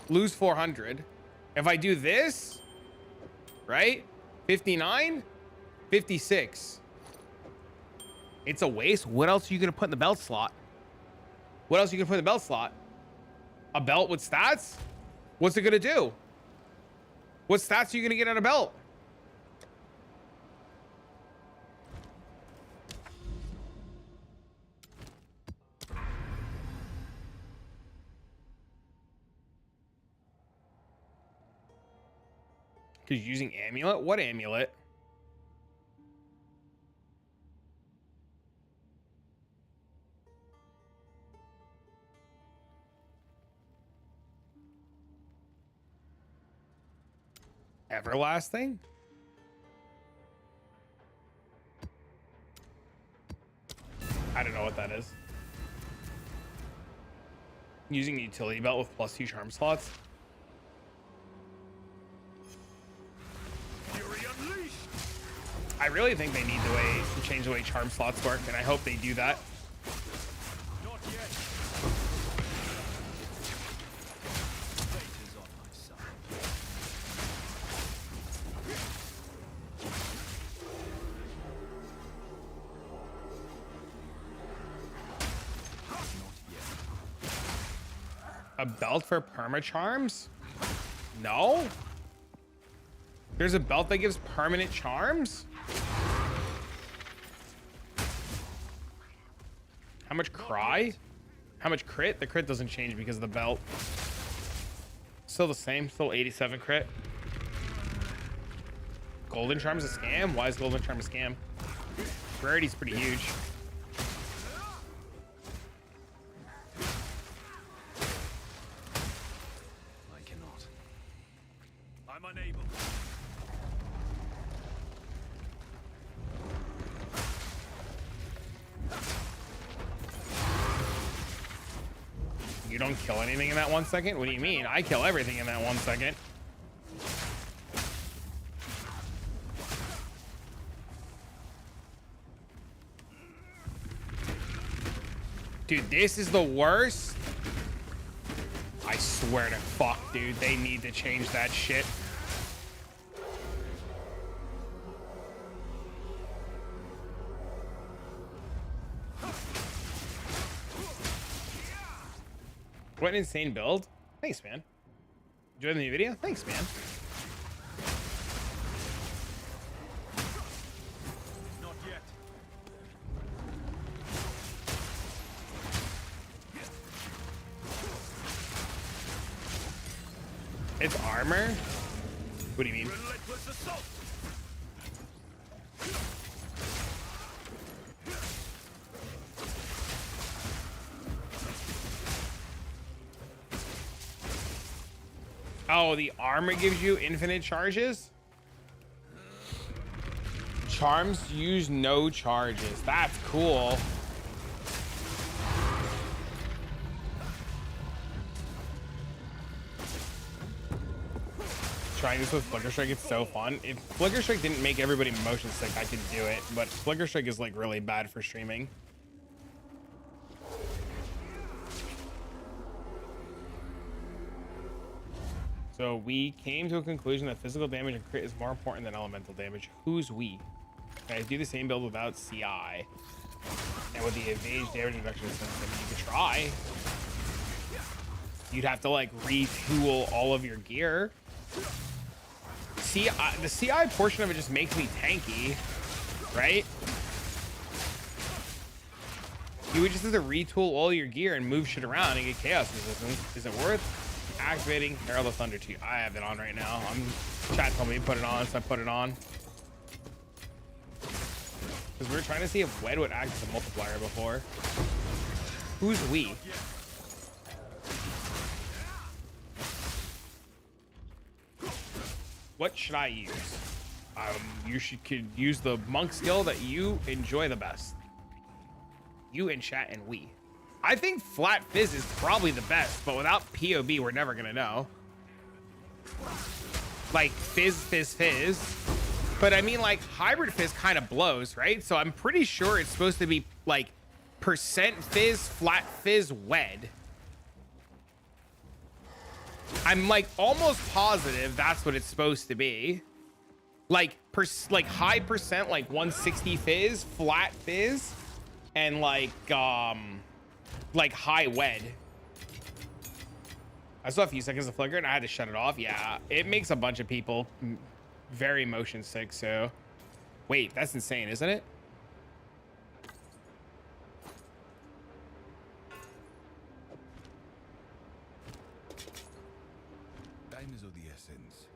Speaker 1: lose 400. If I do this, right? 59, 56. It's a waste. What else are you gonna put in the belt slot? What else are you gonna put in the belt slot? A belt with stats? What's it gonna do? What stats are you gonna get on a belt? Because using amulet? What amulet? Everlasting? I don't know what that is. Using a utility belt with +2 charm slots?
Speaker 3: Fury unleashed.
Speaker 1: I really think they need to change the way charm slots work, and I hope they do that.
Speaker 3: Not yet. Fate is on my side.
Speaker 1: A belt for perma charms? No? There's a belt that gives permanent charms? How much cry? How much crit? The crit doesn't change because of the belt. Still the same, still 87 crit. Golden charm's a scam? Why is golden charm a scam? Rarity's pretty huge.
Speaker 3: I cannot. I'm unable.
Speaker 1: You don't kill anything in that 1 second? What do you mean? I kill everything in that 1 second. Dude, this is the worst. I swear to fuck, dude. They need to change that shit. What an insane build. Thanks, man. Enjoyed the new video? Thanks, man.
Speaker 3: Not yet.
Speaker 1: It's armor? What do you mean?
Speaker 3: Relentless assault.
Speaker 1: Oh, the armor gives you infinite charges? Charms use no charges. That's cool. Trying this with Flicker Strike, it's so fun. If Flicker Strike didn't make everybody motion sick, I could do it. But Flicker Strike is like really bad for streaming. So we came to a conclusion that physical damage and crit is more important than elemental damage. Who's we? Guys, do the same build without CI. And with the evade damage reduction system, you could try. You'd have to like retool all of your gear. The CI portion of it just makes me tanky, right? You would just have to retool all your gear and move shit around and get chaos resistance. Is it worth activating Herald of Thunder 2? I have it on right now. Chat told me to put it on, so I put it on. Because we were trying to see if Wed would act as a multiplier before. Who's we? What should I use? Could use the monk skill that you enjoy the best. You in chat and we. I think flat fizz is probably the best, but without POB, we're never gonna know. Like fizz, fizz, fizz. But I mean, like hybrid fizz kind of blows, right? So I'm pretty sure it's supposed to be like percent fizz, flat fizz, wed. I'm like almost positive that's what it's supposed to be. Like high percent, like 160 fizz, flat fizz, and like high wed. I saw a few seconds of flicker and I had to shut it off. Yeah, it makes a bunch of people very motion sick. So wait, that's insane, isn't it?
Speaker 2: Time is of the essence.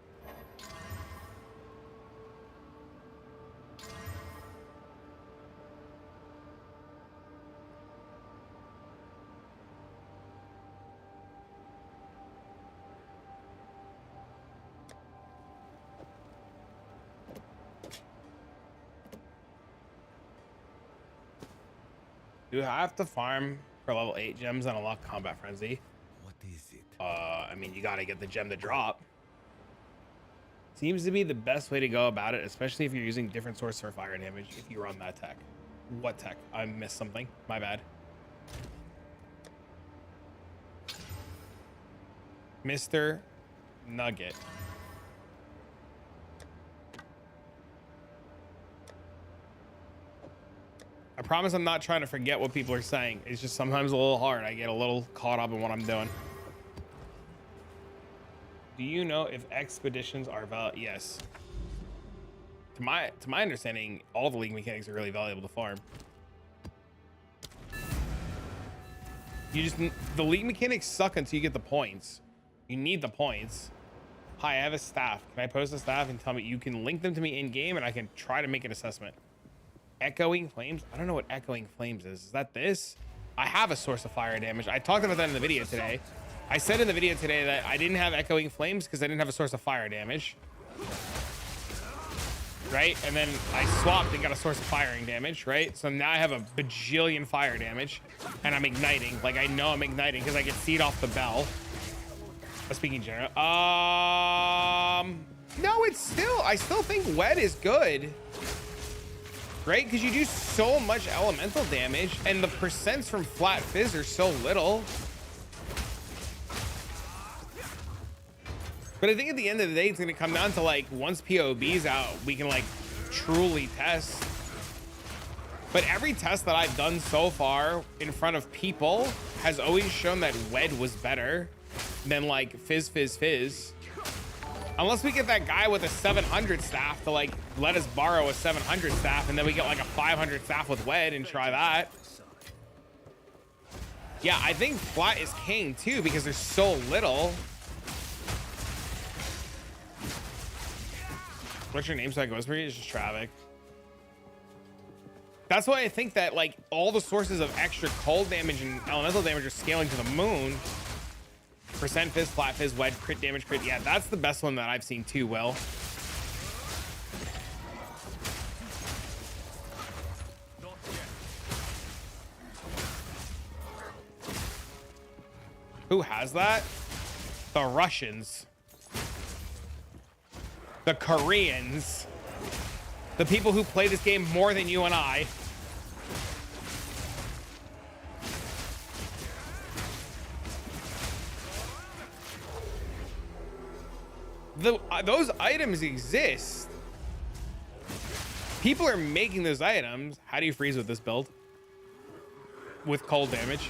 Speaker 1: Do I have to farm for level 8 gems and unlock combat frenzy?
Speaker 2: What is it?
Speaker 1: I mean, you gotta get the gem to drop. Seems to be the best way to go about it, especially if you're using different source for fire damage. If you run that tech. What tech? I missed something. My bad. Mr. Nugget. I promise I'm not trying to forget what people are saying. It's just sometimes a little hard. I get a little caught up in what I'm doing. Do you know if expeditions are valid? Yes. To my understanding, all the league mechanics are really valuable to farm. The league mechanics suck until you get the points. You need the points. Hi, I have a staff. Can I post a staff and tell me you can link them to me in game and I can try to make an assessment? Echoing flames? I don't know what echoing flames is. Is that this? I have a source of fire damage. I talked about that in the video today. I said in the video today that I didn't have echoing flames because I didn't have a source of fire damage. Right? And then I swapped and got a source of firing damage, right? So now I have a bajillion fire damage and I'm igniting. Like I know I'm igniting because I can see it off the bell. Speaking general. No, I still think wed is good. Right? Because you do so much elemental damage and the percents from flat fizz are so little. But I think at the end of the day, it's going to come down to like once POB's out, we can like truly test. But every test that I've done so far in front of people has always shown that wed was better than like fizz, fizz, fizz. Unless we get that guy with a 700 staff to like let us borrow a 700 staff and then we get like a 500 staff with wed and try that. Yeah, I think flat is king too because there's so little. What's your name so I goes for you? It's just Travic. That's why I think that like all the sources of extra cold damage and elemental damage are scaling to the moon. Percent fizz, flat fizz, wed, crit damage, crit. Yeah, that's the best one that I've seen too, Will. Who has that? The Russians. The Koreans. The people who play this game more than you and I. Those items exist. People are making those items. How do you freeze with this build? With cold damage?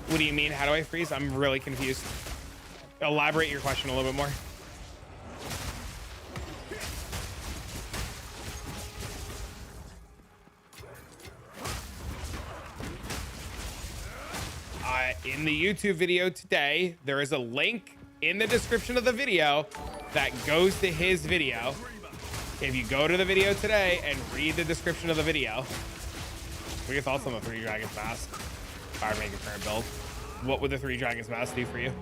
Speaker 1: What do you mean? How do I freeze? I'm really confused. Elaborate your question a little bit more. In the YouTube video today, there is a link in the description of the video that goes to his video. If you go to the video today and read the description of the video, what are your thoughts on the 3 Dragons Mask? Fire making current build. What would the 3 Dragons Mask do for you?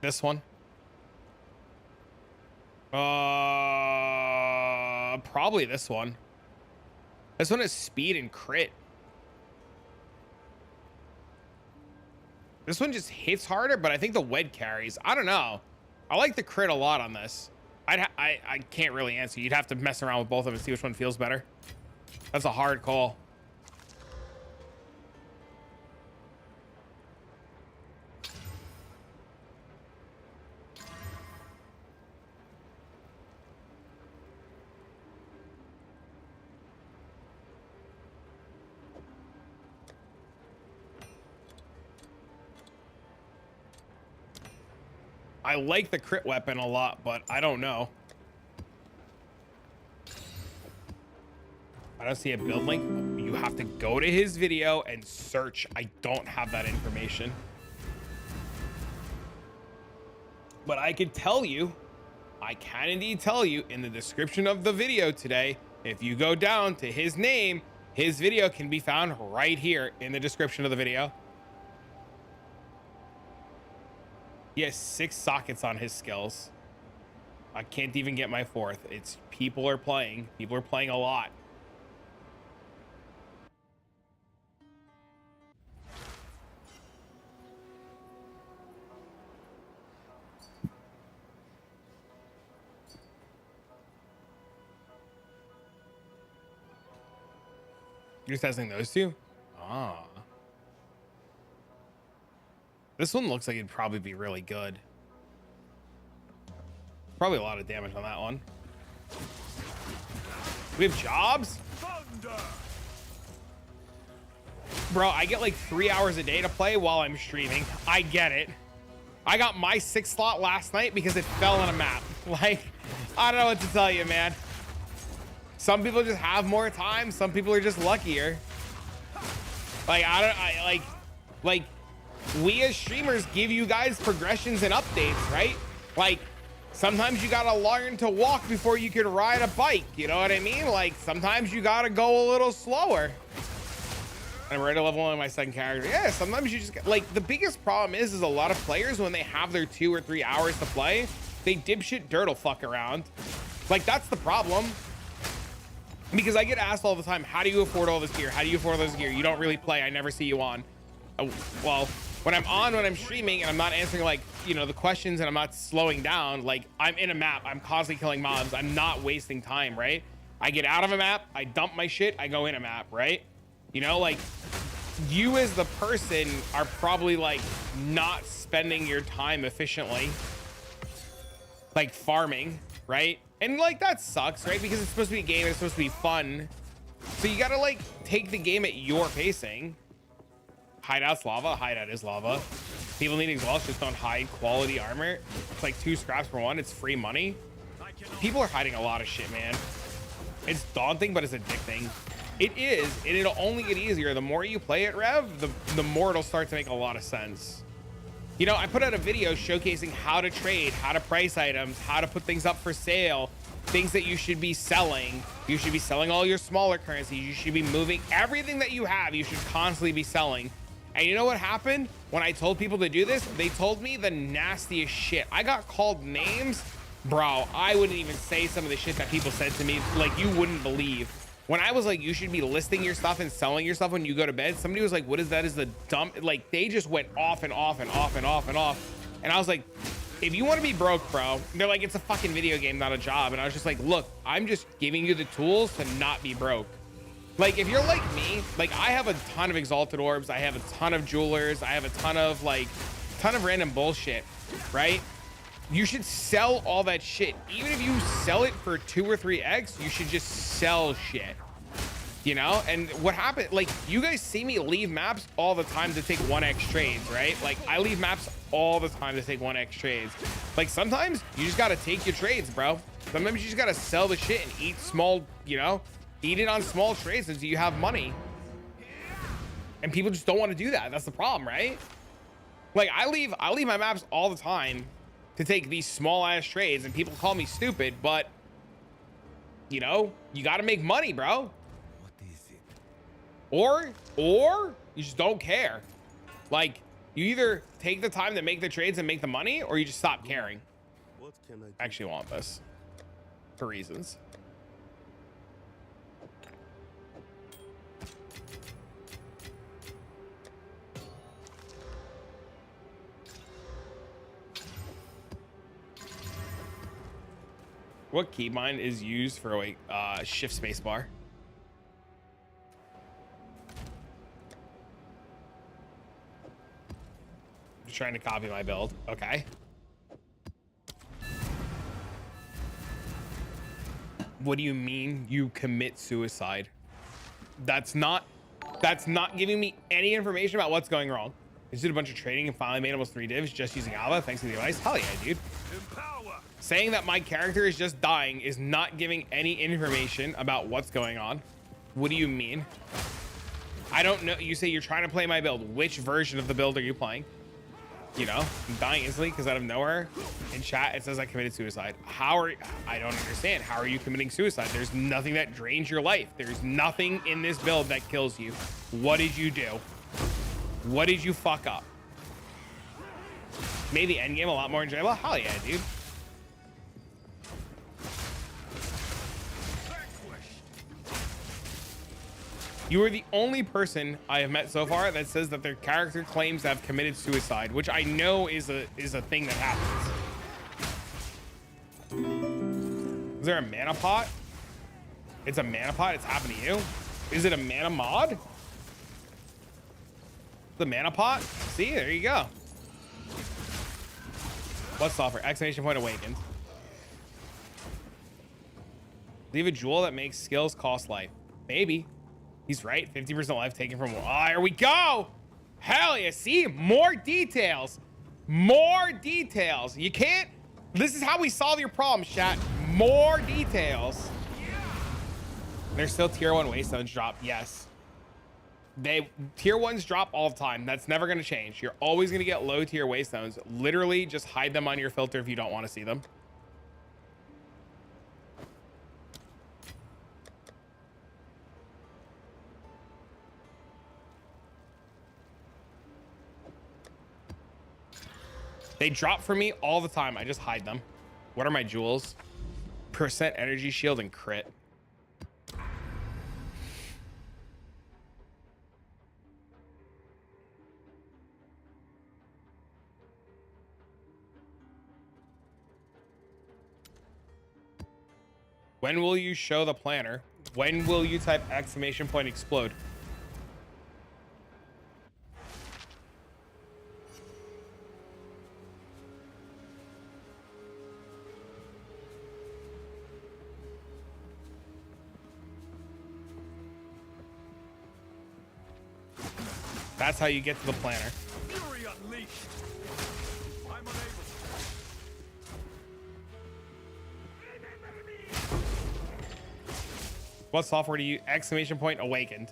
Speaker 1: This one. Probably this one. This one is speed and crit. This one just hits harder, but I think the wed carries. I don't know. I like the crit a lot on this. I can't really answer. You'd have to mess around with both of them and see which one feels better. That's a hard call. I like the crit weapon a lot, but I don't know. I don't see a build link. You have to go to his video and search. I don't have that information. But I can tell you, I can indeed tell you in the description of the video today, if you go down to his name, his video can be found right here in the description of the video. He has 6 sockets on his skills. I can't even get my 4th. It's people are playing. People are playing a lot. You're testing those two? Ah. This one looks like it'd probably be really good. Probably a lot of damage on that one. We have jobs?
Speaker 3: Thunder!
Speaker 1: Bro, I get like 3 hours a day to play while I'm streaming. I get it. I got my 6th slot last night because it fell on a map. Like, I don't know what to tell you, man. Some people just have more time. Some people are just luckier. Like, like we as streamers give you guys progressions and updates, right? Like, sometimes you gotta learn to walk before you can ride a bike. You know what I mean? Like, sometimes you gotta go a little slower. I'm ready to level 1 my 2nd character. Yeah, sometimes you just like, the biggest problem is a lot of players, when they have their 2 or 3 hours to play, they dipshit dirtle fuck around. Like, that's the problem. Because I get asked all the time, how do you afford all this gear? How do you afford all this gear? You don't really play. I never see you on. Well, when I'm on, when I'm streaming and I'm not answering, like, you know, the questions, and I'm not slowing down, like, I'm in a map, I'm constantly killing mobs, I'm not wasting time, right? I get out of a map, I dump my shit, I go in a map, right? You know, like, you as the person are probably like not spending your time efficiently, like farming, right? And like, that sucks, right? Because it's supposed to be a game, it's supposed to be fun. So you gotta like take the game at your pacing. Hideout's lava. Hideout is lava. People need exhaust, just don't hide quality armor. It's like 2 scraps for 1. It's free money. People are hiding a lot of shit, man. It's daunting, but it's addicting. It is, and it'll only get easier. The more you play it, Rev, the more it'll start to make a lot of sense. You know, I put out a video showcasing how to trade, how to price items, how to put things up for sale, things that you should be selling. You should be selling all your smaller currencies. You should be moving everything that you have. You should constantly be selling. And you know what happened when I told people to do this? They told me the nastiest shit. I got called names. Bro, I wouldn't even say some of the shit that people said to me, like, you wouldn't believe. When I was like, you should be listing your stuff and selling your stuff when you go to bed, somebody was like, what is that? Is the dumb, like, they just went off and off and off and off and off. And I was like, if you want to be broke, bro, they're like, it's a fucking video game, not a job. And I was just like, look, I'm just giving you the tools to not be broke. Like, if you're like me, like, I have a ton of exalted orbs. I have a ton of jewelers. I have a ton of random bullshit, right? You should sell all that shit. Even if you sell it for 2 or 3x, you should just sell shit, you know? And what happened, like, you guys see me leave maps all the time to take 1x trades, right? Like, I leave maps all the time to take 1x trades. Like, sometimes you just gotta take your trades, bro. Sometimes you just gotta sell the shit and eat small, you know, eat it on small trades until you have money. And people just don't want to do that. That's the problem, right? Like, I leave my maps all the time to take these small ass trades, and people call me stupid, but you know, you got to make money, bro.
Speaker 2: What is it?
Speaker 1: Or you just don't care. Like, you either take the time to make the trades and make the money, or you just stop caring.
Speaker 2: What can I do?
Speaker 1: I actually want this. for reasons. What keybind is used for like shift spacebar? Just trying to copy my build. Okay. What do you mean you commit suicide? That's not giving me any information about what's going wrong. I just did a bunch of trading and finally made almost 3 divs just using Alpha. Thanks to the advice. Hell yeah, dude.
Speaker 3: Empower.
Speaker 1: Saying that my character is just dying is not giving any information about what's going on. What do you mean? I don't know. You say you're trying to play my build. Which version of the build are you playing? You know, I'm dying instantly because out of nowhere in chat it says I committed suicide. I don't understand. How are you committing suicide? There's nothing that drains your life. There's nothing in this build that kills you. What did you do? What did you fuck up? Made the end game a lot more enjoyable? Hell yeah, dude. You are the only person I have met so far that says that their character claims to have committed suicide, which I know is a thing that happens. Is there a mana pot? It's a mana pot. It's happened to you. Is it a mana mod? The mana pot? See, there you go. What's software? Exclamation point awakened. Leave a jewel that makes skills cost life. Maybe. He's right. 50% life taken from. Oh, here we go. Hell yeah. See, more details. More details. You can't. This is how we solve your problems, chat. More details. There's still tier 1 waystones drop. Yes. Tier 1s drop all the time. That's never going to change. You're always going to get low tier waystones. Literally just hide them on your filter if you don't want to see them. They drop for me all the time. I just hide them. What are my jewels? Percent energy shield and crit. When will you show the planner? When will you type exclamation point explode? That's how you get to the planner.
Speaker 3: Fury unleashed. I'm unable.
Speaker 1: What software do you exclamation point awakened?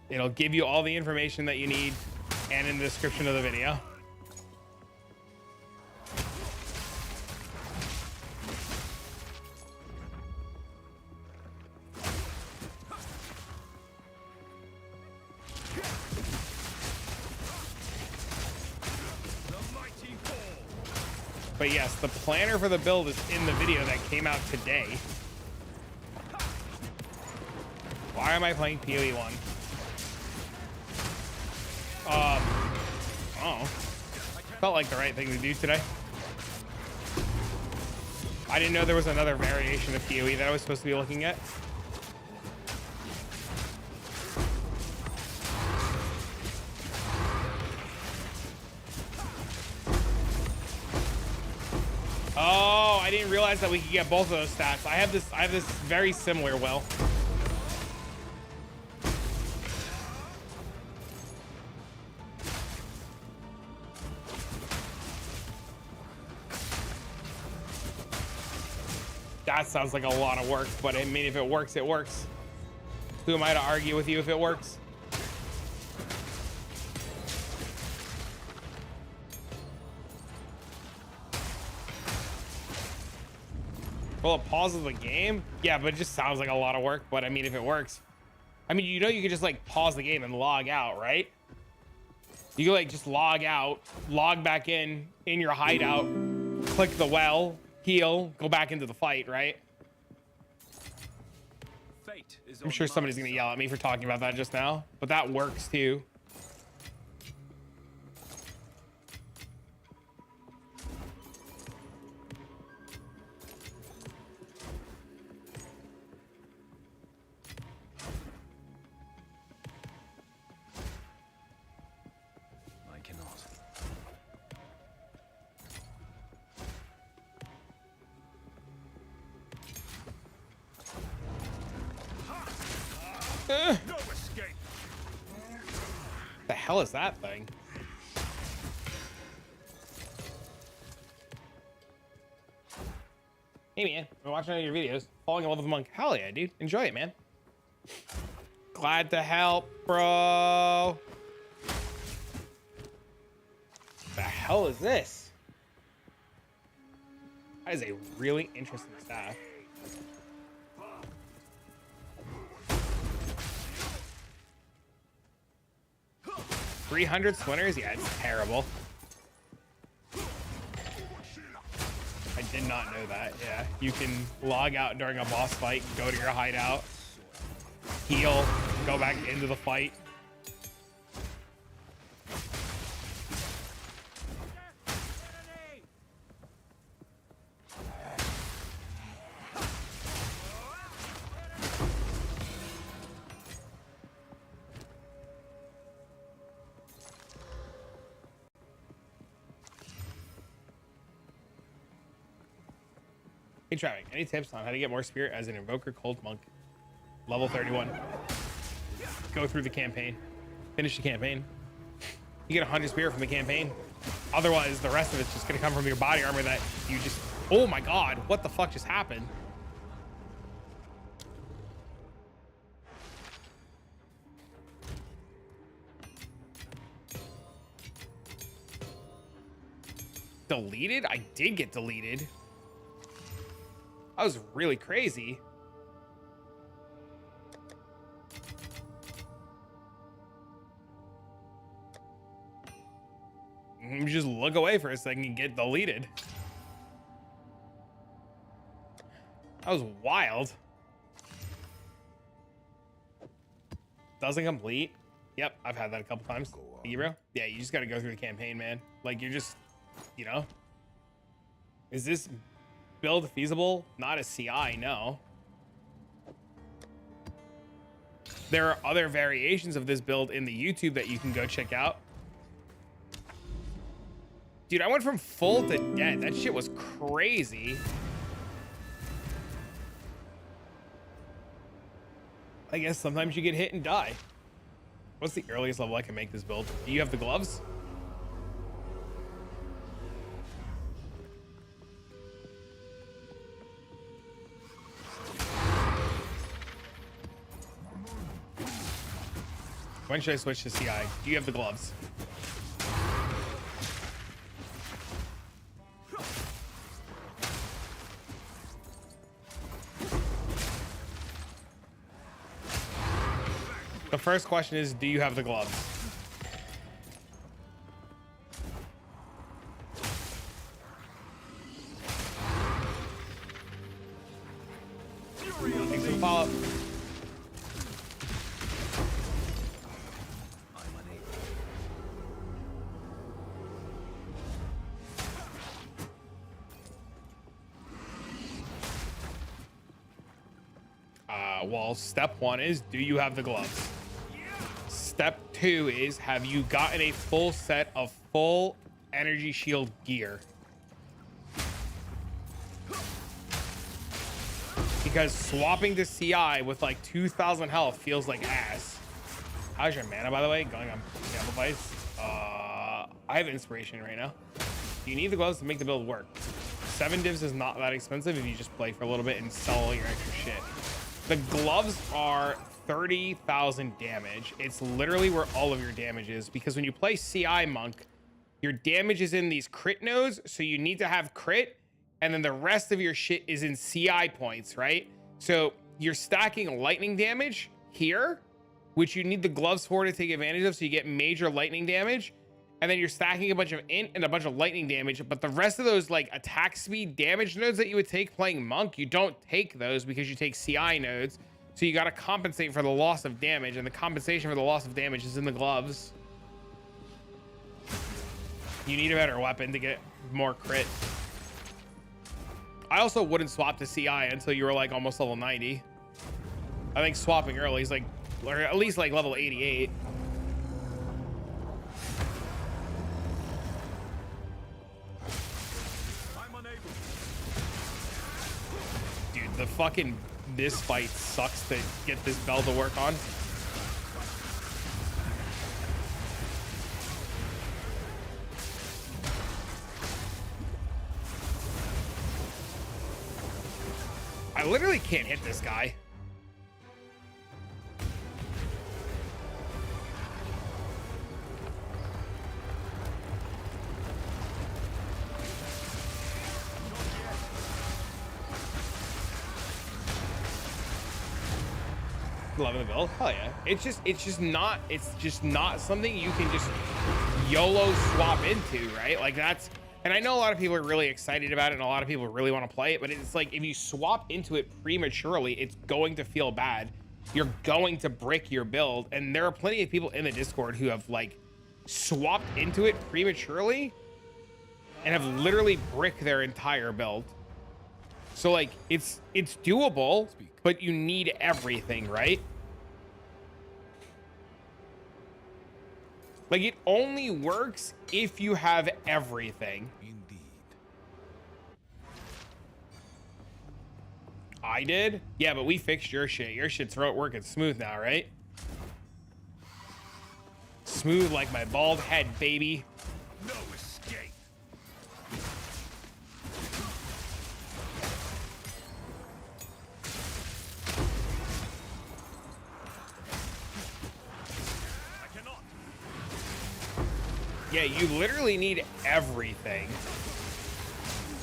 Speaker 1: It'll give you all the information that you need and in the description of the video. But yes, the planner for the build is in the video that came out today. Why am I playing PoE 1? Oh. Felt like the right thing to do today. I didn't know there was another variation of PoE that I was supposed to be looking at. Oh, I didn't realize that we could get both of those stats. I have this very similar will. That sounds like a lot of work, but I mean, if it works, it works. Who am I to argue with you if it works? Well, it pauses the game? Yeah, but it just sounds like a lot of work. But I mean, if it works, I mean, you know, you could just like pause the game and log out, right? You can like just log out, log back in your hideout, click the well, heal, go back into the fight, right?
Speaker 3: Fate is
Speaker 1: I'm
Speaker 3: on
Speaker 1: sure
Speaker 3: my
Speaker 1: somebody's gonna
Speaker 3: side.
Speaker 1: yell at me for talking about that just now, but that works too.
Speaker 3: I cannot. No escape.
Speaker 1: The hell is that thing? Hey man, I'm watching all your videos. Falling in love with a monk. Hell yeah, dude. Enjoy it, man. Glad to help, bro. The hell is this? That is a really interesting staff. $300 splinters? Yeah, it's terrible. I did not know that. Yeah, you can log out during a boss fight, go to your hideout, heal, go back into the fight. Hey, Travis, any tips on how to get more spirit as an invoker cold monk? Level 31. Go through the campaign. Finish the campaign. You get 100 spirit from the campaign. Otherwise, the rest of it's just going to come from your body armor that you just... Oh my god, what the fuck just happened? Deleted? I did get deleted. That was really crazy. You just look away for a second and get deleted. That was wild. Doesn't complete. Yep, I've had that a couple times. Thank you, bro. Yeah, you just got to go through the campaign, man. Like, you're just, you know. Is this build feasible? Not a CI, no. There are other variations of this build in the YouTube that you can go check out. Dude, I went from full to dead. That shit was crazy. I guess sometimes you get hit and die. What's the earliest level I can make this build? Do you have the gloves? When should I switch to CI? Do you have the gloves? The first question is, do you have the gloves? Thanks for the follow-up. Well, step one is, do you have the gloves? Step two is, have you gotten a full set of full energy shield gear? Because swapping to CI with like 2,000 health feels like ass. How's your mana, by the way? Going on Gamble Vice. I have inspiration right now. You need the gloves to make the build work. 7 divs is not that expensive if you just play for a little bit and sell all your extra shit. The gloves are 30,000 damage. It's literally where all of your damage is, because when you play CI monk, your damage is in these crit nodes, so you need to have crit, and then the rest of your shit is in CI points, right? So you're stacking lightning damage here, which you need the gloves for to take advantage of, so you get major lightning damage, and then you're stacking a bunch of int and a bunch of lightning damage, but the rest of those like attack speed damage nodes that you would take playing monk, you don't take those because you take CI nodes. So you got to compensate for the loss of damage, and the compensation for the loss of damage is in the gloves. You need a better weapon to get more crit. I also wouldn't swap to CI until you were like almost level 90. I think swapping early is like, or at least like level 88.
Speaker 3: I'm unable.
Speaker 1: Dude, the fucking, this fight sucks to get this bell to work on. I literally can't hit this guy. Loving the build. Hell yeah. It's just not something you can just YOLO swap into, right? Like that's, and I know a lot of people are really excited about it and a lot of people really want to play it, but it's like if you swap into it prematurely, it's going to feel bad. You're going to brick your build. And there are plenty of people in the Discord who have like swapped into it prematurely and have literally bricked their entire build. So like it's doable, but you need everything, right? Like it only works if you have everything.
Speaker 3: Indeed.
Speaker 1: I did? Yeah, but we fixed your shit. Your shit's working smooth now, right? Smooth like my bald head, baby.
Speaker 3: No escape. I cannot.
Speaker 1: Yeah, you literally need everything.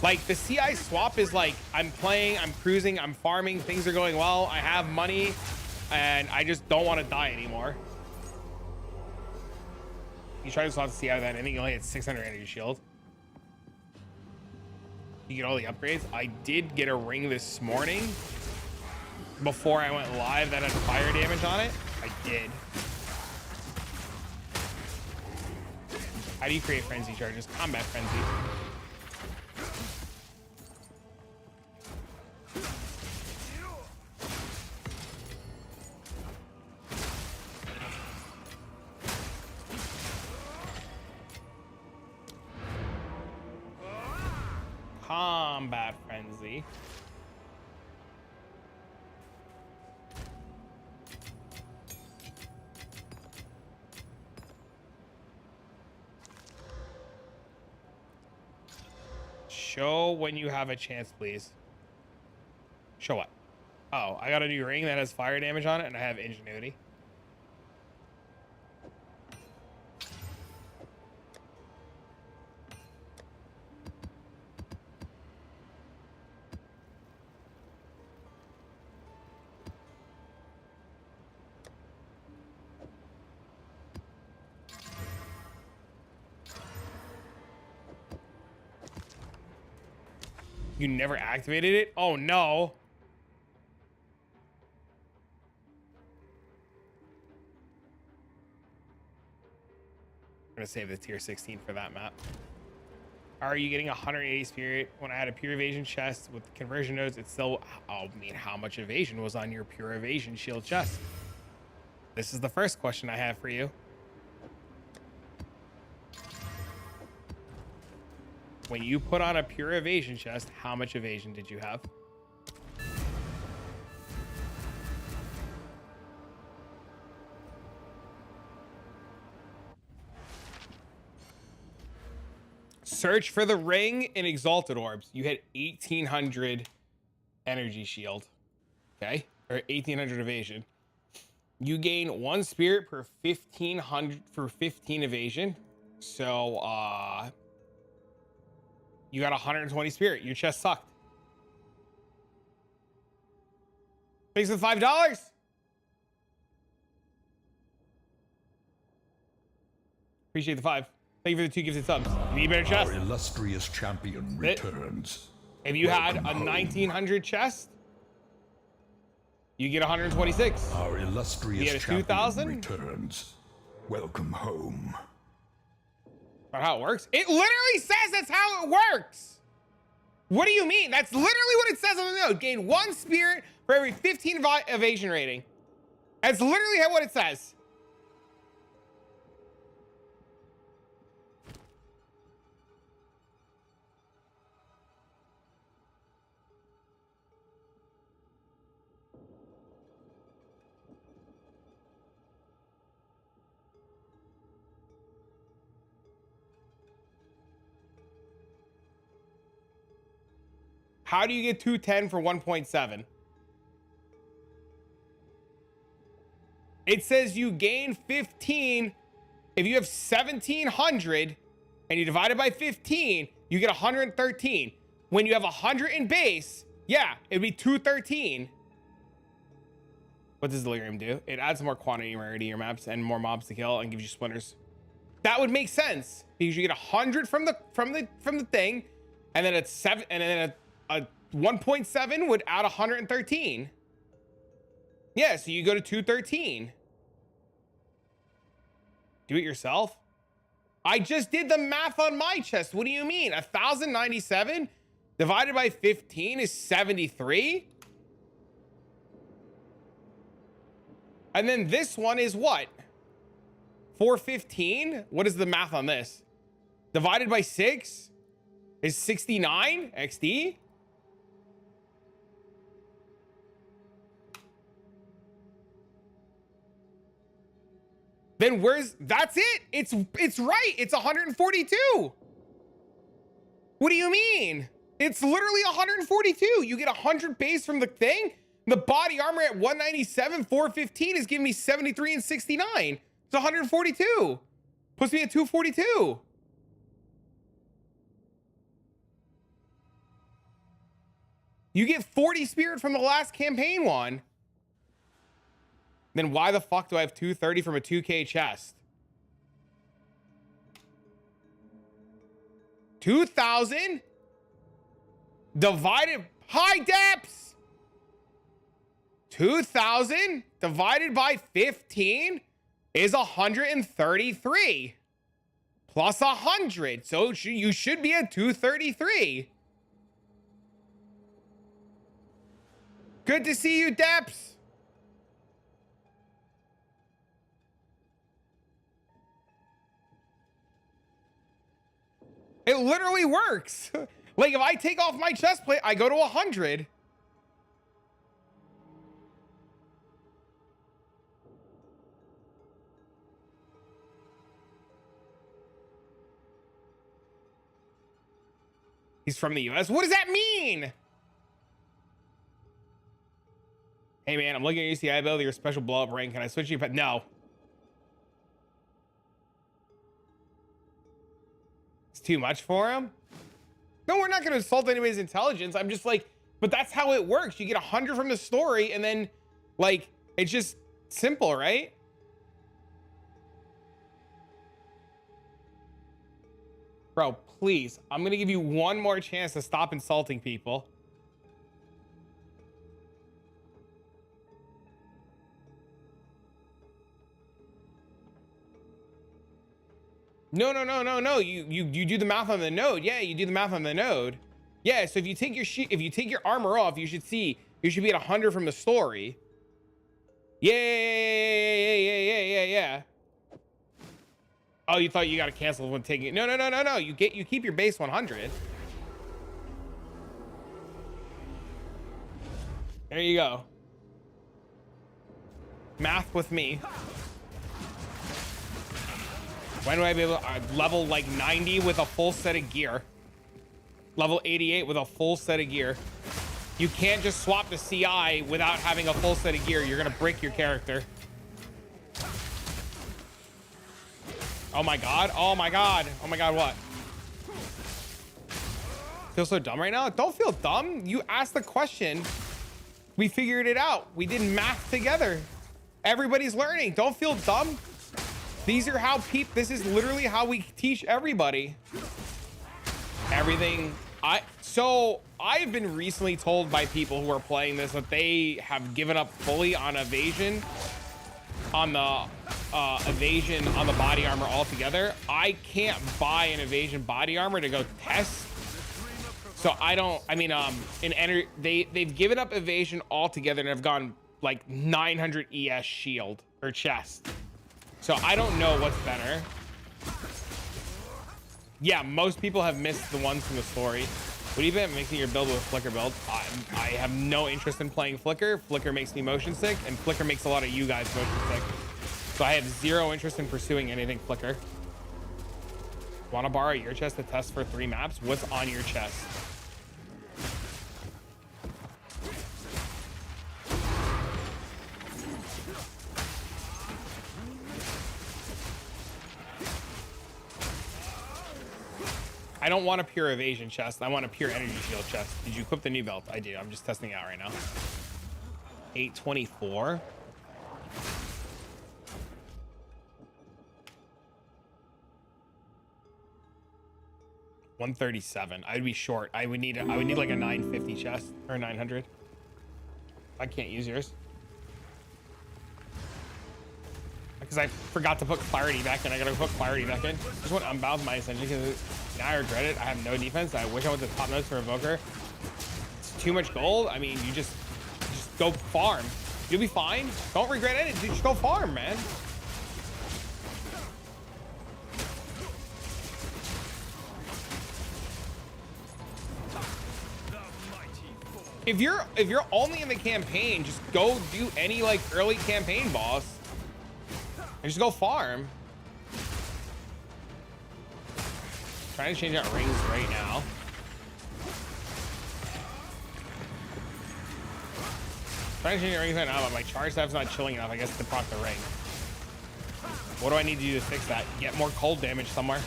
Speaker 1: Like the CI swap is like, I'm playing, I'm cruising, I'm farming, things are going well, I have money, and I just don't want to die anymore. You try to swap to CI then, I think you only had 600 energy shield. You get all the upgrades. I did get a ring this morning before I went live that had fire damage on it. I did. How do you create frenzy charges? Combat frenzy. Combat frenzy. Show when you have a chance, please. Show what? Oh, I got a new ring that has fire damage on it, and I have ingenuity. You never activated it? Oh no. I'm gonna save the tier 16 for that map. Are you getting 180 spirit? When I had a pure evasion chest with conversion nodes, it's still, I mean, how much evasion was on your pure evasion shield chest? This is the first question I have for you. When you put on a pure evasion chest, how much evasion did you have? Search for the ring in Exalted Orbs. You had 1800 energy shield. Okay? Or 1800 evasion. You gain 1 spirit per 1500 for 15 evasion. So, you got 120 spirit. Your chest sucked. Thanks for the $5. Appreciate the 5. Thank you for the 2 gifted subs. You need better chest.
Speaker 4: Our illustrious champion returns.
Speaker 1: If you had a
Speaker 4: Welcome home.
Speaker 1: 1900 chest, you get 126.
Speaker 4: Our
Speaker 1: You
Speaker 4: illustrious
Speaker 1: had a
Speaker 4: champion
Speaker 1: 2000?
Speaker 4: returns. Welcome home.
Speaker 1: That's how it works. It literally says that's how it works. What do you mean? That's literally what it says on the note. Gain 1 spirit for every 15 evasion rating. That's literally what it says. How do you get 210 for 1.7? It says you gain 15. If you have 1700 and you divide it by 15, you get 113. When you have 100 in base, yeah, it'd be 213. What does Delirium do? It adds more quantity and rarity to your maps and more mobs to kill and gives you splinters. That would make sense because you get 100 from the thing, and then it's 7, and then a 1.7 would add 113. Yeah, so you go to 213. Do it yourself. I just did the math on my chest. What do you mean? 1097 divided by 15 is 73. And then this one is what? 415? What is the math on this? Divided by 6 is 69 XD. Then that's it. It's right. It's 142. What do you mean? It's literally 142. You get 100 base from the thing. The body armor at 197, 415 is giving me 73 and 69. It's 142. Puts me at 242. You get 40 spirit from the last campaign one. Then why the fuck do I have 230 from a 2K chest? 2,000 divided, high depths. 2,000 divided by 15 is 133 plus 100. So you should be at 233. Good to see you, Depths. It literally works. Like if I take off my chest plate, I go to 100. He's from the US. What does that mean? Hey man, I'm looking at your UCI ability, your special blow up rank. Can I switch you? But no. It's too much for him. No, we're not going to insult anybody's intelligence. I'm just like, but that's how it works. You get 100 from the story and then like, it's just simple, right? Bro, please. I'm going to give you one more chance to stop insulting people. No. You do the math on the node. Yeah, you do the math on the node. Yeah, so if you take your armor off, you should be at 100 from the story. Yeah. Oh, you thought you got to cancel when taking it. No. You keep your base 100. There you go. Math with me. When do I be able to level like 90 with a full set of gear? Level 88 with a full set of gear. You can't just swap the CI without having a full set of gear. You're gonna break your character. Oh my god. Oh my god. Oh my god, what? Feel so dumb right now? Don't feel dumb. You asked the question. We figured it out. We did math together. Everybody's learning. Don't feel dumb. These are how this is literally how we teach everybody. Everything. So I've been recently told by people who are playing this that they have given up fully on evasion, on the evasion on the body armor altogether. I can't buy an evasion body armor to go test. So I don't, I mean, they've given up evasion altogether and have gone like 900 ES shield or chest. So I don't know what's better. Yeah, most people have missed the ones from the story. What do you been making your build with Flicker build? I have no interest in playing Flicker. Flicker makes me motion sick, and Flicker makes a lot of you guys motion sick. So I have zero interest in pursuing anything Flicker. Want to borrow your chest to test for 3 maps? What's on your chest? I don't want a pure evasion chest. I want a pure energy shield chest. Did you equip the new belt? I do. I'm just testing it out right now. 824. $137. I'd be short. I would need like a 950 chest or 900. I can't use yours because I forgot to put clarity back in. I gotta put clarity back in. Just want to unbound my ascension because now I regret it. I have no defense. I wish I went to top notes for Evoker. It's too much gold. I mean, you just go farm. You'll be fine. Don't regret anything. Just go farm, man. If you're only in the campaign, just go do any like early campaign boss and just go farm. Trying to change out rings right now. Trying to change out rings right now, but my charge staff's not chilling enough, I guess, to proc the ring. What do I need to do to fix that? Get more cold damage somewhere.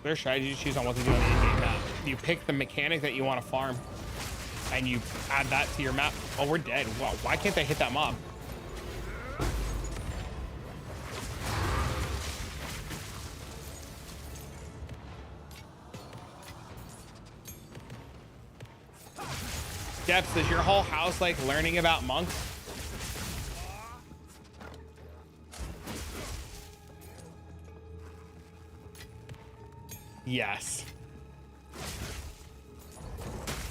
Speaker 1: Their strategy you choose on what to do on the in-game map. You pick the mechanic that you want to farm, and you add that to your map. Oh, we're dead. Wow, why can't they hit that mob? Depths, is your whole house like learning about monks? Yes.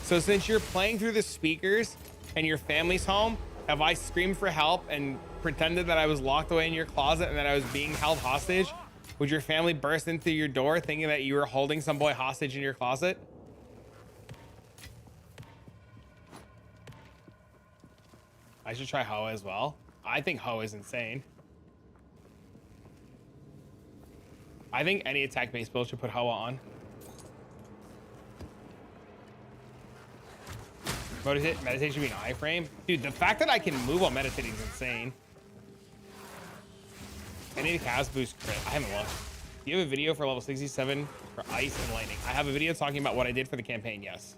Speaker 1: So since you're playing through the speakers and your family's home, have I screamed for help and pretended that I was locked away in your closet and that I was being held hostage? Would your family burst into your door thinking that you were holding some boy hostage in your closet? I should try Hoa as well. I think Hoa is insane. I think any attack-based build should put Hoa on. Meditation should be an iframe. Dude, the fact that I can move while meditating is insane. I need a cast boost crit. I haven't looked. Do you have a video for level 67 for ice and lightning? I have a video talking about what I did for the campaign, yes.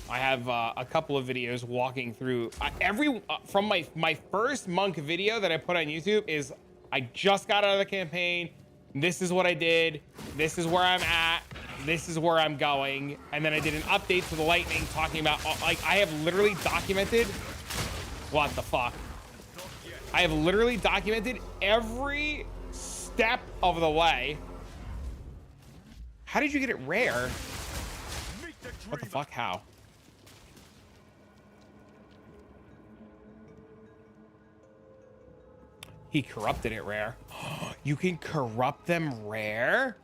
Speaker 1: I have a couple of videos walking through from my first monk video that I put on YouTube is I just got out of the campaign. This is what I did. This is where I'm at. This is where I'm going. And then I did an update to the lightning talking about, like, I have literally documented, what the fuck? I have literally documented every step of the way. How did you get it rare? What the fuck? How? He corrupted it rare. You can corrupt them rare?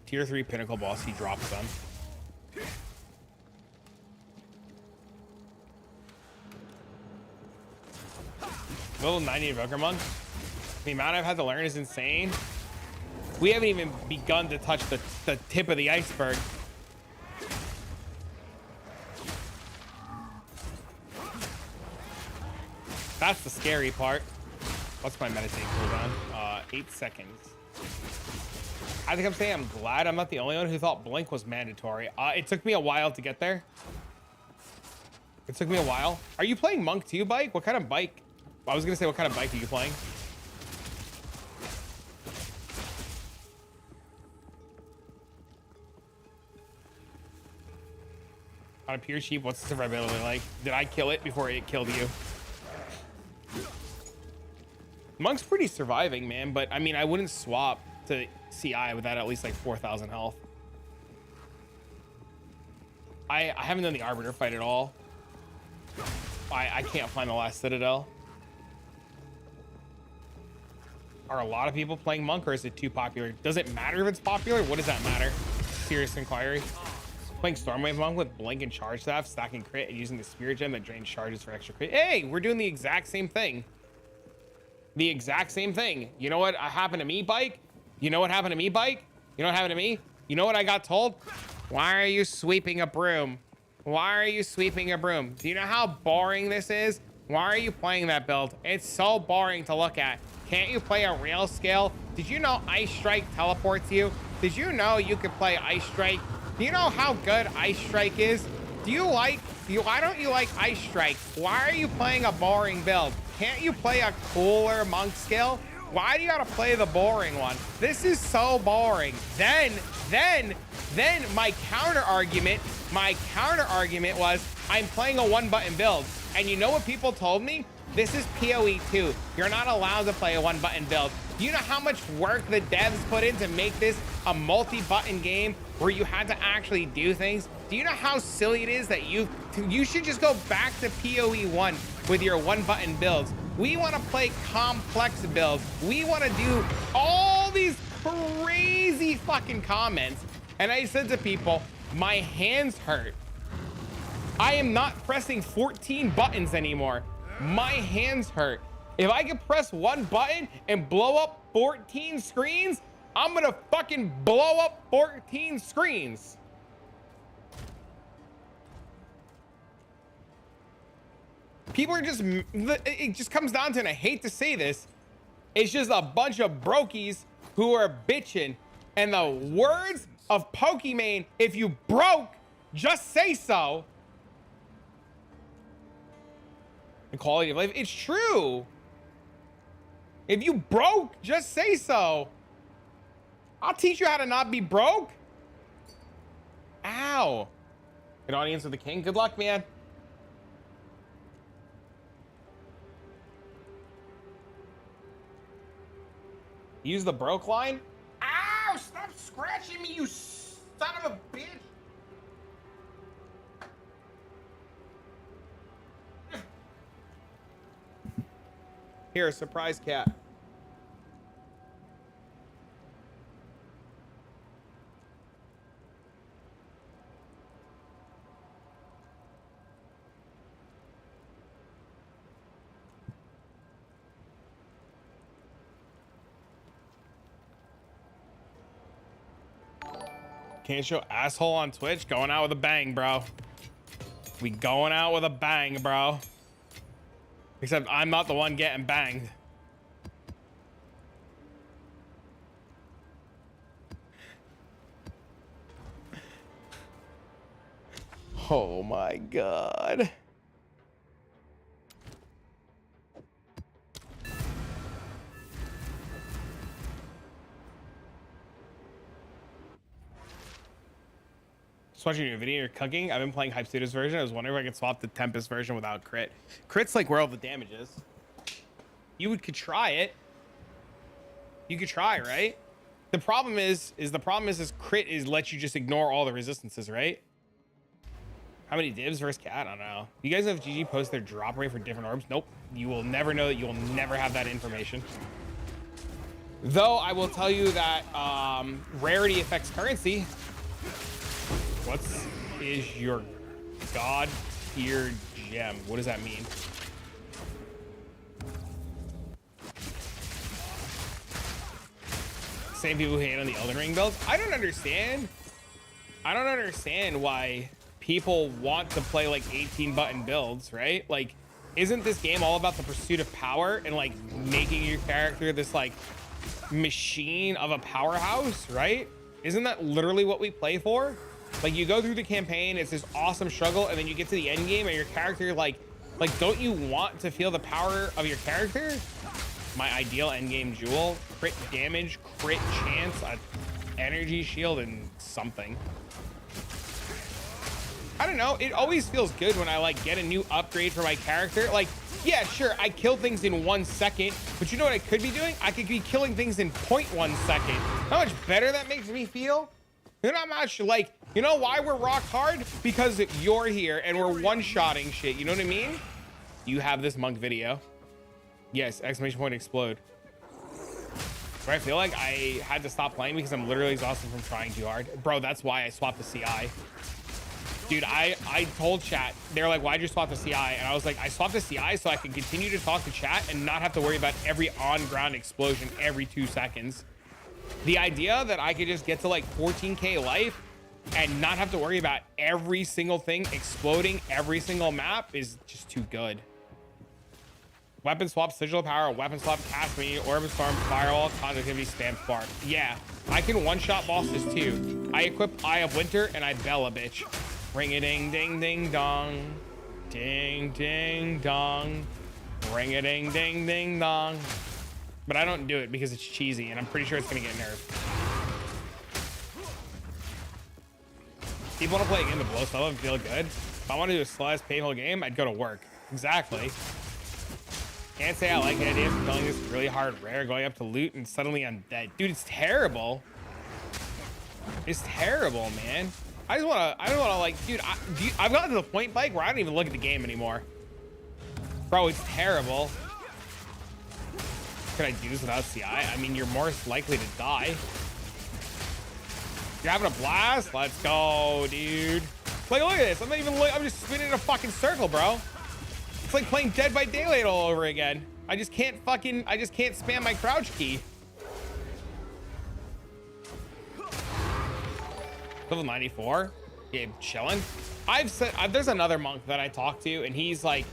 Speaker 1: Tier 3 pinnacle boss, he drops them. Level 90 Evoker Monk. The amount I've had to learn is insane. We haven't even begun to touch the tip of the iceberg. That's the scary part. What's my meditate cooldown? 8 seconds. I think I'm saying I'm glad I'm not the only one who thought Blink was mandatory. It took me a while to get there. It took me a while. Are you playing Monk too, Bike? What kind of bike? I was gonna say, what kind of bike are you playing? On a pure sheep, what's the survivability like? Did I kill it before it killed you? Monk's pretty surviving, man, but I mean, I wouldn't swap to CI without at least like 4,000 health. I haven't done the Arbiter fight at all. I can't find the last Citadel. Are a lot of people playing Monk, or is it too popular? Does it matter if it's popular? What does that matter? Serious inquiry. Playing Stormwave Monk with Blink and Charge Staff, stacking crit, and using the Spirit Gem that drains charges for extra crit. Hey, we're doing the exact same thing. The exact same thing. You know what happened to me, Bike? You know what happened to me, Bike? You know what happened to me? You know what I got told? Why are you sweeping a broom? Why are you sweeping a broom? Do you know how boring this is? Why are you playing that build? It's so boring to look at. Can't you play a real scale? Did you know Ice Strike teleports you? Did you know you could play Ice Strike? Do you know how good Ice Strike is? Why don't you like Ice Strike? Why are you playing a boring build? Can't you play a cooler Monk skill? Why do you gotta play the boring one? This is so boring. Then my counter argument was I'm playing a one button build. And you know what people told me? This is PoE 2. You're not allowed to play a one button build. Do you know how much work the devs put in to make this a multi-button game where you had to actually do things? Do you know how silly it is that you should just go back to PoE 1 with your one button builds? We want to play complex builds. We want to do all these crazy fucking comments. And I said to people, my hands hurt. I am not pressing 14 buttons anymore. My hands hurt. If I can press one button and blow up 14 screens, I'm gonna fucking blow up 14 screens. People are just, it just comes down to, and I hate to say this, it's just a bunch of brokies who are bitching. And the words of Pokimane, if you broke, just say so. And quality of life, it's true. If you broke, just say so. I'll teach you how to not be broke. Ow. An audience with the king. Good luck, man. Use the broke line. Ow, stop scratching me, you son of a bitch. Here, a surprise cat. Can't show asshole on Twitch. Going out with a bang, bro. We going out with a bang, bro. Except I'm not the one getting banged. Oh my God. Just watching your video, you're cooking. I've been playing Hype Studios version. I was wondering if I could swap the Tempest version without crit. Crit's like where all the damage is. You could try it. You could try, right? The problem is crit is lets you just ignore all the resistances, right? How many divs versus cat? I don't know. You guys have GG post their drop rate for different orbs? Nope. You will never know that. You will never have that information. Though I will tell you that rarity affects currency. What is your god tier gem? What does that mean? Same people who hate on the Elden Ring builds. I don't understand why people want to play like 18 button builds, right? Like, isn't this game all about the pursuit of power and like making your character this like machine of a powerhouse, right? Isn't that literally what we play for? Like, you go through the campaign, it's this awesome struggle, and then you get to the end game and your character, like don't you want to feel the power of your character? My ideal end game jewel: crit damage, crit chance, a energy shield, and something. I don't know, it always feels good when I like get a new upgrade for my character. Like, yeah, sure, I kill things in 1 second, but you know what I could be doing? I could be killing things in 0.1 second. How much better that makes me feel? You know how much, like, you know why we're rock hard? Because you're here and we're one-shotting shit, you know what I mean? You have this monk video. Yes, exclamation point explode. Where I feel like I had to stop playing because I'm literally exhausted from trying too hard. Bro, that's why I swapped the CI. Dude, I told chat, they're like, why'd you swap the CI? And I was like, I swapped the CI so I can continue to talk to chat and not have to worry about every on-ground explosion every 2 seconds. The idea that I could just get to like 14K life and not have to worry about every single thing exploding every single map is just too good. Weapon swap, sigil power, weapon swap, cast me, orb storm, firewall, conductivity, spam spark. Yeah, I can one-shot bosses too. I equip Eye of Winter and I bell a bitch. Ring a ding ding ding dong. Ding ding dong. Ring a ding ding ding dong. But I don't do it because it's cheesy and I'm pretty sure it's gonna get nerfed. People want to play a game to blow stuff up and feel good. If I want to do a slow-ass painful game, I'd go to work. Exactly. Can't say I like the idea of killing this really hard rare, going up to loot and suddenly I'm dead. Dude, it's terrible. It's terrible, man. I don't want to like, dude, I've gotten to the point, Mike, where I don't even look at the game anymore. Bro, it's terrible. Could I do this without CI? I mean, you're more likely to die. You're having a blast? Let's go, dude. Like, look at this. I'm not even, I'm just spinning in a fucking circle, bro. It's like playing Dead by Daylight all over again. I just can't spam my crouch key. Level 94. Yeah, chilling. I've said, there's another monk that I talked to and he's like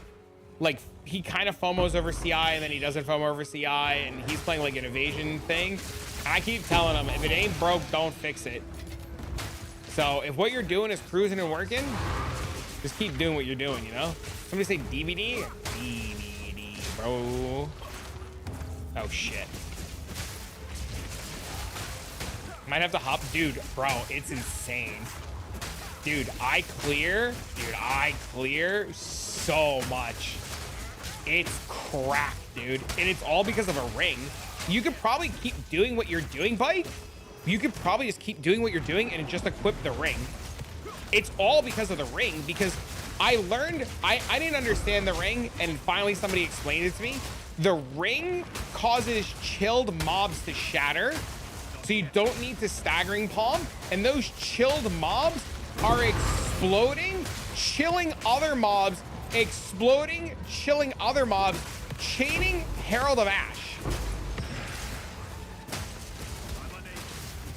Speaker 1: he kind of FOMOs over CI and then he doesn't FOMO over CI and he's playing like an evasion thing. And I keep telling him, if it ain't broke, don't fix it. So if what you're doing is cruising and working, just keep doing what you're doing, you know? Somebody say DVD? DVD, bro. Oh, shit. Might have to hop. Dude, bro, it's insane. Dude, I clear so much. It's cracked, dude. And it's all because of a ring. You could probably keep doing what you're doing, buddy. You could probably just keep doing what you're doing and just equip the ring. It's all because of the ring, because I learned, I didn't understand the ring, and finally somebody explained it to me. The ring causes chilled mobs to shatter, so you don't need to staggering palm, and those chilled mobs are exploding, chilling other mobs, exploding, chilling other mobs, chaining Herald of Ash.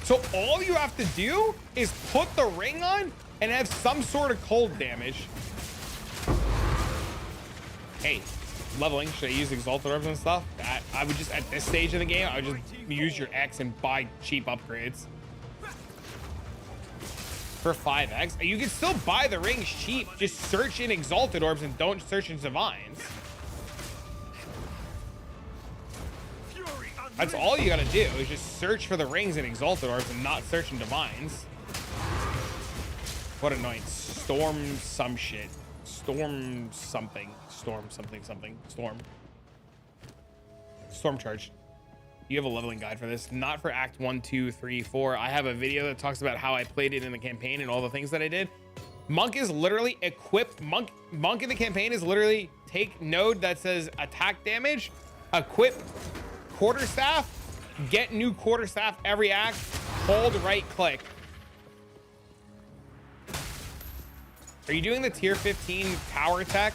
Speaker 1: So all you have to do is put the ring on and have some sort of cold damage. Hey, leveling, should I use exalted orbs and stuff? I would just, at this stage of the game, I would just use your X and buy cheap upgrades. For 5X, you can still buy the rings cheap. Just search in exalted orbs and don't search in divines. That's all you gotta do, is just search for the rings in exalted orbs and not search in divines. What annoying. Storm some shit. Storm something. Storm something something. Storm. Storm charge. You have a leveling guide for this. Not for Act 1, 2, 3, 4. I have a video that talks about how I played it in the campaign and all the things that I did. Monk is literally equipped. Monk in the campaign is literally take node that says attack damage, equip quarterstaff, get new quarterstaff every act, hold right click. Are you doing the tier 15 tower tech?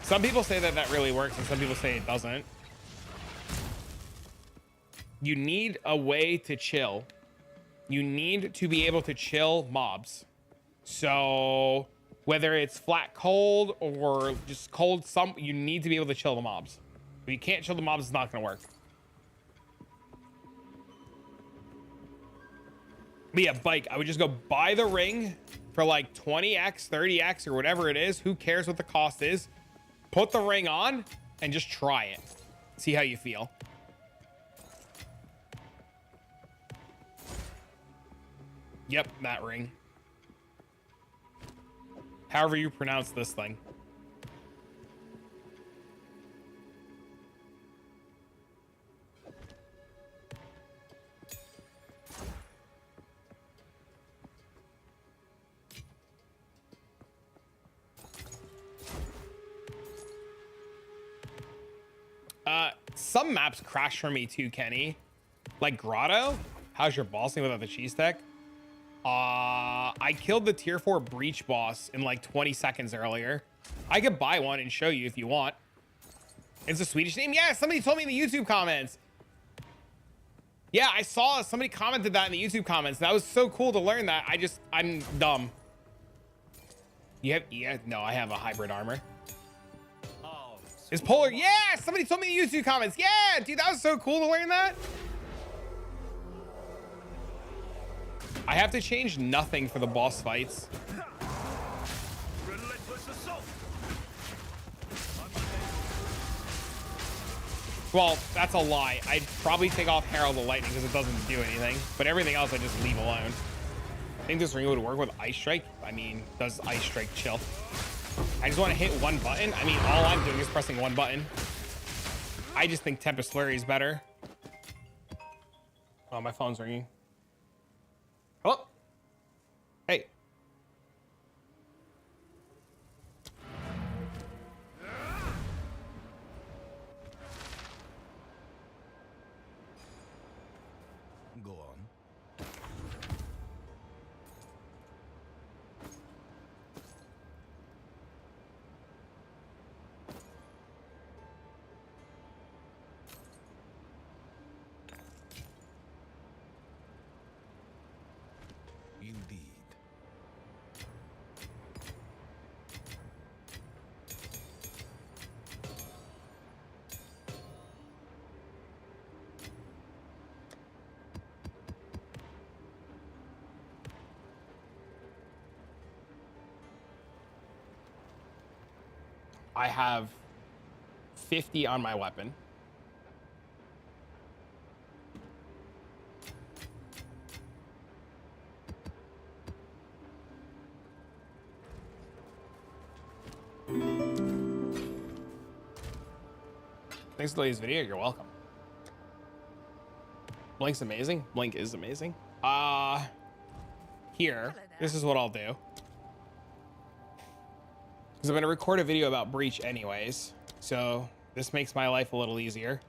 Speaker 1: Some people say that that really works and some people say it doesn't. You need a way to chill. You need to be able to chill mobs. So whether it's flat cold or just cold, you need to be able to chill the mobs. If you can't chill the mobs, it's not gonna work. But yeah, bike, I would just go buy the ring for like 20x, 30x, or whatever it is. Who cares what the cost is? Put the ring on and just try it. See how you feel. Yep, that ring. However you pronounce this thing. Some maps crash for me too, Kenny. Like Grotto. How's your bossing without the cheese tech? I killed the tier 4 breach boss in like 20 seconds earlier. I could buy one and show you if you want. It's a Swedish name. Yeah, somebody told me in the YouTube comments. Yeah, I saw somebody commented that in the YouTube comments. That was so cool to learn that. I'm dumb. You have, yeah, no, I have a hybrid armor. Is Polar? Yeah, somebody told me in the YouTube comments. Yeah, dude, that was so cool to learn that. I have to change nothing for the boss fights.
Speaker 3: Relentless assault.
Speaker 1: Well, that's a lie. I'd probably take off Herald of Lightning because it doesn't do anything, but everything else I just leave alone. I think this ring would work with Ice Strike. I mean, does Ice Strike chill? I just want to hit one button. I mean, all I'm doing is pressing one button. I just think Tempest Flurry is better. Oh, my phone's ringing. Hello? Hey.
Speaker 2: Go on. Indeed.
Speaker 1: I have 50 on my weapon. Thanks for today's video. You're welcome. Blink's amazing. Blink is amazing. Here, this is what I'll do. Because I'm going to record a video about Breach anyways. So this makes my life a little easier.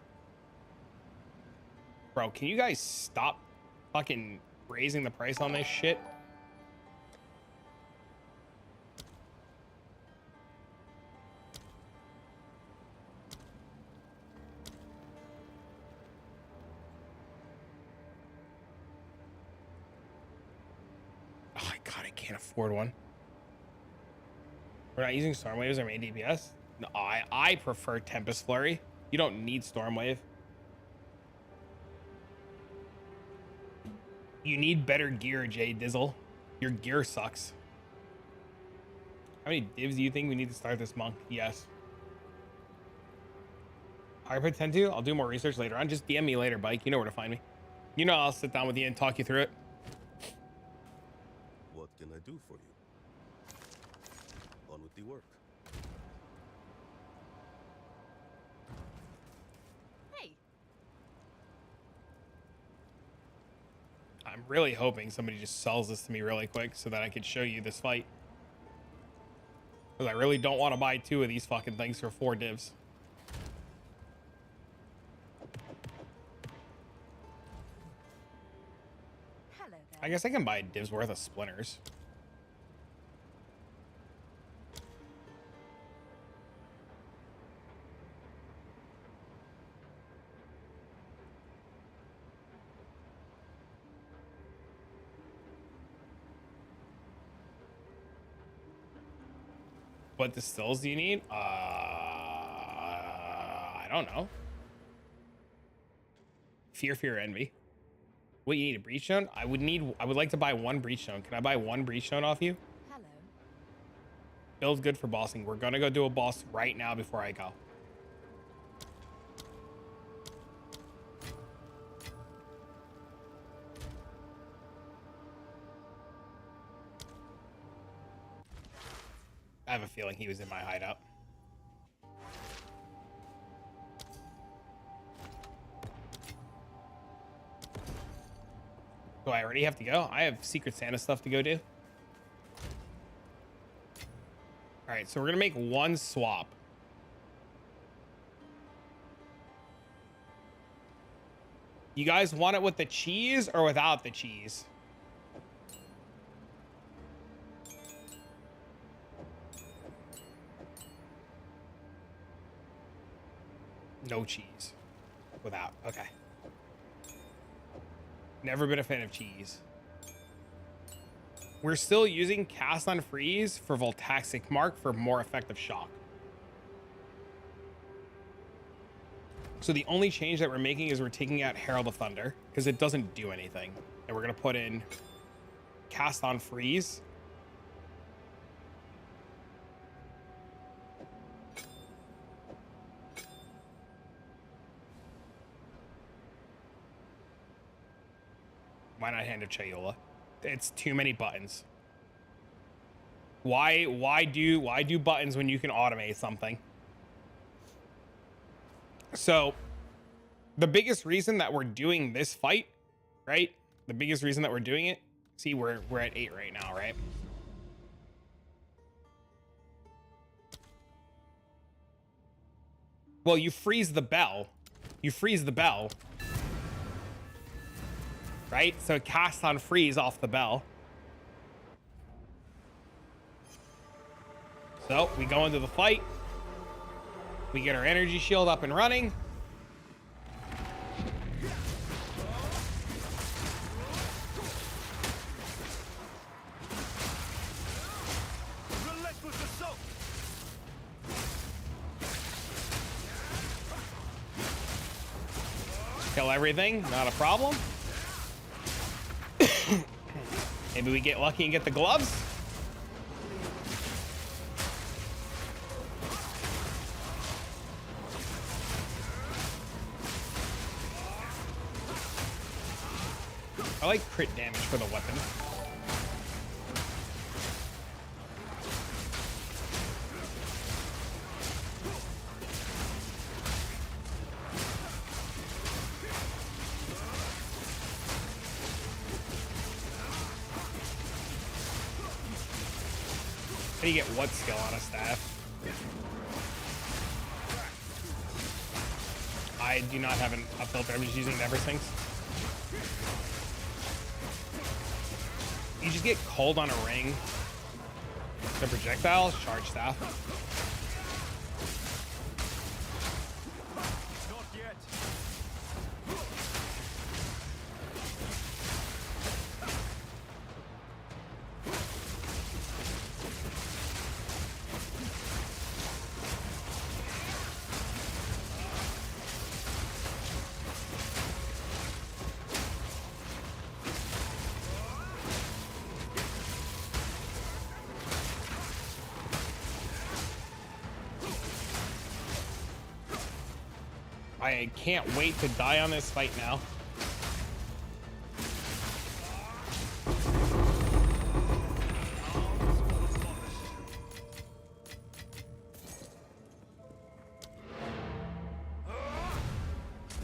Speaker 1: Bro, can you guys stop fucking raising the price on this shit? Oh my god, I can't afford one. We're not using Stormwaves or main DPS? No, I prefer Tempest Flurry. You don't need Stormwave. You need better gear, Jay Dizzle. Your gear sucks. How many divs do you think we need to start this monk? Yes. I pretend to. I'll do more research later on. Just DM me later, Bike. You know where to find me. You know I'll sit down with you and talk you through it.
Speaker 5: What can I do for you? On with the work.
Speaker 6: Hey.
Speaker 1: I'm really hoping somebody just sells this to me really quick so that I could show you this fight. Because I really don't want to buy 2 of these fucking things for 4 divs.
Speaker 6: Hello there.
Speaker 1: I guess I can buy a div's worth of splinters. What distills do you need? I don't know. Fear, Envy. What, you need a breach stone? I would like to buy one breach stone. Can I buy one breach stone off you?
Speaker 6: Hello.
Speaker 1: Build's good for bossing. We're gonna go do a boss right now before I go. I have a feeling he was in my hideout. Do I already have to go? I have Secret Santa stuff to go do. All right, so we're gonna make one swap. You guys want it with the cheese or without the cheese? No cheese. Without. Okay. Never been a fan of cheese. We're still using Cast on Freeze for Voltaxic Mark for more effective shock. So the only change that we're making is we're taking out Herald of Thunder because it doesn't do anything. And we're going to put in Cast on Freeze. Why not Hand of Chayola? It's too many buttons. Why do buttons when you can automate something? So the biggest reason that we're doing this fight, right? The biggest reason that we're doing it, see, we're at 8 right now, right? Well, you freeze the bell. You freeze the bell. Right? So it casts on freeze off the bell. So we go into the fight. We get our energy shield up and running.
Speaker 3: Relentless assault.
Speaker 1: Kill everything, not a problem. Maybe we get lucky and get the gloves. I like crit damage for the weapon. How do you get what skill on a staff? I do not have an up filter. I'm just using Never Sinks. You just get cold on a ring. The projectiles, charge staff.
Speaker 3: Not yet.
Speaker 1: I can't wait to die on this fight now.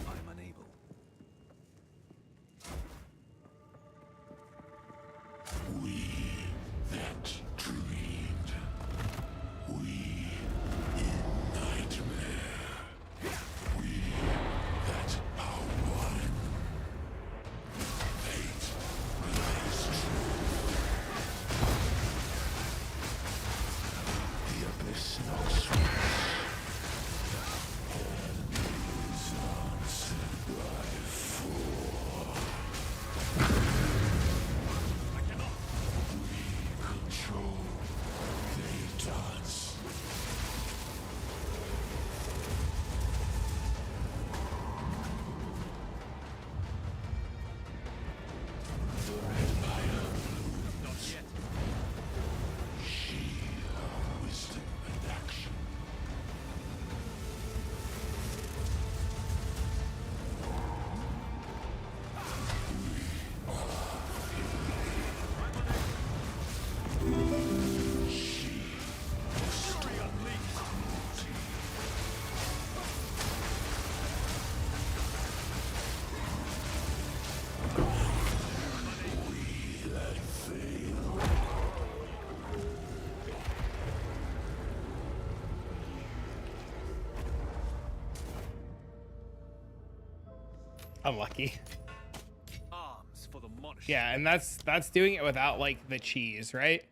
Speaker 2: I'm unable.
Speaker 4: We that dreamed. We in nightmare. We that are one. Fate lays true. The abyss knocks loose. And is answered by four.
Speaker 3: I cannot.
Speaker 4: We control. They dance.
Speaker 1: Unlucky.
Speaker 3: Arms for the monarch.
Speaker 1: Yeah, and that's doing it without like the cheese, right?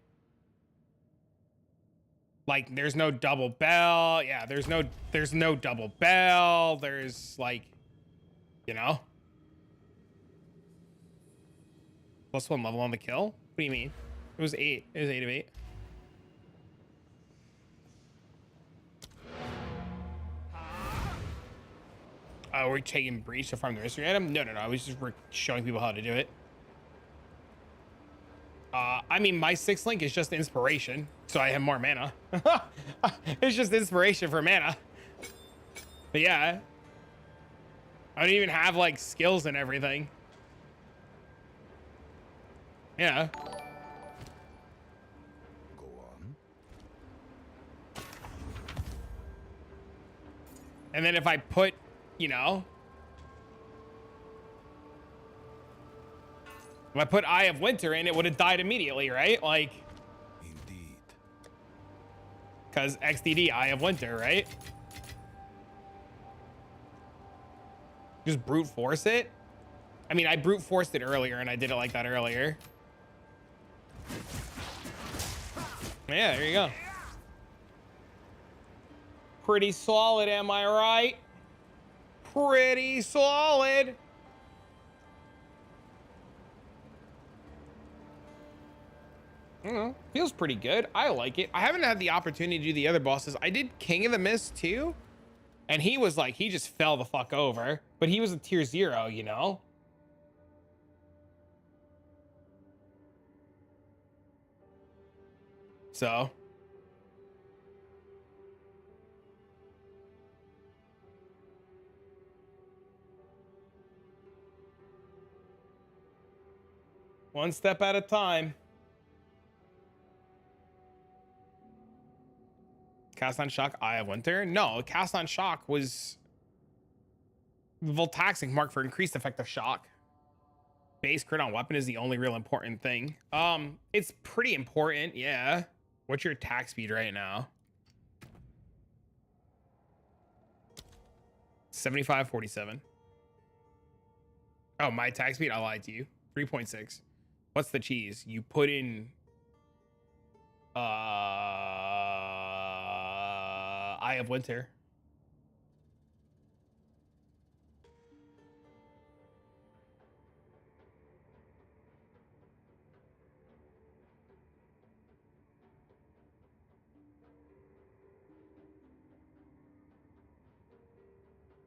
Speaker 1: Like there's no double bell. Yeah, there's no double bell. There's like, you know, +1 level on the kill. What do you mean? It was 8. It was 8 of 8. Oh, we're taking breach to farm the mystery item? No. I was just showing people how to do it. I mean, my 6th link is just inspiration, so I have more mana. It's just inspiration for mana. But yeah, I don't even have like skills and everything. Yeah.
Speaker 4: Go on.
Speaker 1: And then if I put, you know, if I put Eye of Winter in, it would have died immediately, right? Like,
Speaker 4: Indeed.
Speaker 1: because XDD, Eye of Winter, right? Just brute force it. I mean, I brute forced it earlier and I did it like that earlier. Yeah, there you go. Pretty solid, am I right? Pretty solid. I don't know. Feels pretty good. I like it. I haven't had the opportunity to do the other bosses. I did King of the Mist too. And he was like, he just fell the fuck over. But he was a tier 0, you know? So. One step at a time. Cast on Shock, Eye of Winter? No, Cast on Shock was Voltaxic mark for increased effective shock. Base crit on weapon is the only real important thing. It's pretty important, yeah. What's your attack speed right now? 75.47. Oh, my attack speed? I lied to you. 3.6. What's the cheese? You put in Eye of Winter.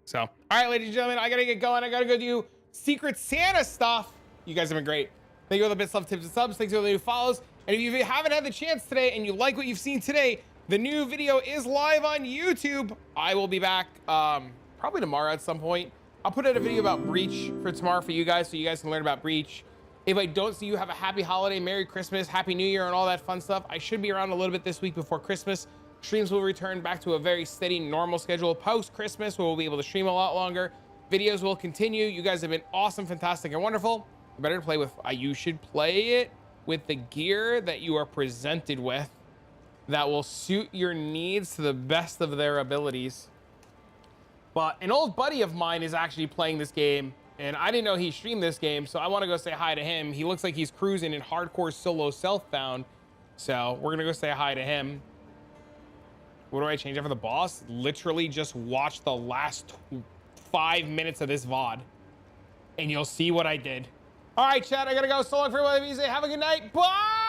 Speaker 1: So, all right, ladies and gentlemen, I gotta get going. I gotta go do Secret Santa stuff. You guys have been great. Thank you for the bits, love, tips, and subs. Thanks for the new follows. And if you haven't had the chance today and you like what you've seen today, the new video is live on YouTube. I will be back probably tomorrow at some point. I'll put out a video about Breach for tomorrow for you guys so you guys can learn about Breach. If I don't see you, have a happy holiday, Merry Christmas, Happy New Year, and all that fun stuff. I should be around a little bit this week before Christmas. Streams will return back to a very steady, normal schedule post-Christmas, where we'll be able to stream a lot longer. Videos will continue. You guys have been awesome, fantastic, and wonderful. Better to play with, you should play it with the gear that you are presented with that will suit your needs to the best of their abilities. But an old buddy of mine is actually playing this game, and I didn't know he streamed this game, so I want to go say hi to him. He looks like he's cruising in hardcore solo self-bound, so we're gonna go say hi to him. What do I change up for the boss? Literally just watch the last 5 minutes of this VOD and you'll see what I did. All right, chat, I gotta go. So long for everybody. Have a good night. Bye.